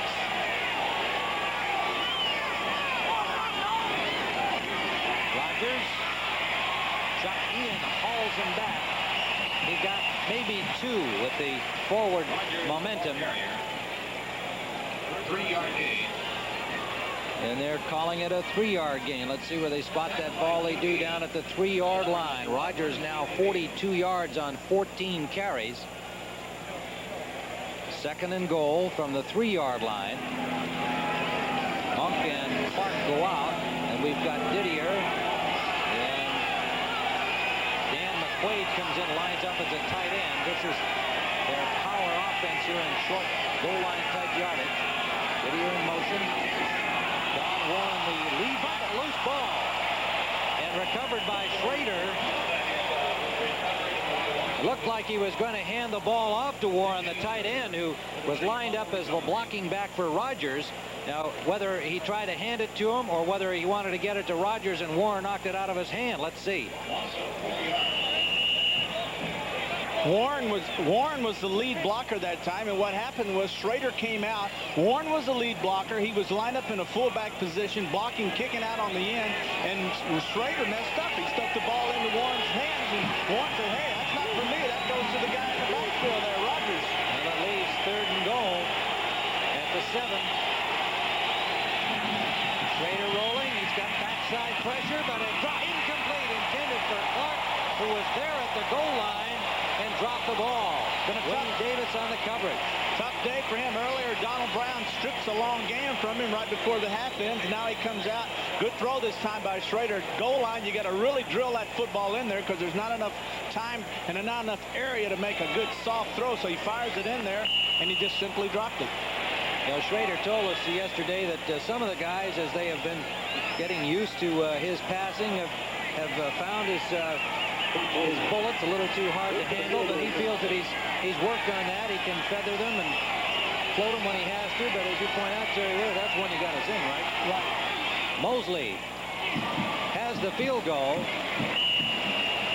Chuck Ian hauls him back. He got maybe 2 with the forward momentum. 3-yard gain. And they're calling it a 3-yard gain. Let's see where they spot that ball. They do down at the 3-yard line. Rodgers now 42 yards on 14 carries. Second and goal from the 3-yard line. Monk and Clark go out, and we've got Didier. Wade comes in, lines up as a tight end. This is their power offense here in short goal line type yardage. Didier in motion. Don Warren, the lead by the loose ball. And recovered by Schrader. Looked like he was going to hand the ball off to Warren, the tight end, who was lined up as the blocking back for Rodgers. Now, whether he tried to hand it to him or whether he wanted to get it to Rodgers and Warren knocked it out of his hand. Let's see. Warren was the lead blocker that time, and what happened was Schrader came out. Warren was the lead blocker. He was lined up in a fullback position, blocking, kicking out on the end, and Schrader messed up. He stuck the ball into Warren's hands, and Warren said, hey, that's not for me. That goes to the guy in the backfield there, Rodgers. And it leaves third and goal at the 7. Schrader rolling. He's got backside pressure, but it's incomplete, intended for Clark, who was there at the goal line. and dropped the ball. Wayne Davis on the coverage. Tough day for him. Earlier, Donald Brown strips a long game from him right before the half ends. Now he comes out. Good throw this time by Schrader. Goal line, you got to really drill that football in there because there's not enough time and not enough area to make a good soft throw. So he fires it in there, and he just simply dropped it. Now, Schrader told us yesterday that some of the guys, as they have been getting used to his passing, have found his bullets a little too hard to handle, but he feels that he's worked on that. He can feather them and float them when he has to, but as you point out, Terry, that's one you got to sing, right? Right. Mosley has the field goal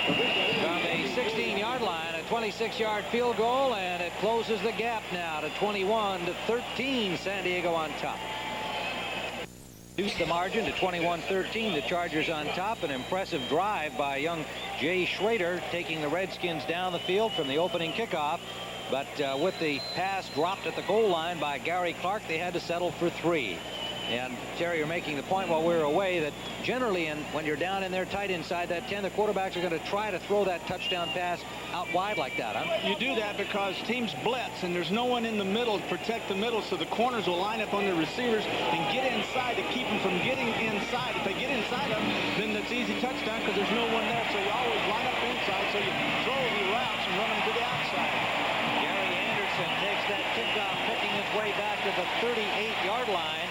from the 16-yard line, a 26-yard field goal, and it closes the gap now to 21-13. San Diego on top. Reduce the margin to 21-13. The Chargers on top. An impressive drive by young Jay Schrader, taking the Redskins down the field from the opening kickoff. But with the pass dropped at the goal line by Gary Clark, they had to settle for 3. And Terry, you're making the point while we were away that generally, when you're down in there tight inside that 10, the quarterbacks are going to try to throw that touchdown pass out wide like that, huh? You do that because teams blitz, and there's no one in the middle to protect the middle, so the corners will line up on the receivers and get inside to keep them from getting inside. If they get inside them, then it's easy touchdown because there's no one there, so you always line up inside, so you throw the routes and run them to the outside. Gary Anderson takes that kickoff, picking his way back to the 38-yard line.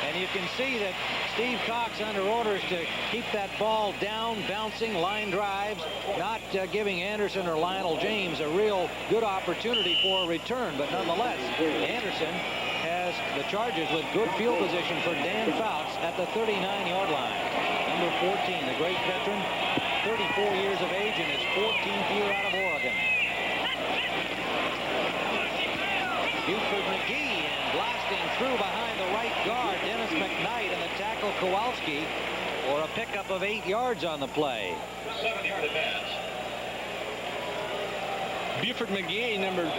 And you can see that Steve Cox under orders to keep that ball down, bouncing, line drives, not giving Anderson or Lionel James a real good opportunity for a return. But nonetheless, Anderson has the Chargers with good field position for Dan Fouts at the 39-yard line. Number 14, the great veteran, 34 years of age in his 14th year out of Oregon. Buford McGee and blasting through behind the right guard, Dennis McKnight, and the tackle Kowalski for a pickup of 8 yards on the play. 7-yard advance. Buford McGee, number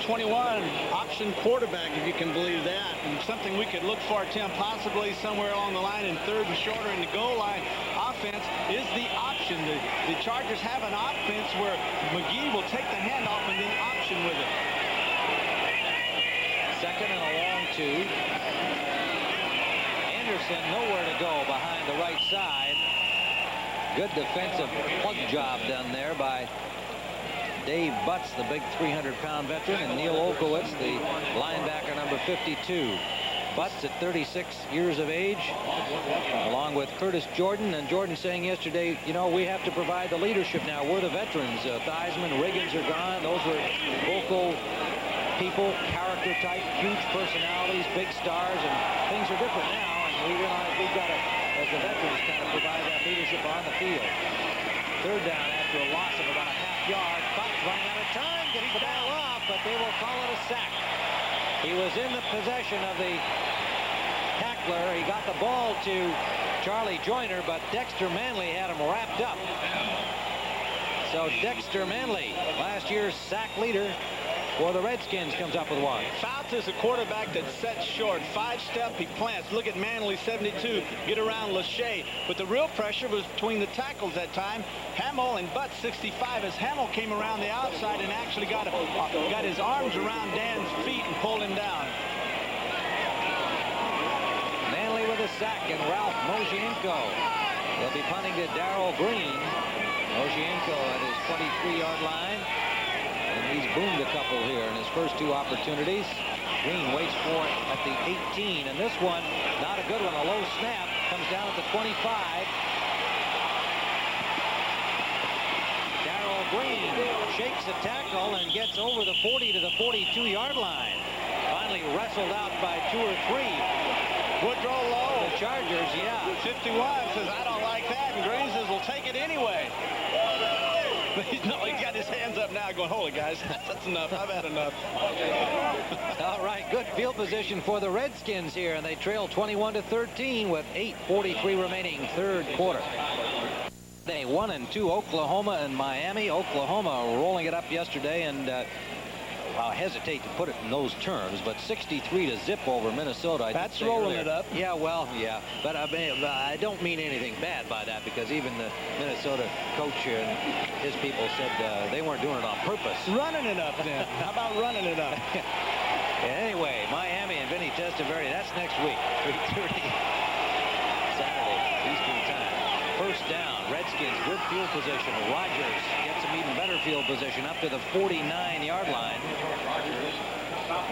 21, option quarterback, if you can believe that. And something we could look for, Tim, possibly somewhere along the line in third and shorter in the goal line offense is the option. The Chargers have an offense where McGee will take the handoff and then option with it. Second and a long 2. Anderson nowhere to go behind the right side. Good defensive plug job done there by Dave Butts, the big 300-pound veteran, and Neil Olkowitz, the linebacker number 52. Butts at 36 years of age, along with Curtis Jordan. And Jordan saying yesterday, you know, we have to provide the leadership now. We're the veterans. Theismann, Riggins are gone. Those were vocal people, character type, huge personalities, big stars, and things are different now. And we realize we've got to, as the veterans, kind of provide that leadership on the field. Third down after a loss of about a half yard. Butts running out of time, gets the ball off, but they will call it a sack. He was in the possession of the tackler. He got the ball to Charlie Joyner, but Dexter Manley had him wrapped up. So Dexter Manley, last year's sack leader for the Redskins, comes up with one. Fouts is a quarterback that's set short. 5-step, he plants. Look at Manley, 72. Get around Lachey. But the real pressure was between the tackles that time. Hamill and Butts, 65, as Hamill came around the outside and actually got his arms around Dan's feet and pulled him down. Manley with a sack, and Ralph Moshienko will be punting to Darrell Green. Moshienko at his 23-yard line. And he's boomed a couple here in his first 2 opportunities. Green waits for it at the 18. And this one, not a good one. A low snap. Comes down at the 25. Darrell Green shakes a tackle and gets over the 40 to the 42-yard line. Finally wrestled out by 2 or 3. Woodrow Lowe. The Chargers, yeah. 51 says, I don't like that. And Green says, we'll take it anyway. But he's got his hands up now going, holy guys, that's enough. I've had enough. All right, good field position for the Redskins here, and they trail 21-13 with 8:43 remaining, third quarter. They 1-2 Oklahoma and Miami. Oklahoma rolling it up yesterday, and I'll hesitate to put it in those terms, but 63-0 over Minnesota. That's rolling it up. Yeah, well, yeah. But I don't mean anything bad by that, because even the Minnesota coach and his people said they weren't doing it on purpose. Running it up, then. How about running it up? Anyway, Miami and Vinny Testaverde, that's next week, 3:30 Saturday, Eastern time. First down, Redskins, good field position. Rodgers gets some even better field position up to the 49-yard line.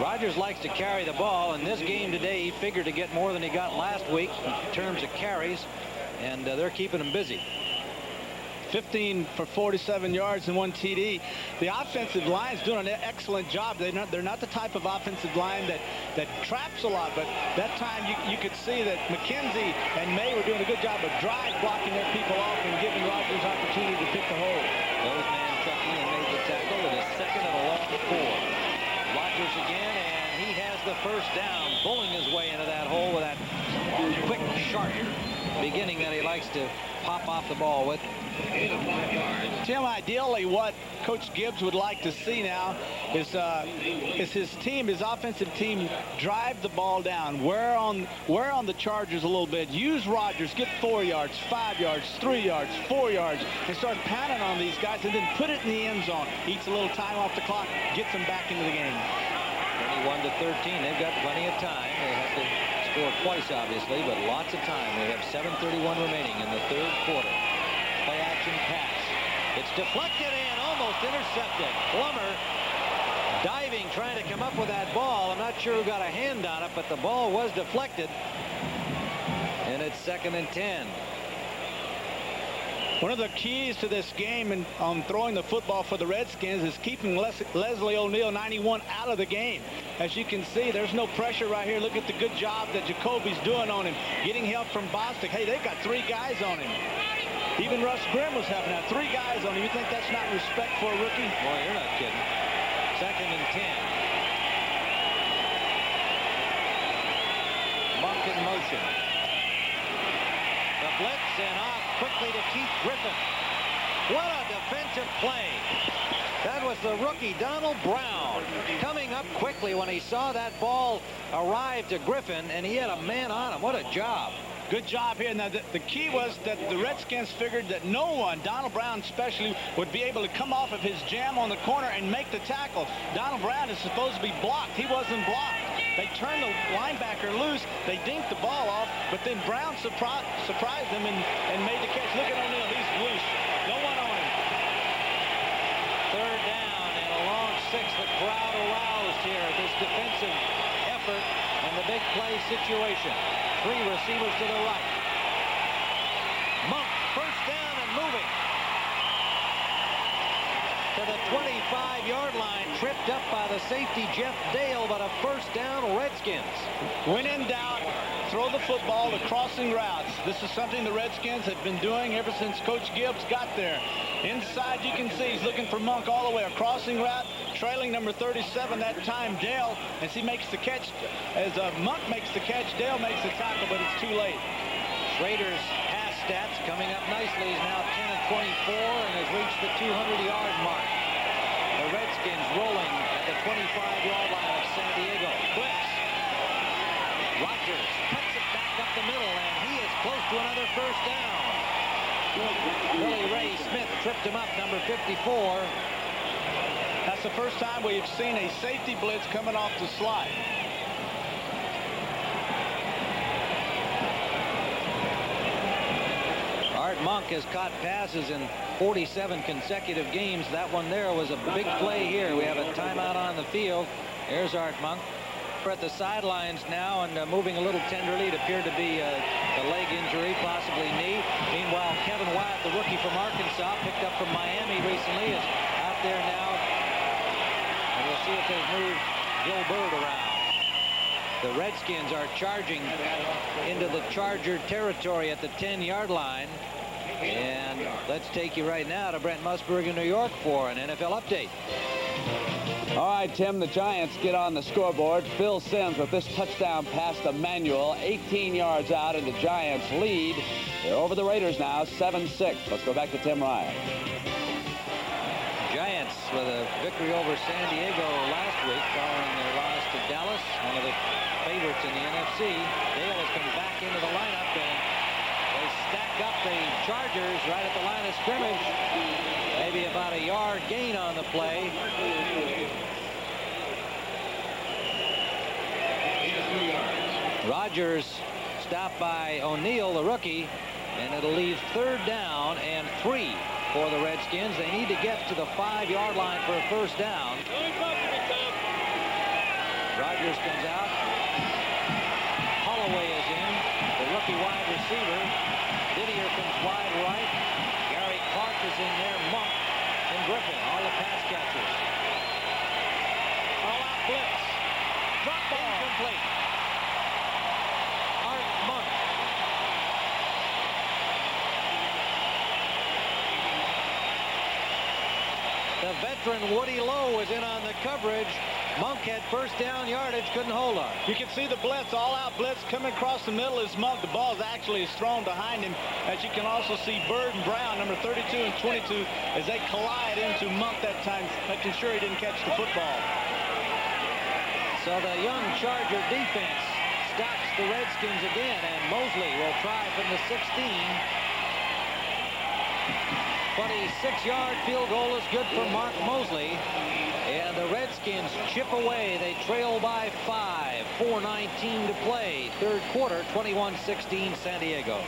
Rodgers likes to carry the ball. In this game today, he figured to get more than he got last week in terms of carries, and they're keeping him busy. 15 for 47 yards and 1 TD. The offensive line's doing an excellent job. They're not the type of offensive line that traps a lot, but that time you could see that McKenzie and May were doing a good job of drive blocking their people off and giving Rodgers opportunity to pick the hole. Those man Chucky and made the tackle. It is second and a long 4. Rodgers again, and he has the first down, bulling his way into that hole with that quick, sharp beginning that he likes to pop off the ball with. Tim, ideally what Coach Gibbs would like to see now is his offensive team drive the ball down, wear on the Chargers a little bit, use Rodgers, get 4 yards, 5 yards, 3 yards, 4 yards, and start pounding on these guys, and then put it in the end zone. Eats a little time off the clock, gets them back into the game. 21-13. They've got plenty of time. They have to score twice, obviously, but lots of time. They have 7:31 remaining in the third quarter. Play action pass. It's deflected and almost intercepted. Plummer diving, trying to come up with that ball. I'm not sure who got a hand on it, but the ball was deflected. And it's 2nd and 10. One of the keys to this game and on throwing the football for the Redskins is keeping Leslie O'Neal, 91, out of the game. As you can see, there's no pressure right here. Look at the good job that Jacoby's doing on him, getting help from Bostic. Hey, they've got 3 guys on him. Even Russ Grimm was having that. 3 guys on him. You think that's not respect for a rookie? Boy, you're not kidding. 2nd and 10. Monk in motion. The blitz and off quickly to Keith Griffin. What a defensive play. That was the rookie Donald Brown coming up quickly when he saw that ball arrive to Griffin, and he had a man on him. What a job. Good job here. Now, the key was that the Redskins figured that no one, Donald Brown especially, would be able to come off of his jam on the corner and make the tackle. Donald Brown is supposed to be blocked. He wasn't blocked. They turned the linebacker loose. They dinked the ball off, but then Brown surprised them and made the catch. Look at O'Neal. He's loose. No one on him. 3rd down and a long 6. The crowd aroused here at this defensive effort and the big play situation. 3 receivers to the right. Monk, first down and moving to the 25-yard line, tripped up by the safety Jeff Dale, but a first down, Redskins. When in doubt, throw the football, the crossing routes. This is something the Redskins have been doing ever since Coach Gibbs got there. Inside, you can see he's looking for Monk all the way. A crossing route, trailing number 37 that time, Dale, as he makes the catch. As Monk makes the catch, Dale makes the tackle, but it's too late. Schrader's pass stats coming up nicely. He's now 10 of 24 and has reached the 200-yard mark. The Redskins rolling at the 25-yard line of San Diego. Blitz. Rodgers cuts it back up the middle, and he is close to another first down. Billy Ray Smith tripped him up, number 54. That's the first time we've seen a safety blitz coming off the slide. Art Monk has caught passes in 47 consecutive games. That one there was a big play here. We have a timeout on the field. There's Art Monk. We're at the sidelines now and moving a little tenderly. It appeared to be a leg injury, possibly knee. Meanwhile, Kevin Wyatt, the rookie from Arkansas, picked up from Miami recently, is out there now. And we'll see if they've moved Gilbert around. The Redskins are charging into the Charger territory at the 10-yard line. And let's take you right now to Brent Musburg in New York for an NFL update. All right, Tim, the Giants get on the scoreboard. Phil Simms with this touchdown pass to Manuel, 18 yards out, and the Giants lead. They're over the Raiders now, 7-6. Let's go back to Tim Ryan. Giants defense with a victory over San Diego last week following their loss to Dallas, one of the favorites in the NFC. Dale has come back into the lineup, and they stack up the Chargers right at the line of scrimmage. Maybe about a yard gain on the play. Rodgers stopped by O'Neal, the rookie, and it'll leave 3rd down and 3 for the Redskins. They need to get to the 5-yard line for a first down. Rodgers comes out. Holloway is in, the rookie wide receiver. Didier comes wide right. Gary Clark is in there. Monk and Griffin, all the pass catchers. All out blitz. Drop ball. Incomplete. Art Monk. The veteran Woody Lowe was in on the coverage. Monk had first down yardage, couldn't hold on. You can see the blitz, all-out blitz coming across the middle is Monk. The ball actually is thrown behind him. As you can also see Bird and Brown, number 32 and 22, as they collide into Monk that time, making sure he didn't catch the football. So the young Charger defense stops the Redskins again, and Mosley will try from the 16. 26-yard field goal is good for Mark Mosley. And the Redskins chip away. They trail by 5. 4:19 to play. 3rd quarter, 21-16 San Diego.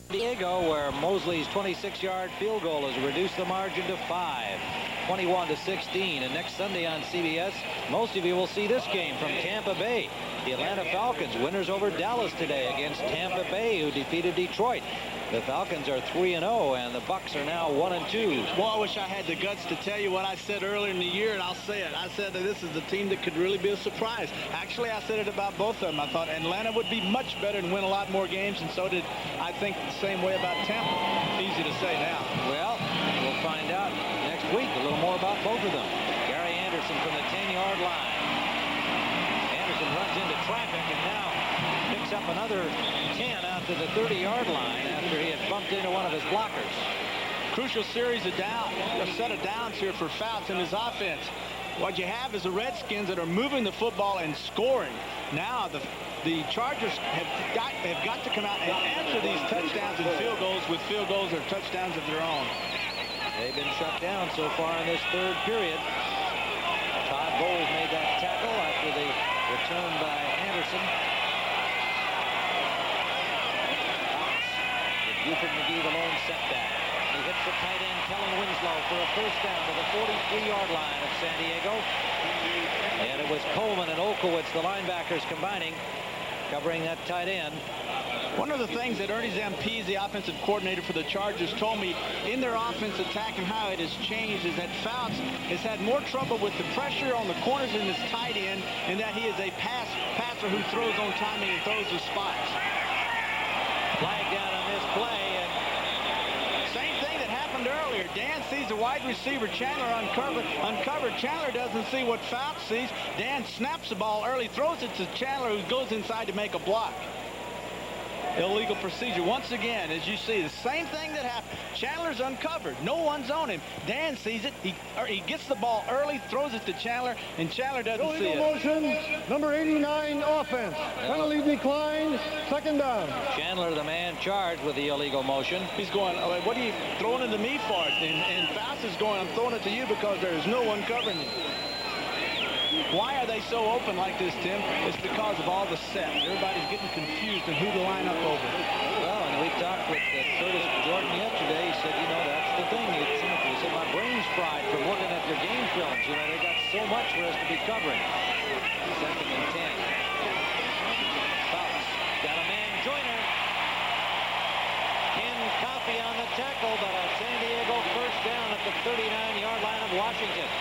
San Diego, where Mosley's 26-yard field goal has reduced the margin to 5. 21-16. And next Sunday on CBS, most of you will see this game from Tampa Bay. The Atlanta Falcons, winners over Dallas today against Tampa Bay, who defeated Detroit. The Falcons are 3-0, and the Bucs are now 1-2. Well, I wish I had the guts to tell you what I said earlier in the year, and I'll say it. I said that this is the team that could really be a surprise. Actually, I said it about both of them. I thought Atlanta would be much better and win a lot more games, and so did I think the same way about Tampa. Easy to say now. Well, we'll find out next week a little more about both of them. Gary Anderson from the 10-yard line. Anderson runs into traffic and now picks up another 10 out to the 30-yard line after he had bumped into one of his blockers. Crucial series of a set of downs here for Fouts in his offense. What you have is the Redskins that are moving the football and scoring. Now the Chargers have got to come out and answer these touchdowns and field goals with field goals or touchdowns of their own. They've been shut down so far in this 3rd period. Todd Bowles made that tackle after the return by Anderson. Buford McGee, the lone setback. He hits the tight end, Kellen Winslow, for a first down to the 43-yard line of San Diego. And it was Coleman and Olkowitz, the linebackers, combining, covering that tight end. One of the things that Ernie Zampese, the offensive coordinator for the Chargers, told me in their offense attack and how it has changed is that Fouts has had more trouble with the pressure on the corners in his tight end, and that he is a passer who throws on timing and throws the spots. Flag down on this play, and same thing that happened earlier. Dan sees the wide receiver Chandler uncovered. Chandler doesn't see what Fouts sees. Dan snaps the ball early, throws it to Chandler, who goes inside to make a block. Illegal procedure. Once again, as you see, the same thing that happened. Chandler's uncovered. No one's on him. Dan sees it. He gets the ball early, throws it to Chandler, and Chandler doesn't see it. Motion, number 89, offense. Penalty declined, 2nd down. Chandler, the man charged with the illegal motion. He's going, what are you throwing it to me for? And Fouts is going, I'm throwing it to you because there is no one covering you. Why are they so open like this, Tim? It's because of all the sets. Everybody's getting confused on who to line up over. Well, and we talked with Curtis Jordan yesterday. He said, you know, that's the thing. He said, my brain's fried from looking at their game films. You know, they got so much for us to be covering. 2nd and 10. Fouts got a man Joyner. Ken Coffey on the tackle, but a San Diego first down at the 39-yard line of Washington.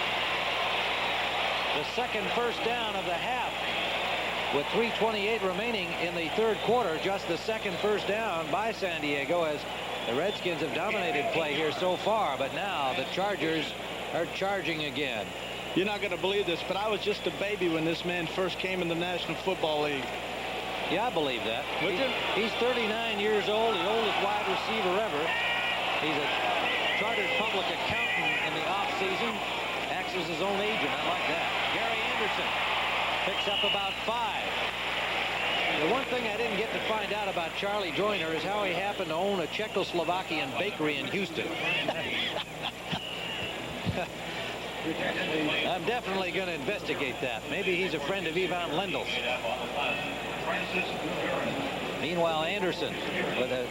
The 2nd first down of the half. With 3:28 remaining in the 3rd quarter, just the 2nd first down by San Diego, as the Redskins have dominated play here so far. But now the Chargers are charging again. You're not going to believe this, but I was just a baby when this man first came in the National Football League. Yeah, I believe that. Would you? He's 39 years old, the oldest wide receiver ever. He's a chartered public accountant in the off-season. is his own agent. I like that. Gary Anderson picks up about 5. The one thing I didn't get to find out about Charlie Joyner is how he happened to own a Czechoslovakian bakery in Houston. I'm definitely going to investigate that. Maybe he's a friend of Ivan Lendl's. Meanwhile, Anderson with a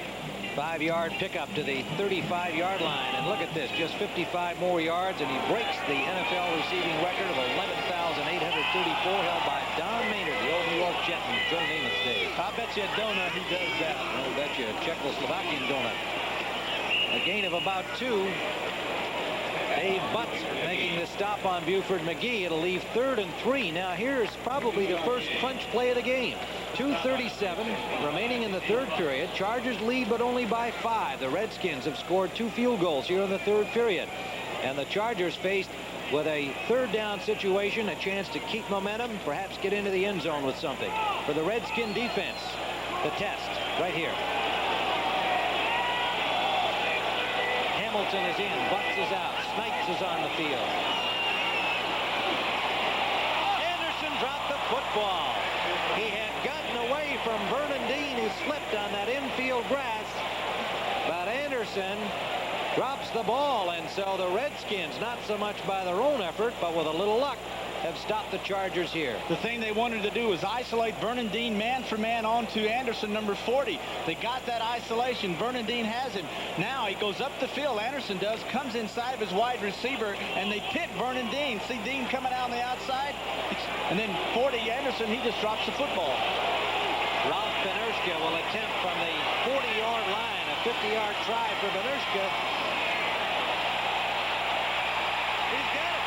5-yard pickup to the 35-yard line. And look at this, just 55 more yards, and he breaks the NFL receiving record of 11,834 held by Don Maynard, the old New York Jet in Joe Namath's days. I bet you a donut he does that. I bet you a Czechoslovakian donut. A gain of about 2. Dave Butts making the stop on Buford McGee. It'll leave 3rd and 3. Now here's probably the first crunch play of the game. 2:37 remaining in the 3rd period. Chargers lead, but only by 5. The Redskins have scored 2 field goals here in the 3rd period. And the Chargers faced with a 3rd down situation, a chance to keep momentum, perhaps get into the end zone with something. For the Redskin defense, the test right here. Hamilton is in, Butts is out, Snipes is on the field. Anderson dropped the football. He had gotten away from Vernon Dean, who slipped on that infield grass. But Anderson drops the ball, and so the Redskins, not so much by their own effort, but with a little luck, have stopped the Chargers here. The thing they wanted to do was isolate Vernon Dean man for man onto Anderson, number 40. They got that isolation. Vernon Dean has him. Now he goes up the field, Anderson does, comes inside of his wide receiver, and they pit Vernon Dean. See Dean coming out on the outside? And then 40, Anderson, he just drops the football. Ralph Benershka will attempt from the 40-yard line, a 50-yard try for Benershka. He's got it.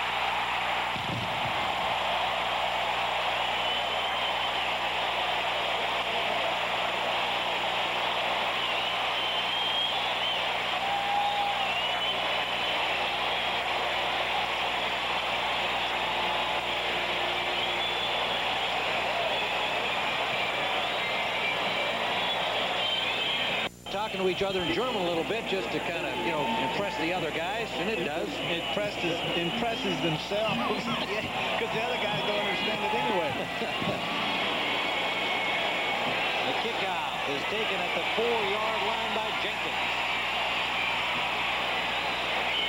Talking to each other in German a little bit just to kind of, you know, impress the other guys, and it does. It impresses themselves because the other guys don't understand it anyway. The kickoff is taken at the 4-yard line by Jenkins.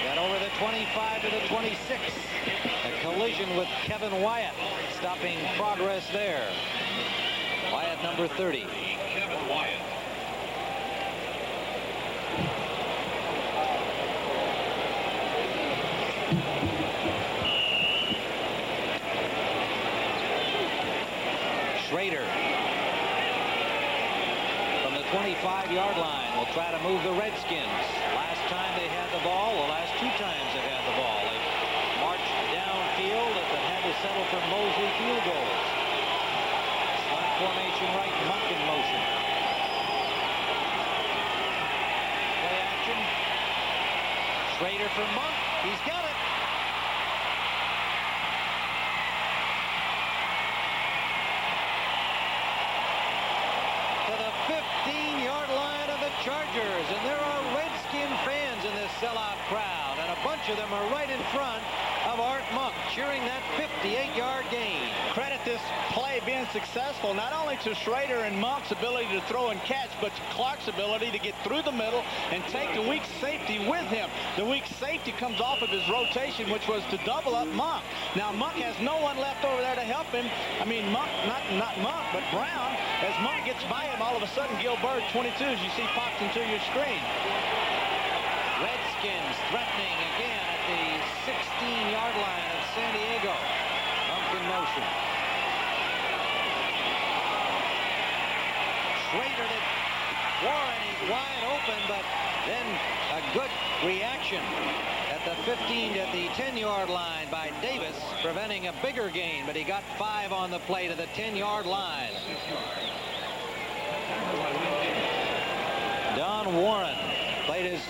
Got over the 25 to the 26. A collision with Kevin Wyatt, stopping progress there. Wyatt, number 30. Kevin Wyatt. Schrader from the 25-yard line will try to move the Redskins. Last time they had the ball, the last 2 times they've had the ball, they marched downfield but had to settle for Mosley field goals. Slot formation right, Monk in motion. Play action. Schrader for Monk. He's got it. To the 15-yard line of the Chargers, and there are Redskin fans in this sellout crowd, and a bunch of them are right in front of Art Monk, cheering that 58-yard gain. Credit this play being successful not only to Schrader and Monk's ability to throw and catch, but to Clark's ability to get through the middle and take the weak safety with him. The weak safety comes off of his rotation, which was to double up Monk. Now Monk has no one left over there to help him. I mean, Monk, not Monk, but Brown. As Monk gets by him, all of a sudden Gilbert, 22, as you see, pops into your screen. Redskins threatening again at the 16-yard line of San Diego. Monk in motion. Schrader to Warren. He's wide open, but then a good reaction at the 15 at the 10-yard line by Davis, preventing a bigger gain, but he got 5 on the play to the 10-yard line. Don Warren played his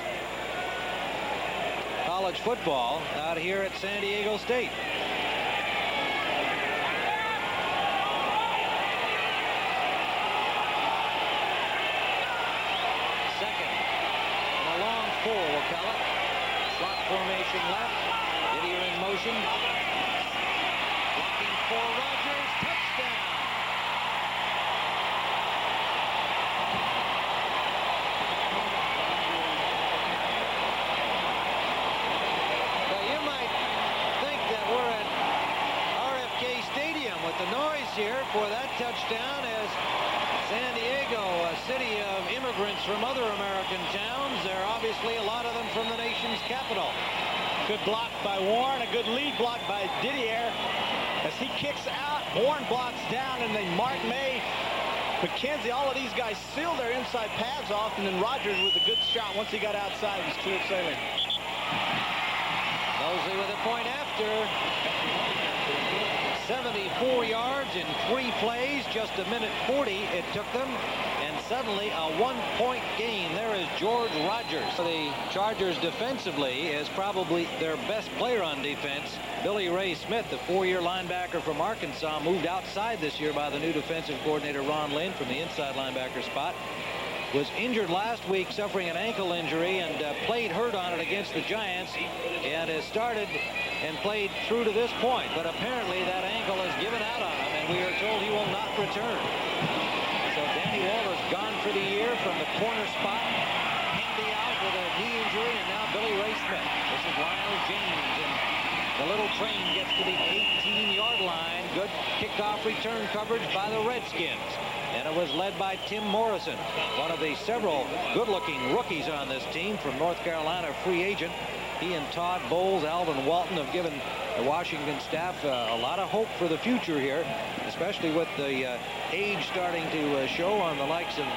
college football out here at San Diego State. Second and a long 4, we'll call it. Slot formation left. Didier in motion. motion. Blocking for Rogers. Touchdown. Well, you might think that we're at RFK Stadium with the noise here for that touchdown, as San Diego, a city of immigrants from other American towns. There are obviously a lot of them from the nation's capital. Good block by Warren, a good lead block by Didier. As he kicks out, Warren blocks down, and then Mark May, McKenzie, all of these guys seal their inside pads off, and then Rogers with a good shot once he got outside was clear sailing. Mosley with a point after. 74 yards in 3 plays, just a minute 40 it took them, and suddenly a 1-point gain. There is George Rogers. The Chargers defensively is probably their best player on defense. Billy Ray Smith, the 4-year linebacker from Arkansas, moved outside this year by the new defensive coordinator Ron Lynn from the inside linebacker spot. Was injured last week, suffering an ankle injury, and played hurt on it against the Giants, and has started and played through to this point. But apparently that ankle has given out on him, and we are told he will not return. So Danny Walter's gone for the year from the corner spot. Hendy out with a knee injury, and now Billy Ray Smith. This is Lionel James, and the little train gets to the 18-yard line. Good kickoff return coverage by the Redskins. And it was led by Tim Morrison, one of the several good-looking rookies on this team from North Carolina, free agent. He and Todd Bowles, Alvin Walton have given the Washington staff a lot of hope for the future here, especially with the age starting to show on the likes of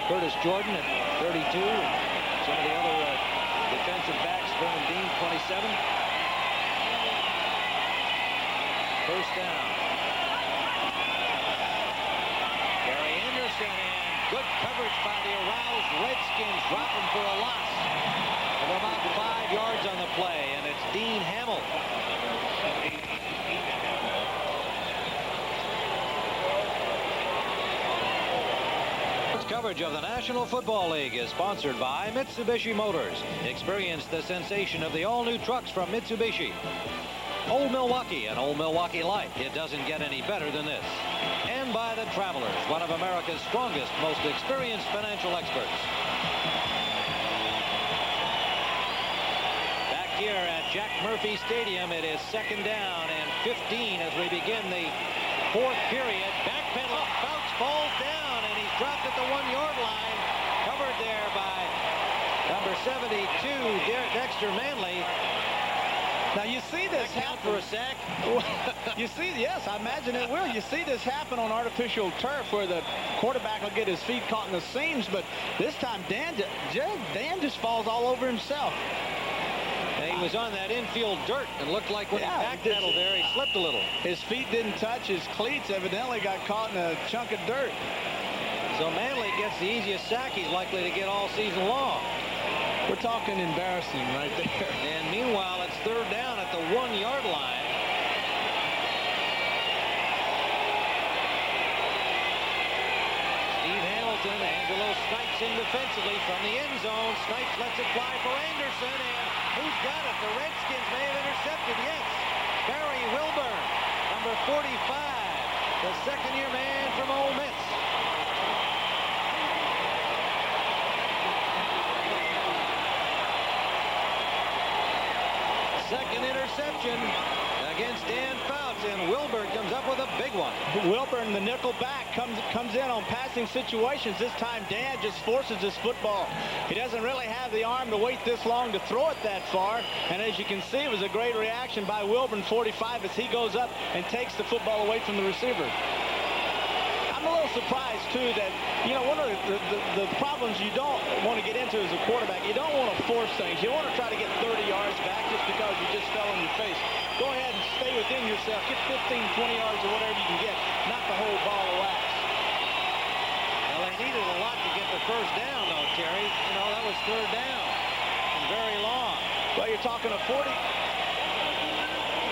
Curtis Jordan at 32, and some of the other defensive backs, Vernon Dean, 27. First down. And good coverage by the aroused Redskins, dropping for a loss of about 5 yards on the play, and it's Dean Hamill. This coverage of the National Football League is sponsored by Mitsubishi Motors. Experience the sensation of the all-new trucks from Mitsubishi. Old Milwaukee and Old Milwaukee Light. It doesn't get any better than this. And by the Travelers, one of America's strongest, most experienced financial experts. Back here at Jack Murphy Stadium, it is 2nd down and 15 as we begin the 4th period. Backpedaling, Fouts falls down, and he's dropped at the 1-yard line. Covered there by number 72, Dexter Manley. Now you see this happen for a sack. You see, yes, I imagine it will. You see this happen on artificial turf where the quarterback will get his feet caught in the seams, but this time Dan just falls all over himself. And he was on that infield dirt and looked like when he backpedaled there, he slipped a little. His feet didn't touch his cleats. Evidently got caught in a chunk of dirt. So Manley gets the easiest sack he's likely to get all season long. We're talking embarrassing right there. And meanwhile, it's 3rd down at the 1-yard line. Steve Hamilton, Angelo Snipes in defensively from the end zone. Snipes lets it fly for Anderson, and who's got it? The Redskins may have intercepted, yes. Barry Wilburn, number 45, the second-year man from Ole Miss. Second interception against Dan Fouts, and Wilburn comes up with a big one. Wilburn, the nickel back, comes in on passing situations. This time Dan just forces his football. He doesn't really have the arm to wait this long to throw it that far, and as you can see, it was a great reaction by Wilburn, 45, as he goes up and takes the football away from the receiver. I'm a little surprised, too, that, you know, one of the problems you don't want to get into as a quarterback, you don't want to force things. You want to try to get 30 yards back just because you just fell on your face. Go ahead and stay within yourself. Get 15, 20 yards or whatever you can get, not the whole ball of wax. Well, they needed a lot to get the first down, though, Terry. You know, that was 3rd down and very long. Well, you're talking a 40.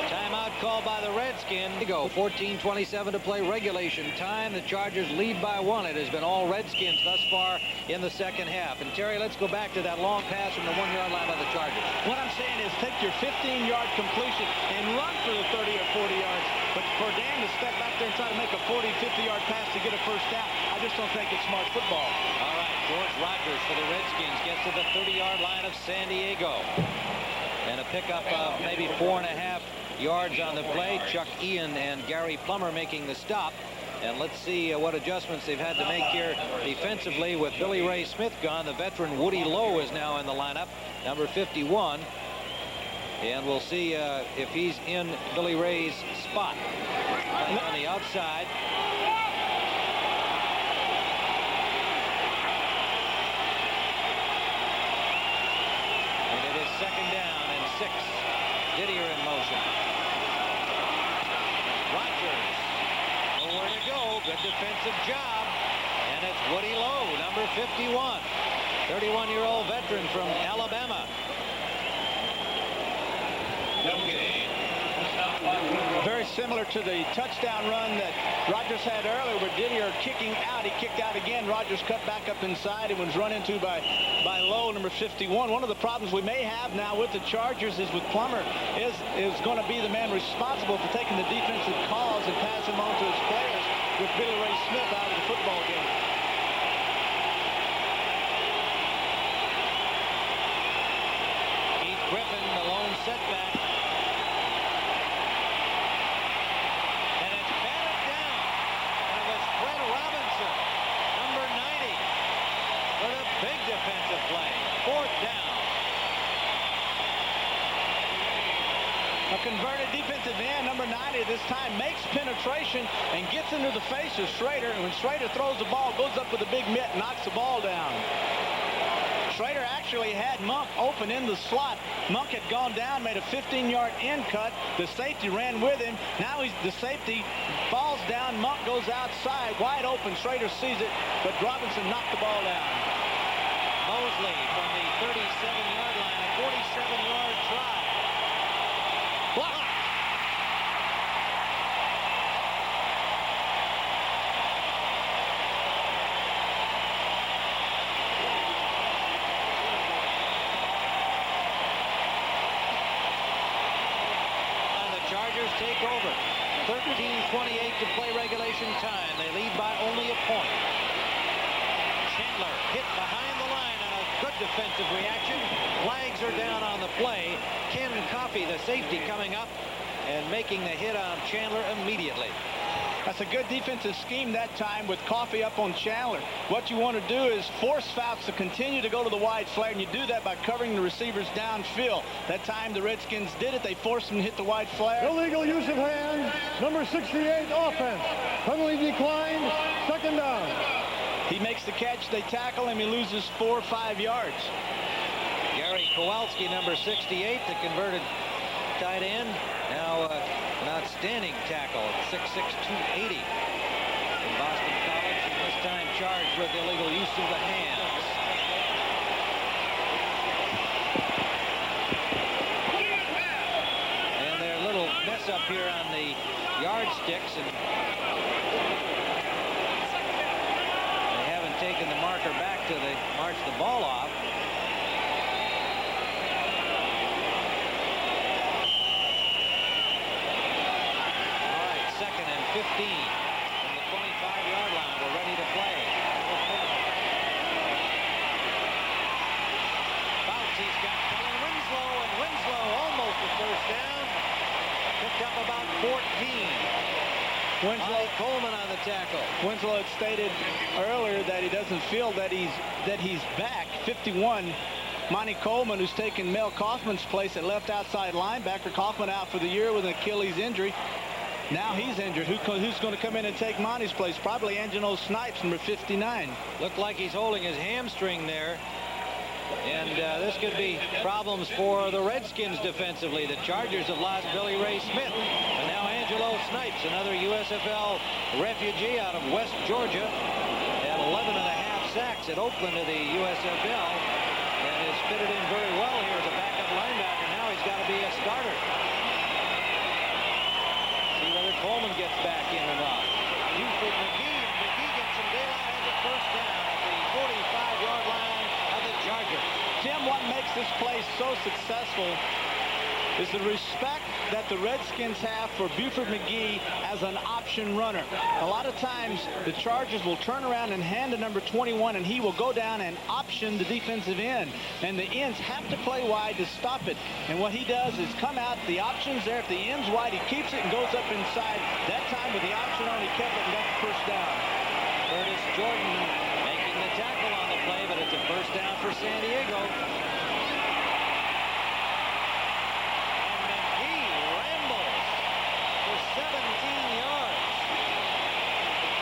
Timeout called by the Redskins. They go 14:27 to play regulation time. The Chargers lead by 1. It has been all Redskins thus far in the second half. And Terry, let's go back to that long pass from the 1-yard line by the Chargers. What I'm saying is take your 15-yard completion and run for the 30 or 40 yards. But for Dan to step back there and try to make a 40, 50-yard pass to get a first down, I just don't think it's smart football. All right, George Rogers for the Redskins gets to the 30-yard line of San Diego. And a pickup of maybe 4.5 yards on the play. Chuck Ian and Gary Plummer making the stop. And let's see what adjustments they've had to make here defensively with Billy Ray Smith gone. The veteran Woody Lowe is now in the lineup, number 51. And we'll see if he's in Billy Ray's spot. On the outside. And it is 2nd down and 6. Didier in motion. Rogers. Nowhere to go. Good defensive job. And it's Woody Lowe, number 51. 31-year-old veteran from Alabama. Very similar to the touchdown run that Rogers had earlier where Didier kicking out. He kicked out again. Rogers cut back up inside and was run into by Lowe, number 51. One of the problems we may have now with the Chargers is with Plummer is going to be the man responsible for taking the defensive calls and passing them on to his players with Billy Ray Smith out of the football game. Keith Griffin, the lone setback. Defensive play. 4th down. A converted defensive end, number 90 this time, makes penetration and gets into the face of Schrader. And when Schrader throws the ball, goes up with a big mitt, knocks the ball down. Schrader actually had Monk open in the slot. Monk had gone down, made a 15-yard in cut. The safety ran with him. Now the safety falls down. Monk goes outside, wide open. Schrader sees it, but Robinson knocked the ball down. Mosley from the 37-yard line, a 47-yard try. Blocked. And the Chargers take over. 13:28 to play regulation time. They lead by only a point. Chandler hit behind the line. Good defensive reaction. Flags are down on the play. Ken Coffey, the safety, coming up and making the hit on Chandler immediately. That's a good defensive scheme that time with Coffey up on Chandler. What you want to do is force Fouts to continue to go to the wide flare, and you do that by covering the receivers downfield. That time the Redskins did it. They forced him to hit the wide flare. Illegal use of hands, number 68, offense. Penalty declined, 2nd down. He makes the catch, they tackle him, he loses 4 or 5 yards. Gary Kowalski, number 68, the converted tight end. Now an outstanding tackle at 6'6", 280 in Boston College. And this time charged with illegal use of the hands. And their little mess up here on the yardsticks, and taking the marker back to march the ball off. All right, 2nd and 15 from the 25-yard line. We're ready to play. Fauci's got Kellen Winslow, and Winslow almost a first down. Picked up about 14. Winslow Coleman on the tackle. Winslow had stated earlier that he doesn't feel that he's back. 51. Monty Coleman, who's taken Mel Kaufman's place at left outside linebacker. Kaufman out for the year with an Achilles injury. Now he's injured. Who's going to come in and take Monty's place? Probably Angelo Snipes, number 59. Looked like he's holding his hamstring there. And this could be problems for the Redskins defensively. The Chargers have lost Billy Ray Smith. And now Angelo Snipes, another USFL refugee out of West Georgia. Had 11.5 sacks at Oakland of the USFL. And has fitted in very well here as a backup linebacker. Now he's got to be a starter. Coleman gets back in and out. Buford McGee, and McGee gets some daylight, has a first down at the 45-yard line of the Chargers. Tim, what makes this play so successful is the respect that the Redskins have for Buford McGee as an option runner. A lot of times the Chargers will turn around and hand to number 21, and he will go down and option the defensive end, and the ends have to play wide to stop it. And what he does is come out, the option's there. If the end's wide, he keeps it and goes up inside. That time with the option on, he kept it and got the first down. Curtis Jordan making the tackle on the play, but it's a first down for San Diego.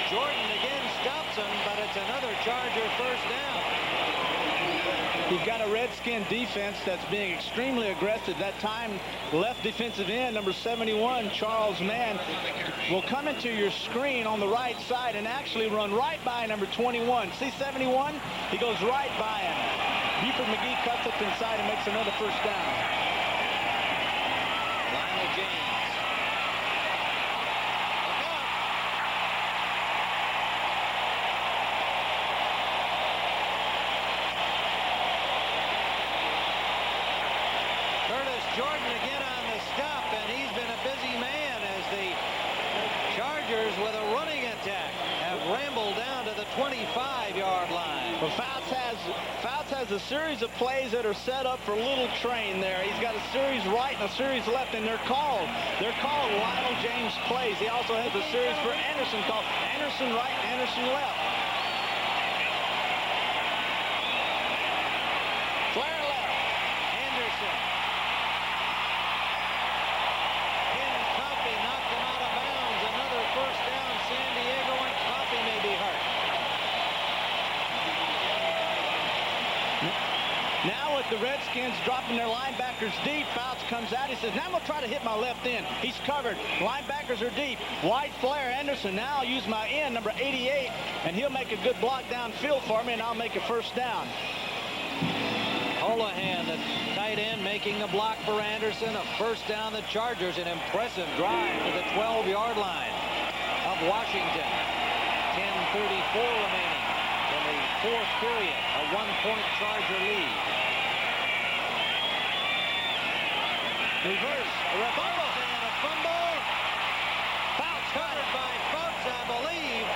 Jordan again stops him, but it's another Charger first down. You've got a Redskin defense that's being extremely aggressive. That time, left defensive end, number 71, Charles Mann, will come into your screen on the right side and actually run right by number 21. See 71? He goes right by him. Buford McGee cuts up inside and makes another first down. Lionel James. Jordan again on the stop, and he's been a busy man as the Chargers, with a running attack, have rambled down to the 25-yard line. Well, Fouts has a series of plays that are set up for Little Train there. He's got a series right and a series left, and they're called Lionel James plays. He also has a series for Anderson called Anderson right, Anderson left. Flair left. Anderson. First down, San Diego, and Coffey may be hurt. Now with the Redskins dropping their linebackers deep, Fouts comes out. He says, now I'm going to try to hit my left end. He's covered. Linebackers are deep. White, Flair, Anderson. Now I'll use my end, number 88, and he'll make a good block downfield for me, and I'll make a first down. Holohan, the tight end, making a block for Anderson. A first down, the Chargers. An impressive drive to the 12-yard line of Washington. 10:34 remaining in the fourth period. A one-point Charger lead. Reverse. A fumble. And a fumble. Fouts covered by Fouts, I believe.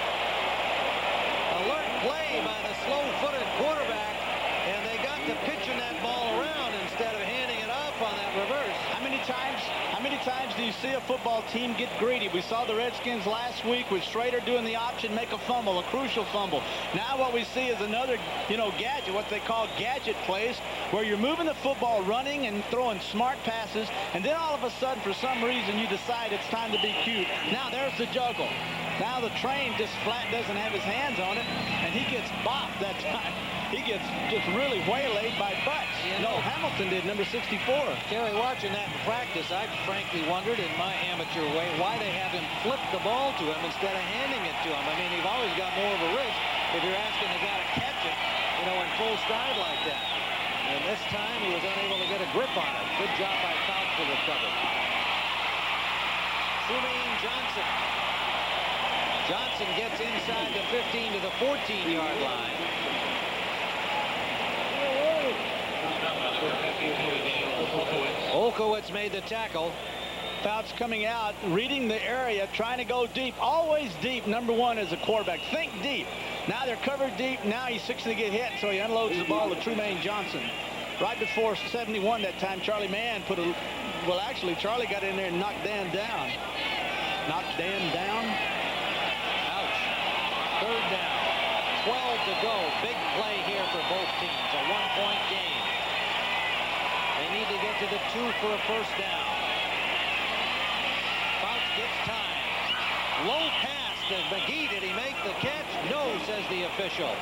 Alert play by the slow-footed quarterback, and they got to pitching that ball around instead of handing it off on that reverse. How many times do you see a football team get greedy? We saw the Redskins last week with Schrader doing the option, make a fumble, a crucial fumble. Now what we see is another, gadget, what they call gadget plays, where you're moving the football, running and throwing smart passes, and then all of a sudden, for some reason, you decide it's time to be cute. Now there's the juggle. Now the train just flat doesn't have his hands on it, and he gets bopped that time. He gets just really waylaid by Butts. Hamilton did, number 64. Terry, watching that in practice, I frankly wondered in my amateur way why they have him flip the ball to him instead of handing it to him. I mean, you've always got more of a risk if you're asking the guy to catch it, in full stride like that. And this time he was unable to get a grip on it. Good job by Fouts to recover. Trumaine Johnson. Johnson gets inside the 15 to the 14-yard line. Olkowitz made the tackle. Fouts coming out, reading the area, trying to go deep. Always deep, number one as a quarterback. Think deep. Now they're covered deep. Now he's fixing to get hit, so he unloads the ball to Trumaine Johnson. Right before 71 that time, Charlie Mann actually, Charlie got in there and knocked Dan down. Knocked Dan down. Ouch. Third down. 12 to go. Big play here for both teams. A one-point game. They need to get to the 2 for a first down. Fouts gets time. Low pass to McGee. Did he make the catch? No, says the official.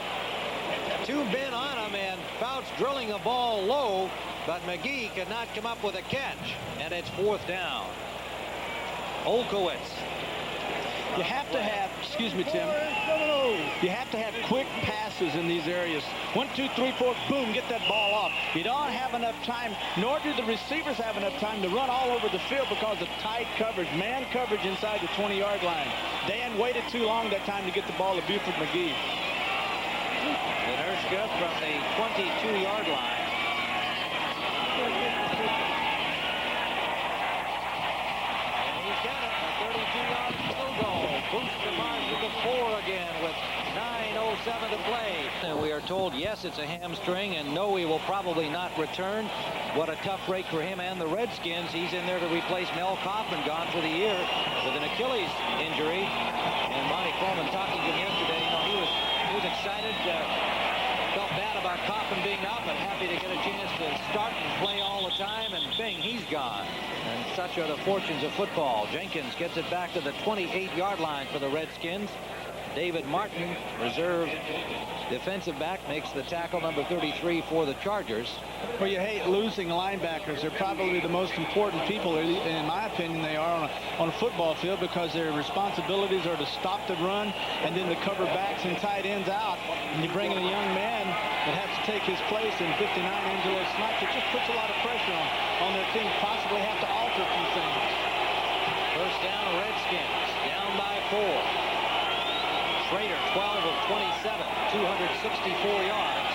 Two men on him, and Fouts drilling the ball low, but McGee could not come up with a catch. And it's fourth down. Olkowitz. You have to have, excuse me, Tim, you have to have quick pass misses in these areas. 1, 2, 3, 4, boom, get that ball off. You don't have enough time, nor do the receivers have enough time to run all over the field because of tight coverage, man coverage inside the 20-yard line. Dan waited too long that time to get the ball to Buford McGee. Venerska from the 22-yard line. And he's got it, a 32-yard field goal. Boosts the margin to 4 again with 9:07 to play. And we are told, yes, it's a hamstring, and no, he will probably not return. What a tough break for him and the Redskins. He's in there to replace Mel Kaufman, gone for the year with an Achilles injury. And Monty Coleman talking to him yesterday, you know, he was excited, felt bad about Kaufman being out, but happy to get a chance to start and play all the time, and bing, he's gone. And such are the fortunes of football. Jenkins gets it back to the 28-yard line for the Redskins. David Martin, reserve defensive back, makes the tackle, number 33 for the Chargers. Well, you hate losing linebackers. They're probably the most important people, in my opinion, they are on a football field, because their responsibilities are to stop the run and then to cover backs and tight ends out. And you bring in a young man that has to take his place in 59, Angelo Snipes. It just puts a lot of pressure on their team, possibly have to alter a few things. First down, Redskins, down by 4. Schrader, 12 of 27, 264 yards.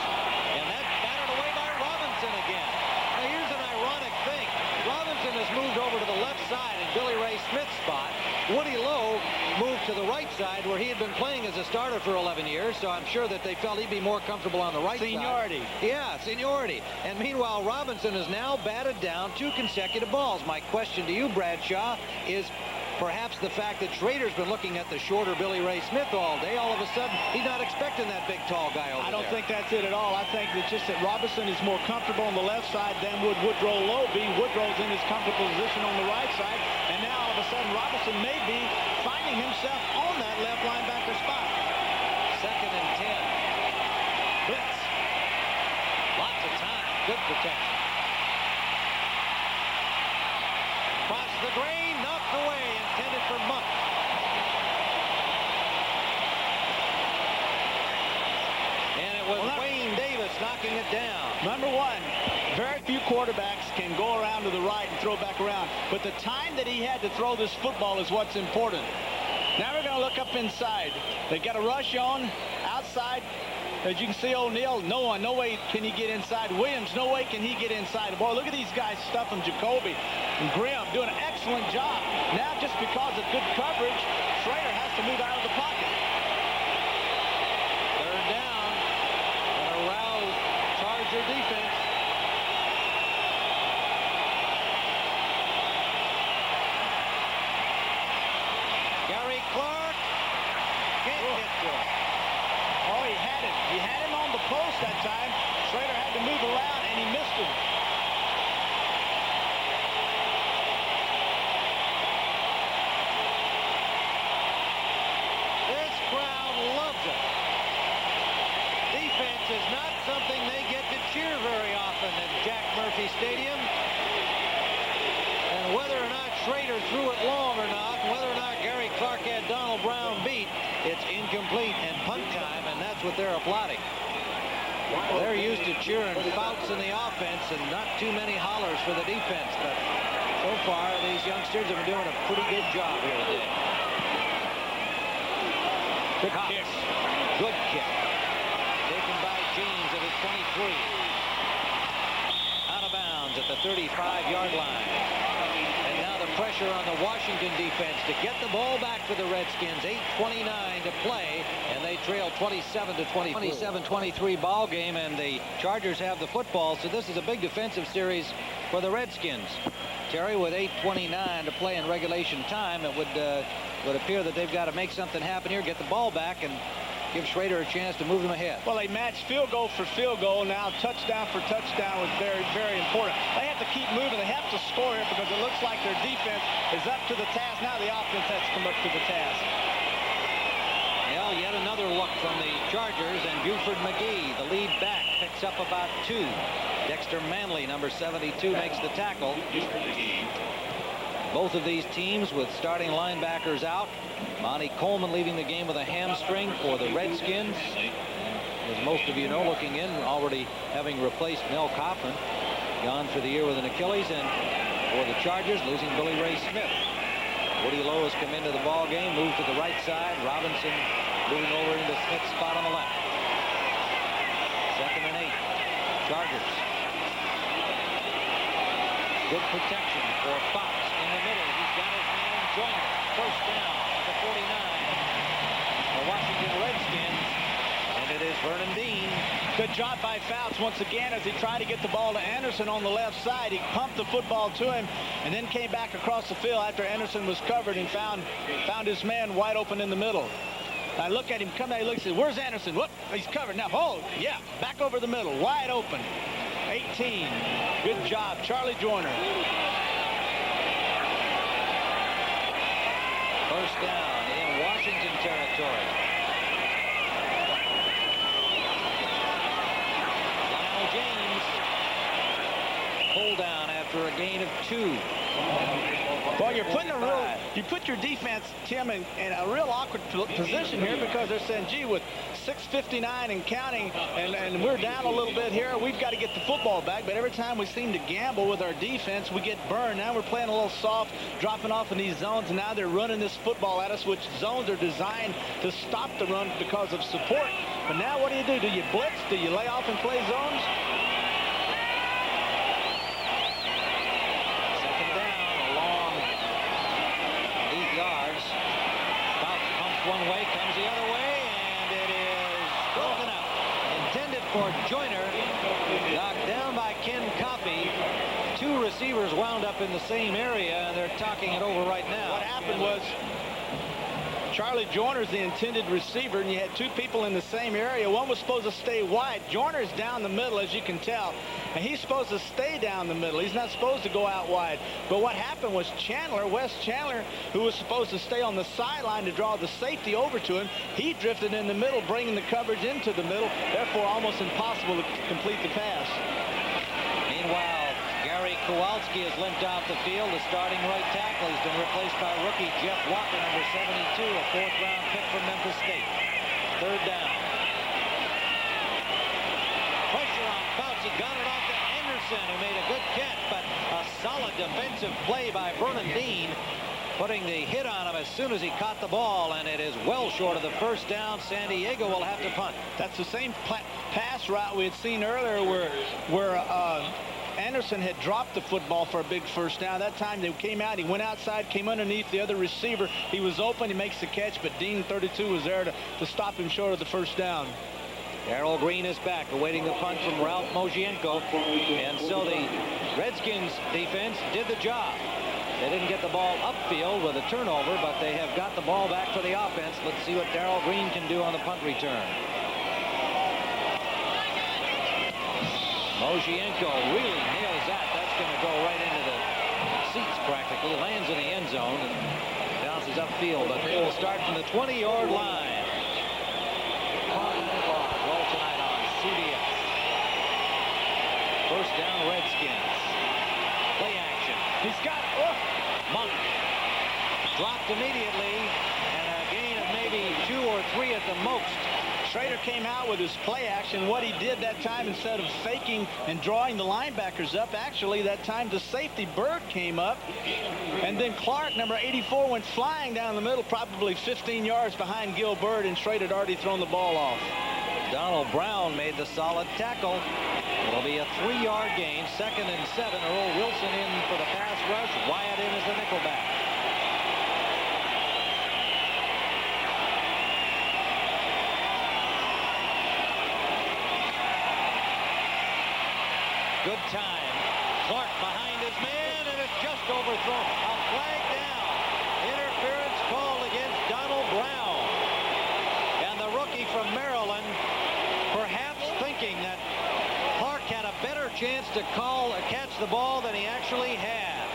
And that's battered away by Robinson again. Now, here's an ironic thing. Robinson has moved over to the left side in Billy Ray Smith's spot. Woody Lowe moved to the right side, where he had been playing as a starter for 11 years, so I'm sure that they felt he'd be more comfortable on the right Seniority. side. Yeah, seniority. And meanwhile, Robinson has now batted down 2 consecutive balls. My question to you, Bradshaw, is perhaps the fact that Schrader's been looking at the shorter Billy Ray Smith all day, all of a sudden, he's not expecting that big, tall guy over there. I don't think that's it at all. I think it's just that Robinson is more comfortable on the left side than would Woodrow Lowe be. Woodrow's in his comfortable position on the right side, and now all of a sudden Robinson may be finding himself on that left linebacker spot. 2nd and 10. Blitz. Lots of time. Good protection. Across the green, knocked away, intended for Monk. And it was Wayne Davis knocking it down. Number 1, very few quarterbacks can go around to the right and throw back around, but the time that he had to throw this football is what's important. Now we're going to look up inside. They got a rush on outside. As you can see, O'Neal, no way can he get inside. Williams, no way can he get inside. Boy, look at these guys stuffing Jacoby and Grimm, doing an excellent job. Now, just because of good coverage, Schrader has to move out of the pocket. 3rd down. An aroused Charger defense. Gary Clark can't get to it. Oh, he had it. He had him on the post that time. Schrader had to move around, and he missed him. This crowd loves it. Defense is not something they get to cheer very often at Jack Murphy Stadium. And whether or not Schrader threw it long or not, whether or not Gary Clark had Donald Brown beat, it's incomplete and punt time, and that's what they're applauding. They're used to cheering Fouts in the offense and not too many hollers for the defense, but so far these youngsters have been doing a pretty good job here today. Good kick. Good kick. Taken by James at his 23. Out of bounds at the 35-yard line. And now the pressure on the Washington defense to get the ball back for the Redskins. 8:29 to play, and they trail 27-20. 27-23 ball game, and the Chargers have the football, so this is a big defensive series for the Redskins. Terry, with 8:29 to play in regulation time, it would appear that they've got to make something happen here, get the ball back, and give Schrader a chance to move them ahead. Well, they matched field goal for field goal. Now touchdown for touchdown was very, very important. They have to keep moving. They have to score here because it looks like their defense is up to the task. Now the offense has to come up to the task. Well, yet another look from the Chargers, and Buford McGee, the lead back, picks up about 2. Dexter Manley, number 72, makes the tackle. Both of these teams with starting linebackers out. Monty Coleman leaving the game with a hamstring for the Redskins. as most of you know, looking in, already having replaced Mel Coffman, gone for the year with an Achilles, and for the Chargers, losing Billy Ray Smith. Woody Lowe has come into the ball game, moved to the right side. Robinson moving over into Smith's spot on the left. 2nd and 8. Chargers. Good protection for Fox in the middle. He's got his man Joyner. First down at the 49. The Washington Redskins. And it is Vernon Dean. Good job by Fouts once again as he tried to get the ball to Anderson on the left side. He pumped the football to him and then came back across the field after Anderson was covered and found his man wide open in the middle. I look at him, come down, he looks, says, where's Anderson? Whoop, he's covered. Now, oh, yeah, back over the middle, wide open. 18. Good job, Charlie Joyner. First down in Washington territory. James, pull down after a gain of 2. Well, you put your defense, Tim, in a real awkward position here because they're saying, gee, with 6:59 and counting, and we're down a little bit here, we've got to get the football back. But every time we seem to gamble with our defense, we get burned. Now we're playing a little soft, dropping off in these zones, and now they're running this football at us, which zones are designed to stop the run because of support. But now what do? Do you blitz? Do you lay off and play zones? Second down, a long 8 yards. Fouts pumps one way, comes the other way, and it is broken up. Intended for Joyner, knocked down by Ken Coffey. 2 receivers wound up in the same area, and they're talking it over right now. What happened was Charlie Joyner's the intended receiver, and you had 2 people in the same area. One was supposed to stay wide. Joyner's down the middle, as you can tell, and he's supposed to stay down the middle. He's not supposed to go out wide. But what happened was Wes Chandler, who was supposed to stay on the sideline to draw the safety over to him, he drifted in the middle, bringing the coverage into the middle, therefore almost impossible to complete the pass. Meanwhile, Gary Kowalski has limped off the field. The starting right tackle has been replaced by rookie Jeff Walker, number 72, a 4th-round pick from Memphis State. 3rd down. Pressure on Fouts. He got it off to Anderson, who made a good catch, but a solid defensive play by Vernon Dean, putting the hit on him as soon as he caught the ball, and it is well short of the first down. San Diego will have to punt. That's the same pass route we had seen earlier where Anderson had dropped the football for a big first down. That time they came out, he went outside, came underneath the other receiver. He was open, he makes the catch, but Dean, 32, was there to stop him short of the first down. Darrell Green is back, awaiting the punt from Ralph Mojienko. And so the Redskins defense did the job. They didn't get the ball upfield with a turnover, but they have got the ball back for the offense. Let's see what Darrell Green can do on the punt return. Mojienko really nails that. That's going to go right into the seats practically. Lands in the end zone and bounces upfield, but it will start from the 20-yard line. Roll tonight on CBS. First down, Redskins. Play action. He's got Monk dropped immediately, and a gain of maybe 2 or 3 at the most. Schrader came out with his play action. What he did that time, instead of faking and drawing the linebackers up, actually that time the safety Bird came up, and then Clark, number 84, went flying down the middle, probably 15 yards behind Gil Bird, and Schrader had already thrown the ball off. Donald Brown made the solid tackle. It'll be a 3-yard gain. 2nd and 7. Earl Wilson in for the pass rush. Wyatt in as the nickelback. Good time. Clark behind his man, and it's just overthrown. A flag down. Interference called against Donald Brown. And the rookie from Maryland, perhaps thinking that Clark had a better chance to catch the ball than he actually had.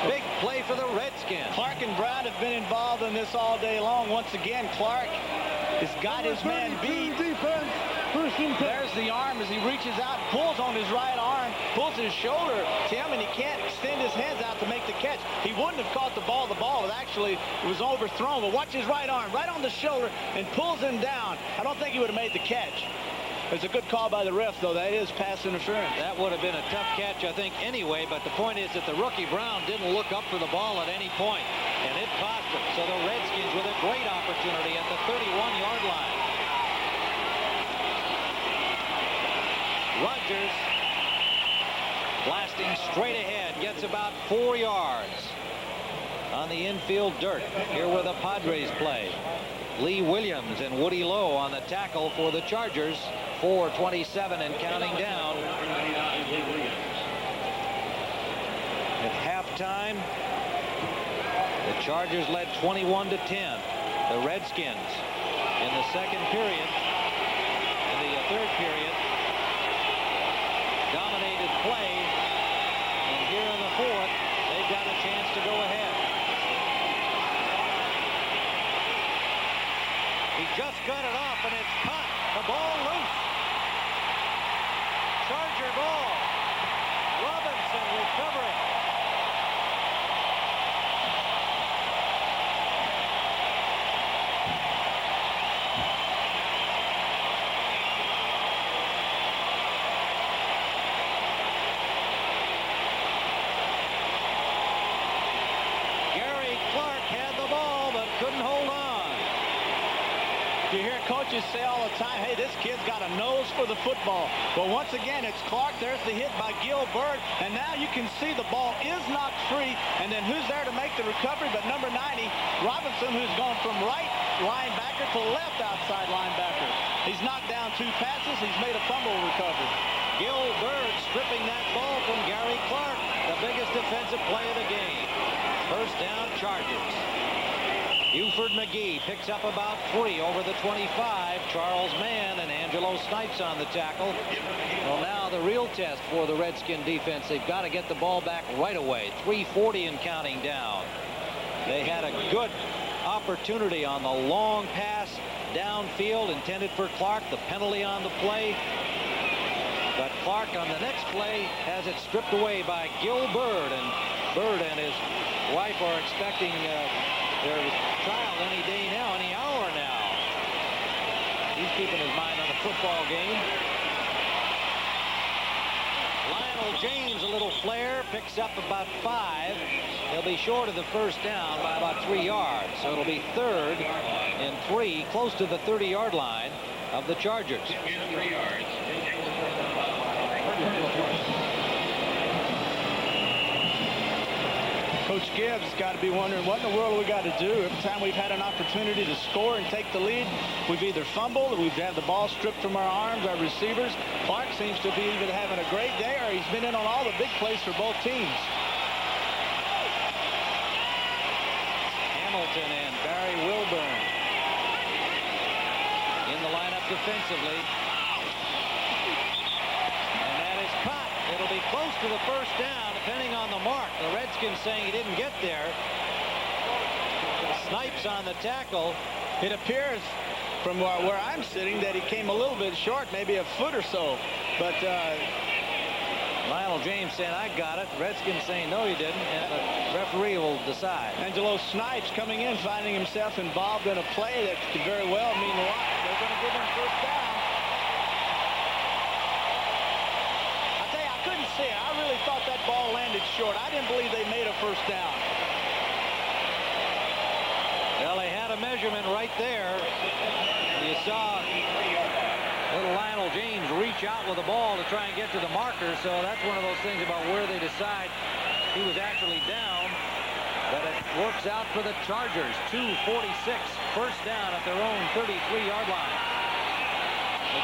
Big play for the Redskins. Clark and Brown have been involved in this all day long. Once again, Clark has got his man beat. Defense. First and 10. There's the arm as he reaches out, pulls on his right arm, pulls his shoulder, Tim, and he can't extend his hands out to make the catch. He wouldn't have caught the ball. The ball was overthrown, but watch his right arm, right on the shoulder, and pulls him down. I don't think he would have made the catch. It's a good call by the ref, though. That is pass interference. That would have been a tough catch, I think, anyway, but the point is that the rookie Brown didn't look up for the ball at any point, and it cost him. So the Redskins with a great opportunity at the 31-yard line. Rodgers blasting straight ahead, gets about 4 yards on the infield dirt. Here where the Padres play. Lee Williams and Woody Lowe on the tackle for the Chargers. 4:27 and counting down. At halftime, the Chargers led 21-10. The Redskins in the second period, in the third period, dominated play, and here in the fourth, they've got a chance to go ahead. He just got it off, and it's caught. The ball loose. Charger ball. Robinson recovering. You hear coaches say all the time, hey, this kid's got a nose for the football. But once again, it's Clark. There's the hit by Gil Byrd. And now you can see the ball is knocked free. And then who's there to make the recovery but number 90, Robinson, who's gone from right linebacker to left outside linebacker. He's knocked down 2 passes. He's made a fumble recovery. Gil Byrd stripping that ball from Gary Clark, the biggest defensive play of the game. First down, Chargers. Buford McGee picks up about 3 over the 25. Charles Mann and Angelo Snipes on the tackle. Well, now the real test for the Redskin defense. They've got to get the ball back right away. 3:40 and counting down. They had a good opportunity on the long pass downfield intended for Clark. The penalty on the play. But Clark on the next play has it stripped away by Gil Byrd. And Byrd and his wife are expecting their child any day now, any hour now. He's keeping his mind on the football game. Lionel James, a little flare, picks up about 5. He'll be short of the first down by about 3 yards. So it'll be 3rd and 3, close to the 30-yard line of the Chargers. 3 yards. Coach Gibbs got to be wondering what in the world we got to do. Every time we've had an opportunity to score and take the lead, we've either fumbled or we've had the ball stripped from our arms, our receivers. Clark seems to be either having a great day or he's been in on all the big plays for both teams. Hamilton and Barry Wilburn in the lineup defensively. And that is caught. It'll be close to the first down, depending on the mark. The Redskins saying he didn't get there. Snipes on the tackle. It appears from where I'm sitting that he came a little bit short, maybe a foot or so. But Lionel James saying, I got it. Redskins saying, no, you didn't. And the referee will decide. Angelo Snipes coming in, finding himself involved in a play that could very well mean a lot. They're going to give him first down. I tell you, I couldn't see it. I really thought that ball landed short. I didn't believe they made a first down. Well, they had a measurement right there. You saw little Lionel James reach out with the ball to try and get to the marker, so that's one of those things about where they decide he was actually down. But it works out for the Chargers. 2:46, first down at their own 33-yard line.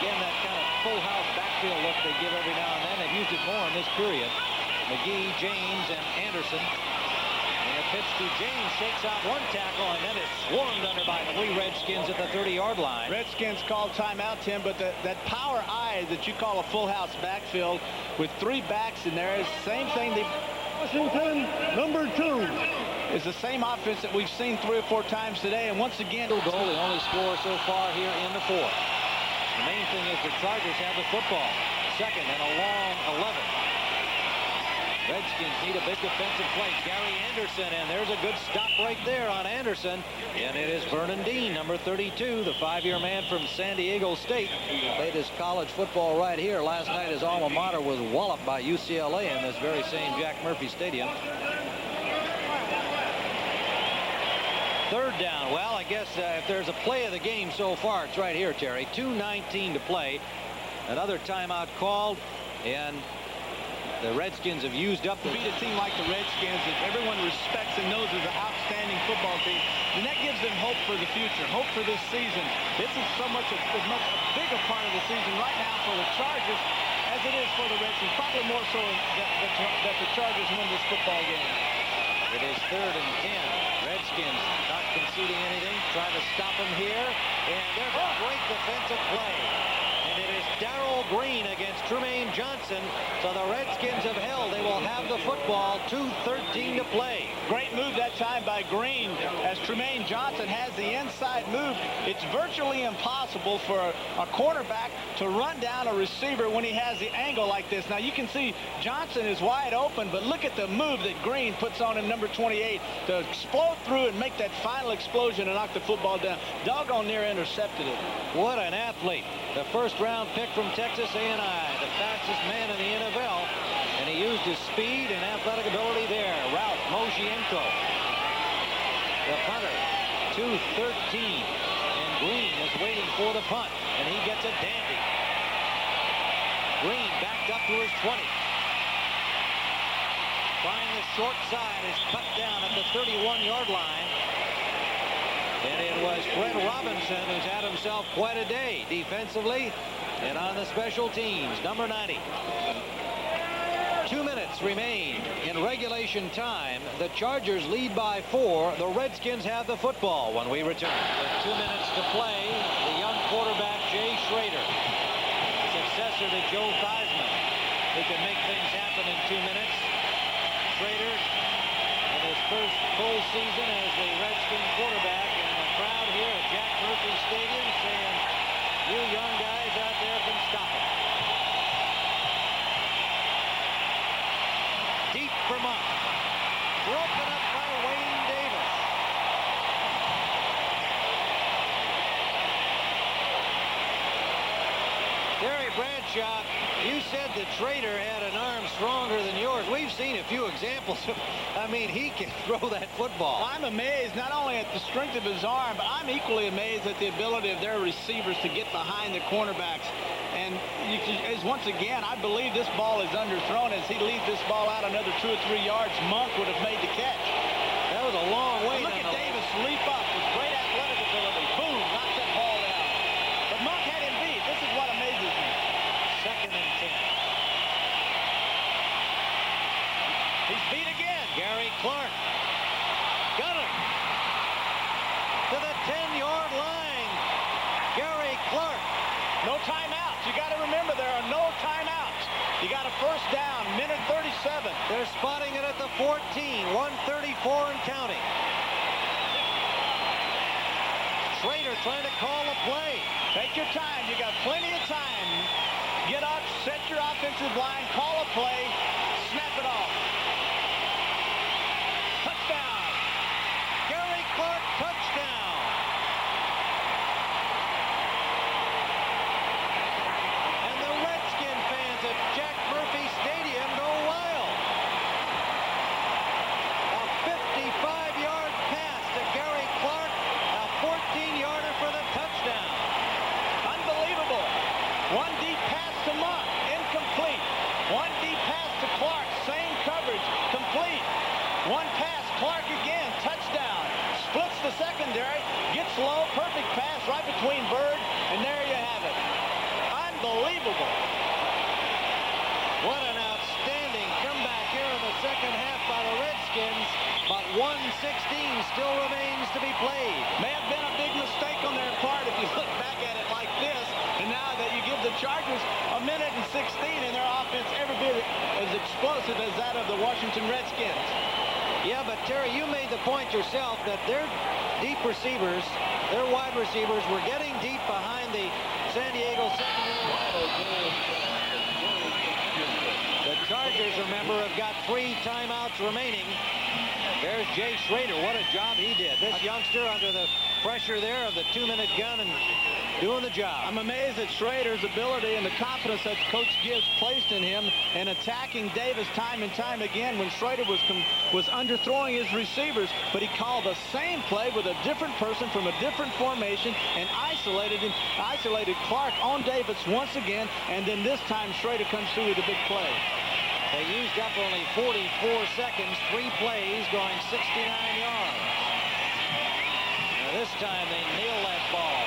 Again, that kind of full house backfield look they give every now and then. They've used it more in this period. McGee, James, and Anderson. And a pitch to James takes out 1 tackle and then is swarmed under by 3 Redskins at the 30-yard line. Redskins called timeout, Tim, but that power eye that you call a full house backfield with 3 backs in there is the same thing they... Washington, number 2. It's the same offense that we've seen 3 or 4 times today, and once again... Goal, the only score so far here in the fourth. The main thing is the Chargers have the football. Second and a long 11. Redskins need a big defensive play. Gary Anderson, and there's a good stop right there on Anderson. And it is Vernon Dean, number 32, the 5-year man from San Diego State. Played his college football right here. Last night his alma mater was walloped by UCLA in this very same Jack Murphy Stadium. Third down. Well, I guess if there's a play of the game so far, it's right here, Terry. 2:19 to play. Another timeout called, and the Redskins have used up. To beat a team like the Redskins that everyone respects and knows is an outstanding football team, and that gives them hope for the future, hope for this season. This is so much a bigger part of the season right now for the Chargers as it is for the Redskins. Probably more so that the Chargers win this football game. It is 3rd and 10. Redskins not conceding anything, trying to stop him here, and there's a great defensive play. And it is Darrell Green against Trumaine Johnson. So the Redskins have held. They will have the football. 2:13 to play. Great move that time by Green as Trumaine Johnson has the inside move. It's virtually impossible for a cornerback to run down a receiver when he has the angle like this. Now you can see Johnson is wide open, but look at the move that Green puts on him, number 28, to explode through and make that final explosion and knock the football down. Doggone near intercepted it. What an athlete. The first-round pick from Texas A&I, the fastest man in the NFL, and he used his speed and athletic ability there. Ralph Moshienko, the punter, 2:13, and Green is waiting for the punt, and he gets a dandy. Green backed up to his 20. Trying the short side, is cut down at the 31-yard line. And it was Fred Robinson who's had himself quite a day defensively and on the special teams. Number 90. 2 minutes remain in regulation time. The Chargers lead by 4. The Redskins have the football when we return. With 2 minutes to play, the young quarterback Jay Schrader, successor to Joe Theismann, who can make things happen in 2 minutes. Schrader in his first full season as the Redskins quarterback. Crowd here at Jack Murphy Stadium saying, you young guys out there can stop him. Deep for Monk. Broken up by Wayne Davis. Terry Bradshaw, you said that Schrader had an arm stronger than yours. We've seen a few examples of, I mean, he can throw that football. I'm amazed not only at the strength of his arm, but I'm equally amazed at the ability of their receivers to get behind the cornerbacks. And once again, I believe this ball is underthrown. As he leads this ball out another 2 or 3 yards, Monk would have made the catch. That was a long way. Look at Davis leap up with great athletic ability. Boom, knocks that ball down. But Monk had him beat. This is what amazes me. 2nd and 10. He's beat again. Gary Clark got him to the 10-yard line. Gary Clark. No timeouts. You got to remember there are no timeouts. You got a first down, minute 37. They're spotting it at the 14, 134 and counting. Schrader trying to call a play. Take your time. You got plenty of time. Get up, set your offensive line, call a play, snap it off. Touchdown. Gary Clark, touchdown. And the Redskin fans at Jack Murphy Stadium go wild. A 55-yard pass to Gary Clark, a 14-yarder for the touchdown. Unbelievable. One deep pass to Monk, incomplete. One deep pass to Clark, same coverage, complete. One pass, Clark again, touchdown. Splits the secondary, gets low, perfect pass right between Bird, and there you have it. Unbelievable. What an outstanding comeback here in the second half by the Redskins, but 1:16 still remains to be played. May have been a big mistake on their part if you look back at it like this, and now that you give the Chargers a minute and 16 and their offense every bit as explosive as that of the Washington Redskins. Yeah, but Terry, you made the point yourself that their deep receivers, their wide receivers, were getting deep behind the San Diego 7. The Chargers, remember, have got 3 timeouts remaining. There's Jay Schrader. What a job he did. This youngster under the pressure there of the 2-minute gun and doing the job. I'm amazed at Schrader's ability and the confidence that Coach Gibbs placed in him in attacking Davis time and time again when Schrader was underthrowing his receivers, but he called the same play with a different person from a different formation and isolated Clark on Davis once again, and then this time Schrader comes through with a big play. They used up only 44 seconds, 3 plays, going 69 yards. Now this time they nail that ball.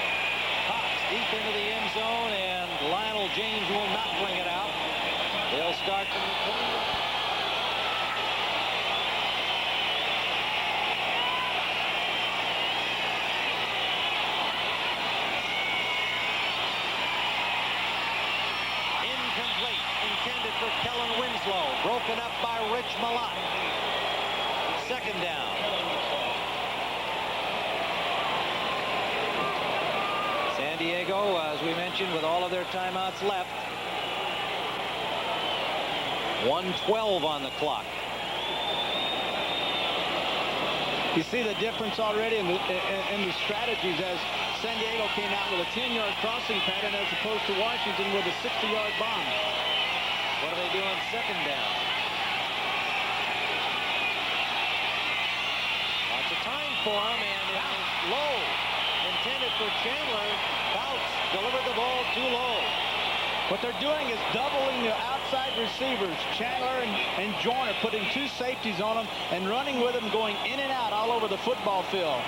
Cox deep into the end zone, and Lionel James will not bring it out. They'll start from the 20. Intended for Kellen Winslow, broken up by Rich Malott. 2nd down. San Diego, as we mentioned, with all of their timeouts left. 1:12 on the clock. You see the difference already in the strategies as San Diego came out with a 10-yard crossing pattern as opposed to Washington with a 60-yard bomb. What are they doing 2nd down? Lots of time for him, and it was low. Intended for Chandler. Fouts delivered the ball too low. What they're doing is doubling the outside receivers, Chandler and Joyner, putting 2 safeties on them and running with them, going in and out all over the football field.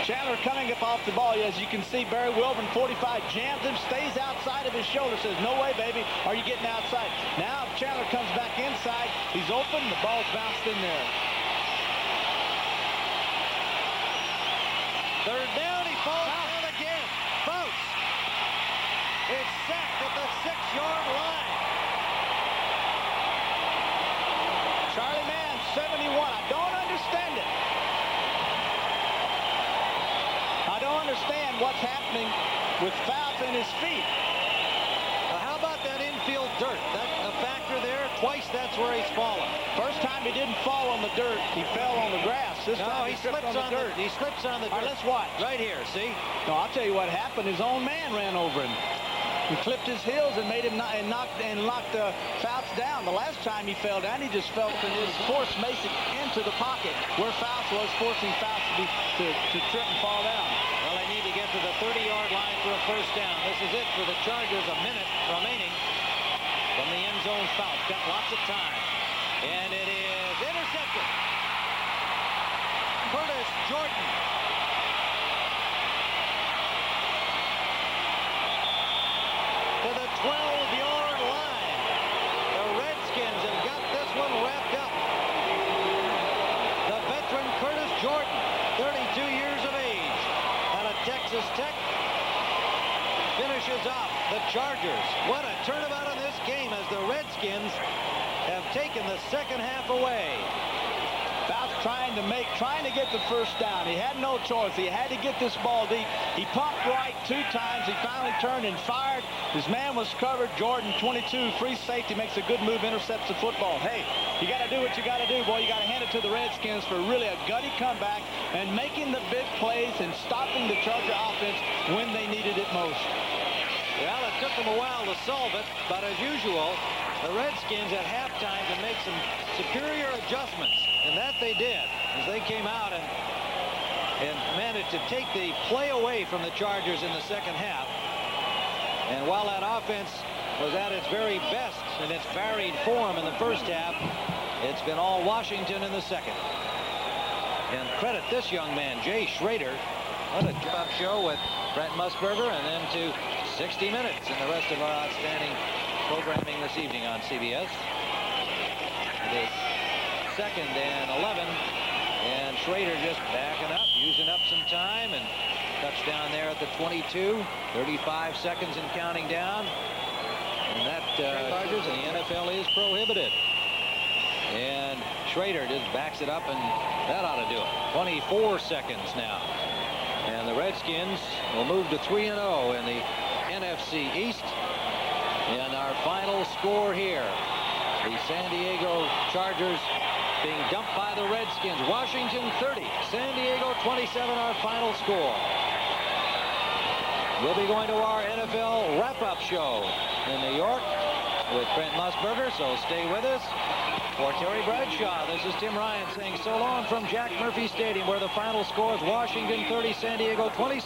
Chandler coming up off the ball. As you can see, Barry Wilburn, 45, jams him, stays outside of his shoulder, says, no way, baby, are you getting outside? Now Chandler comes back inside. He's open. The ball's bounced in there. 3rd down. He falls down again. Bounce. It's sacked at the 6-yard line. Charlie Mann, 71. I don't understand it. I don't understand what's happening with Fouts in his feet. How about that infield dirt? That's a factor there. Twice that's where he's fallen. First time he didn't fall on the dirt. He fell on the grass. This time he slips on the dirt. He slips on the dirt. All right, let's watch. Right here, see? No, I'll tell you what happened. His own man ran over him. He clipped his heels and made him knocked Fouts down. The last time he fell down, he just fell and his forced Mason into the pocket where Fouts was, forcing Fouts to trip and fall down. Well, they need to get to the 30-yard line for a 1st down. This is it for the Chargers. A minute remaining from the end zone. Fouts got lots of time. And it is intercepted. Curtis Jordan. To the 12-yard line. The Redskins have got this one wrapped up. The veteran Curtis Jordan, 32 years of age, out of Texas Tech, finishes off the Chargers. What a turnabout in this game as the Redskins have taken the 2nd half away. Fouts trying to get the 1st down. He had no choice. He had to get this ball deep. He pumped right 2 times. He finally turned and fired. His man was covered. Jordan, 22, free safety, makes a good move, intercepts the football. Hey, you got to do what you got to do, boy. You got to hand it to the Redskins for really a gutty comeback and making the big plays and stopping the Charger offense when they needed it most. Well, it took them a while to solve it, but as usual, the Redskins at halftime can make some superior adjustments, and that they did as they came out and managed to take the play away from the Chargers in the 2nd half. And while that offense was at its very best in its varied form in the 1st half, it's been all Washington in the 2nd. And credit this young man, Jay Schrader. What a job show with Brent Musburger, and then to 60 Minutes and the rest of our outstanding programming this evening on CBS. It is 2nd and 11, and Schrader just backing up, using up some time, and touchdown there at the 22, 35 seconds and counting down. And that Chargers in the NFL is prohibited. And Schrader just backs it up, and that ought to do it. 24 seconds now. And the Redskins will move to 3-0 in the NFC East. And our final score here, the San Diego Chargers being dumped by the Redskins. Washington 30, San Diego 27, our final score. We'll be going to our NFL wrap-up show in New York with Brent Musburger, so stay with us. For Terry Bradshaw, this is Tim Ryan saying so long from Jack Murphy Stadium, where the final score is Washington 30, San Diego 27.